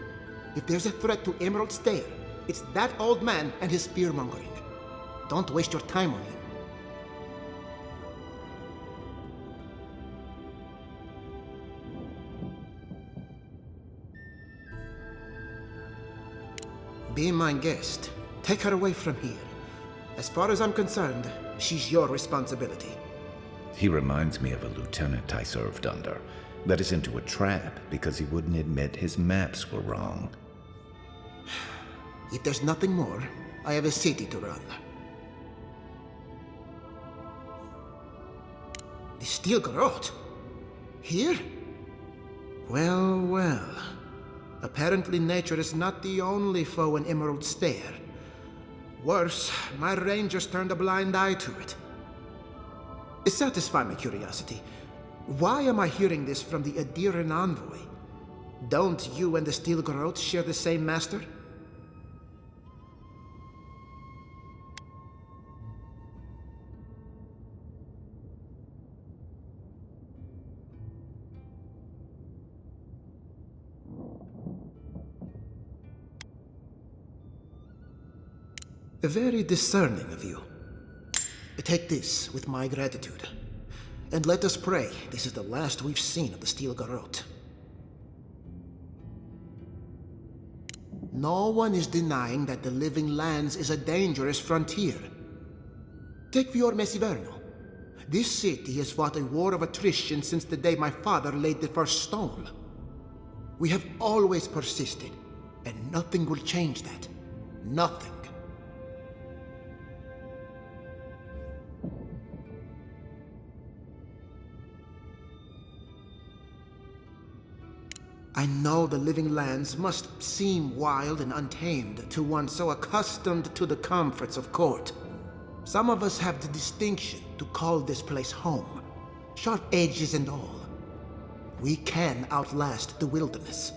If there's a threat to Emerald Stair, it's that old man and his fear-mongering. Don't waste your time on him. Be my guest. Take her away from here. As far as I'm concerned, she's your responsibility. He reminds me of a lieutenant I served under. Led us into a trap because he wouldn't admit his maps were wrong. If there's nothing more, I have a city to run. The Steel Garrote? Here? Well, well. Apparently nature is not the only foe in Emerald Stair. Worse, my rangers turned a blind eye to it. Satisfy my curiosity. Why am I hearing this from the Adiran envoy? Don't you and the Steel Garrote share the same master? Very discerning of you. Take this with my gratitude. And let us pray this is the last we've seen of the Steel Garrote. No one is denying that the Living Lands is a dangerous frontier. Take Fior Messiverno. This city has fought a war of attrition since the day my father laid the first stone. We have always persisted, and nothing will change that. Nothing. I know the living lands must seem wild and untamed to one so accustomed to the comforts of court. Some of us have the distinction to call this place home, sharp edges and all. We can outlast the wilderness.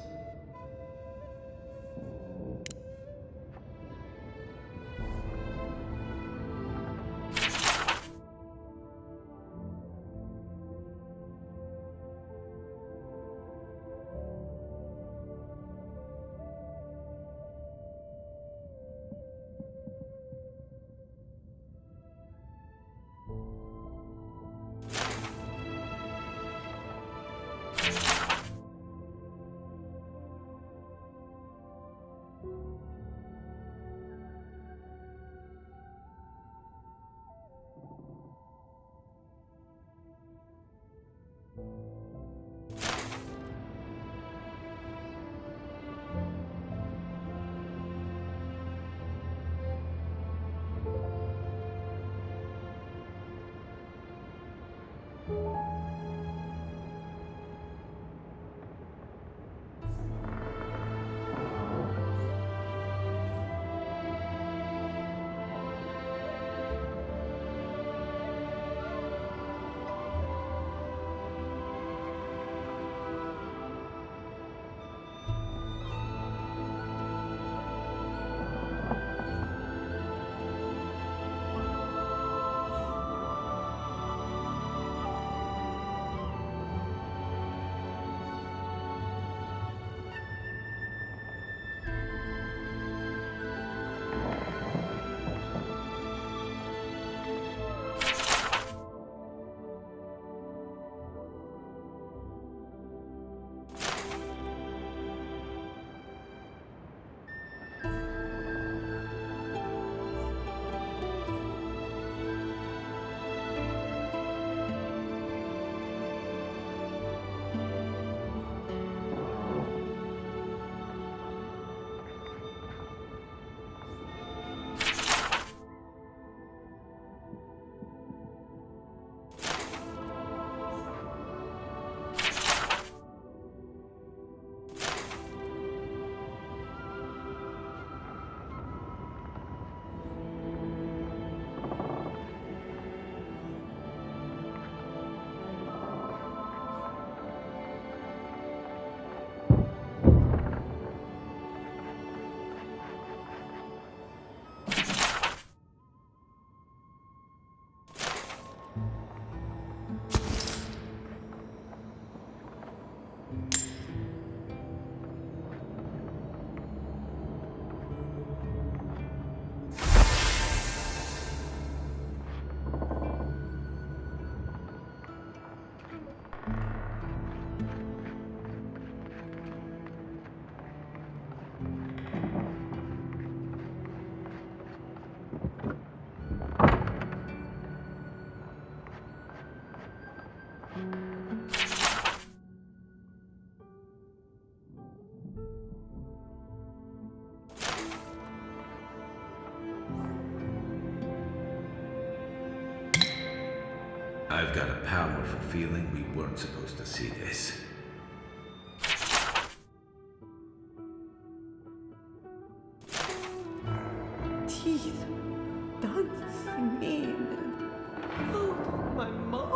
I've got a powerful feeling we weren't supposed to see this. Teeth dancing in. Oh, my mouth.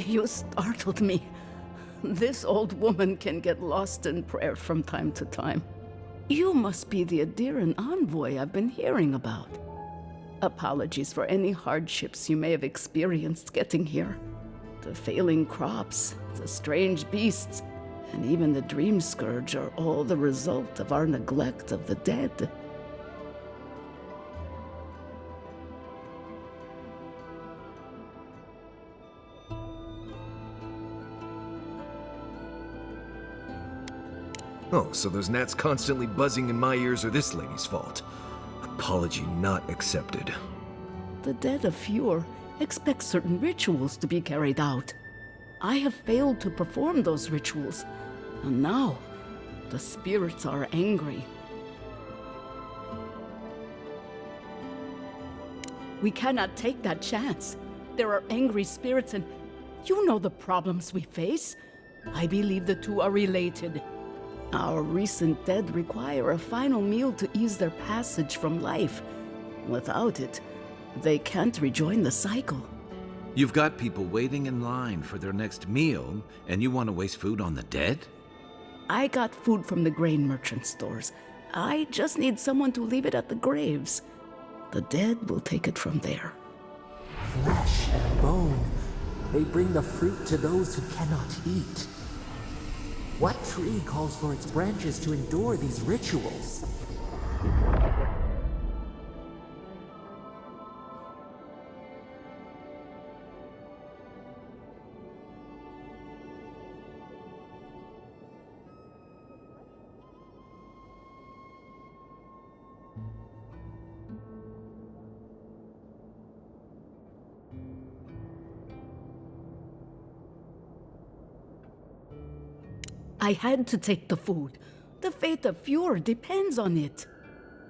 You startled me. This old woman can get lost in prayer from time to time. You must be the Adiran envoy I've been hearing about. Apologies for any hardships you may have experienced getting here. The failing crops, the strange beasts, and even the dream scourge are all the result of our neglect of the dead. Oh, so those gnats constantly buzzing in my ears are this lady's fault. Apology not accepted. The dead of Fjord expect certain rituals to be carried out. I have failed to perform those rituals, and now the spirits are angry. We cannot take that chance. There are angry spirits, and you know the problems we face. I believe the two are related. Our recent dead require a final meal to ease their passage from life. Without it, they can't rejoin the cycle. You've got people waiting in line for their next meal, and you want to waste food on the dead? I got food from the grain merchant stores. I just need someone to leave it at the graves. The dead will take it from there. Flesh and bone. They bring the fruit to those who cannot eat. What tree calls for its branches to endure these rituals? I had to take the food. The fate of Fjord depends on it.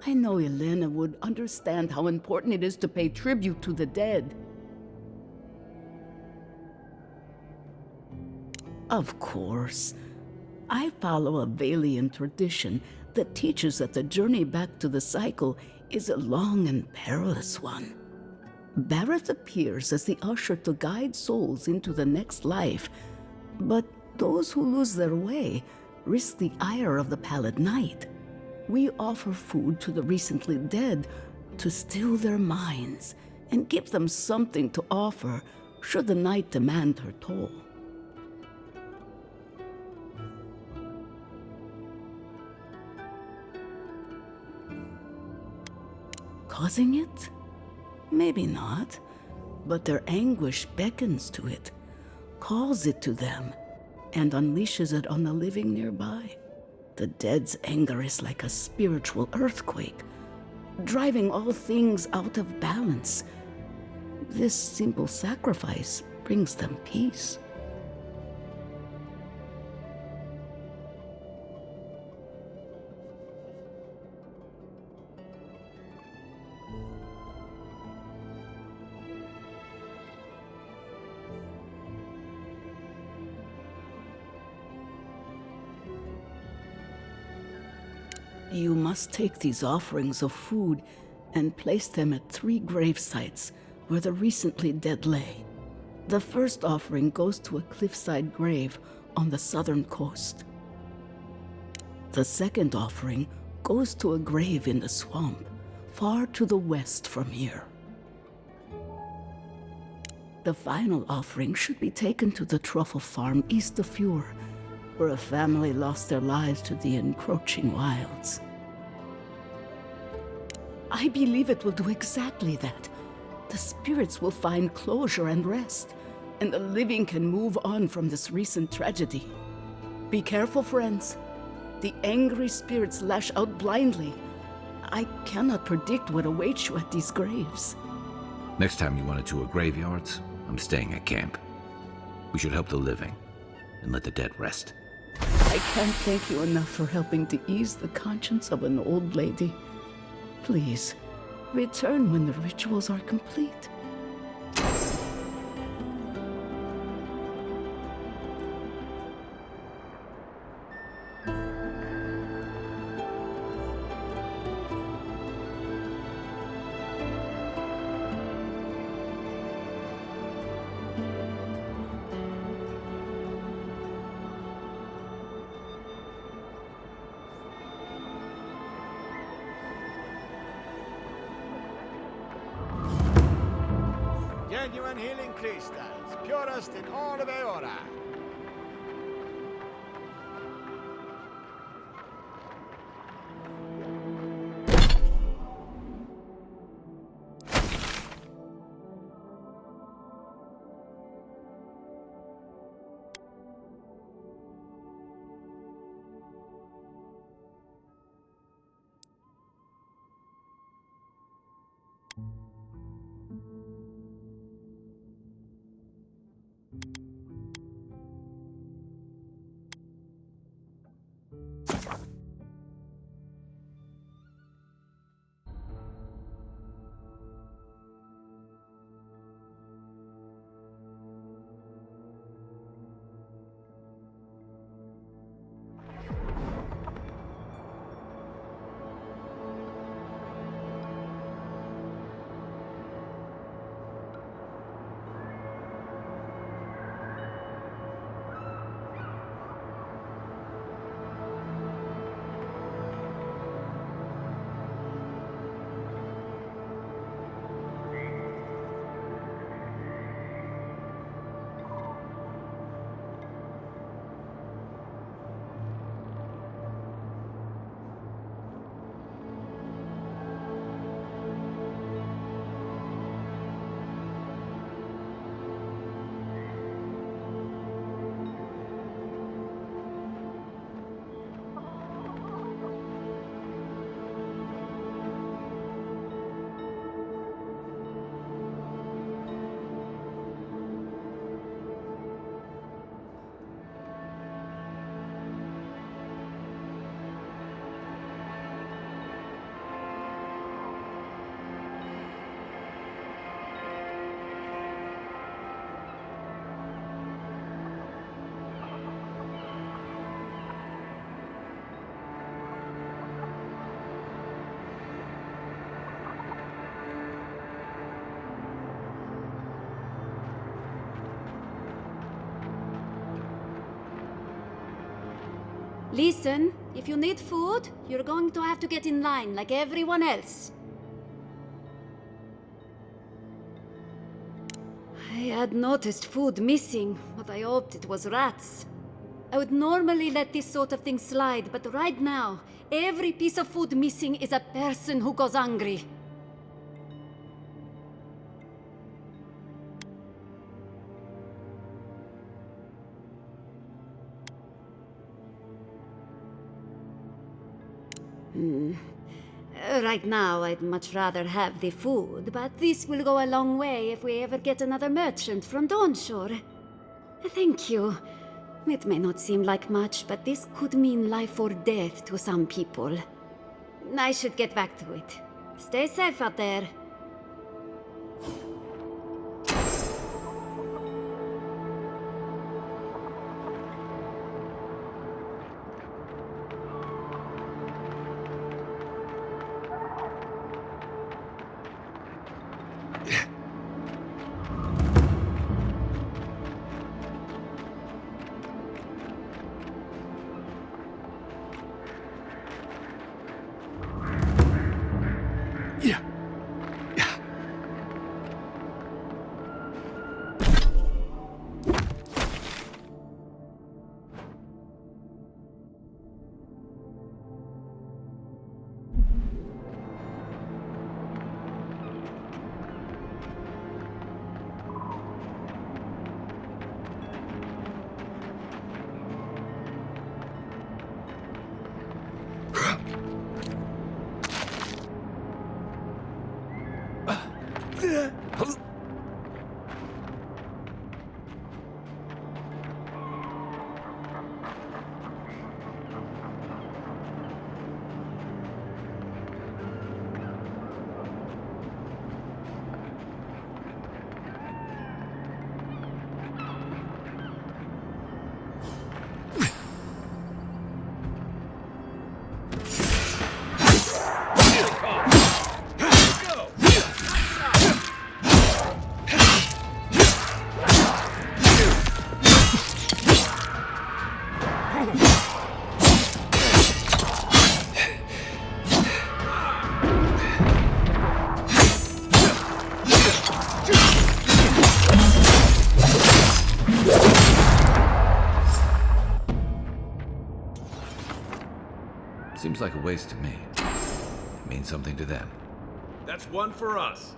I know Elena would understand how important it is to pay tribute to the dead. Of course. I follow a Valian tradition that teaches that the journey back to the cycle is a long and perilous one. Barrett appears as the usher to guide souls into the next life, but those who lose their way risk the ire of the Pallid Knight. We offer food to the recently dead to still their minds and give them something to offer should the Knight demand her toll. Causing it? Maybe not, but their anguish beckons to it, calls it to them, and unleashes it on the living nearby. The dead's anger is like a spiritual earthquake, driving all things out of balance. This simple sacrifice brings them peace. You must take these offerings of food and place them at 3 grave sites where the recently dead lay. The first offering goes to a cliffside grave on the southern coast. The second offering goes to a grave in the swamp, far to the west from here. The final offering should be taken to the truffle farm east of Fjord, where a family lost their lives to the encroaching wilds. I believe it will do exactly that. The spirits will find closure and rest, and the living can move on from this recent tragedy. Be careful, friends. The angry spirits lash out blindly. I cannot predict what awaits you at these graves. Next time you want to tour graveyards, I'm staying at camp. We should help the living and let the dead rest. I can't thank you enough for helping to ease the conscience of an old lady. Please, return when the rituals are complete. 7 healing crystals, purest in all of Eora. Listen, if you need food, you're going to have to get in line like everyone else. I had noticed food missing, but I hoped it was rats. I would normally let this sort of thing slide, but right now, every piece of food missing is a person who goes hungry. Right now, I'd much rather have the food, but this will go a long way if we ever get another merchant from Dawnshore. Thank you. It may not seem like much, but this could mean life or death to some people. I should get back to it. Stay safe out there. Seems like a waste to me. It means something to them. That's one for us.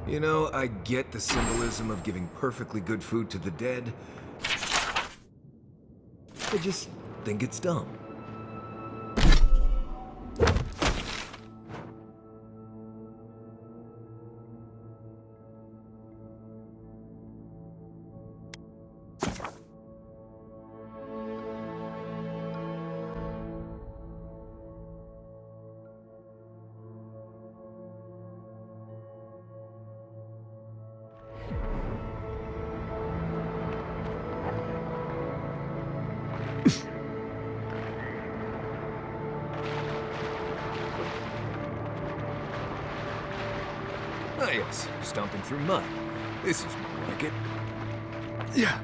You know, I get the symbolism of giving perfectly good food to the dead. I just think it's dumb. Ah yes, stomping through mud. This is more like it. Yeah.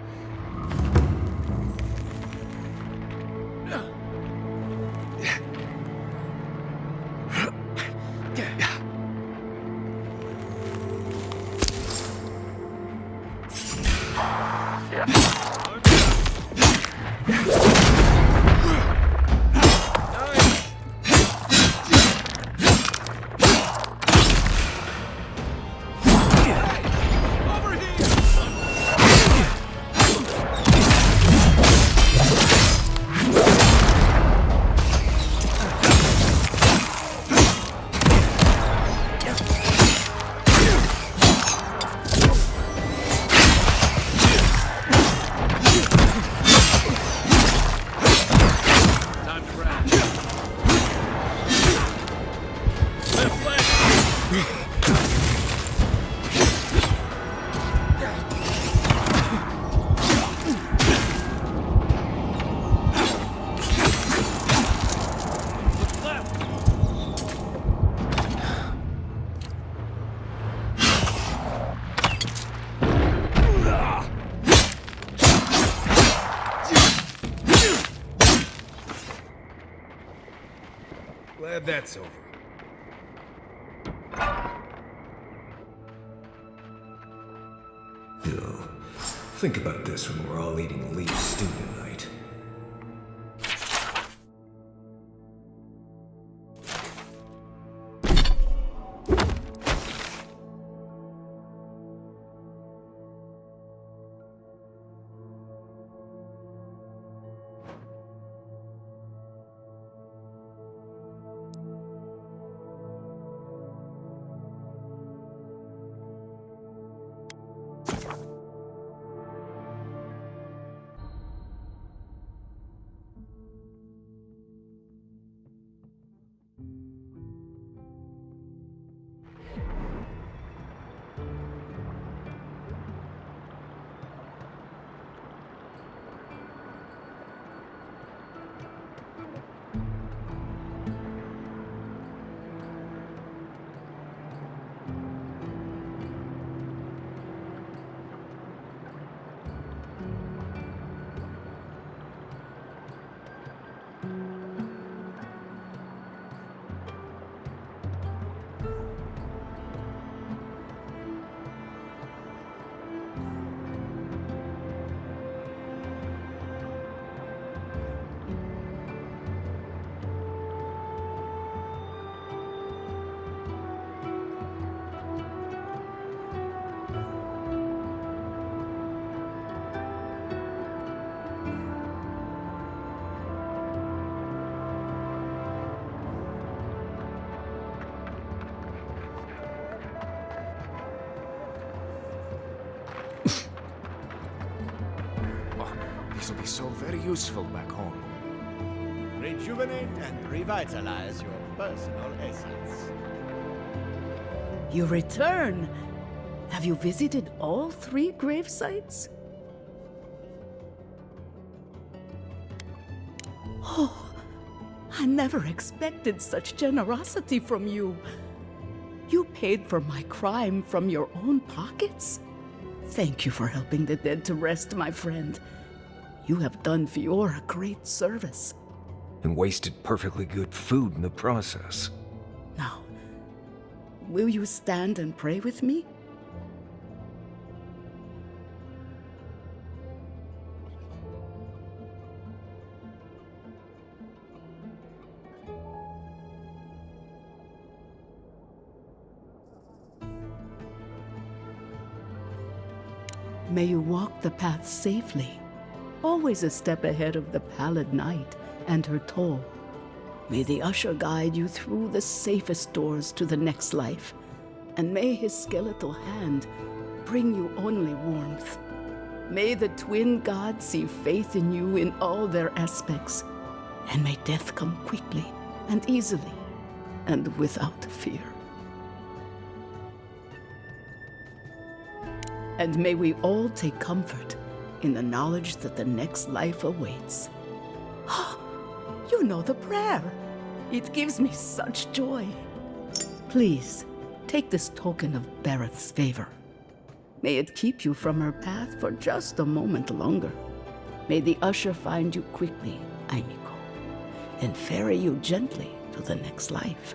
Glad that's over. Ew. Think about this when we're all eating leaf stew tonight. so very useful back home. Rejuvenate and revitalize your personal essence. You return! Have you visited all 3 grave sites? Oh, I never expected such generosity from you. You paid for my crime from your own pockets? Thank you for helping the dead to rest, my friend. You have done Fiora a great service. And wasted perfectly good food in the process. Now, will you stand and pray with me? May you walk the path safely, always a step ahead of the pallid night and her toll. May the usher guide you through the safest doors to the next life, and may his skeletal hand bring you only warmth. May the twin gods see faith in you in all their aspects, and may death come quickly and easily and without fear. And may we all take comfort in the knowledge that the next life awaits. You know the prayer. It gives me such joy. Please, take this token of Bareth's favor. May it keep you from her path for just a moment longer. May the usher find you quickly, Aimiko, and ferry you gently to the next life.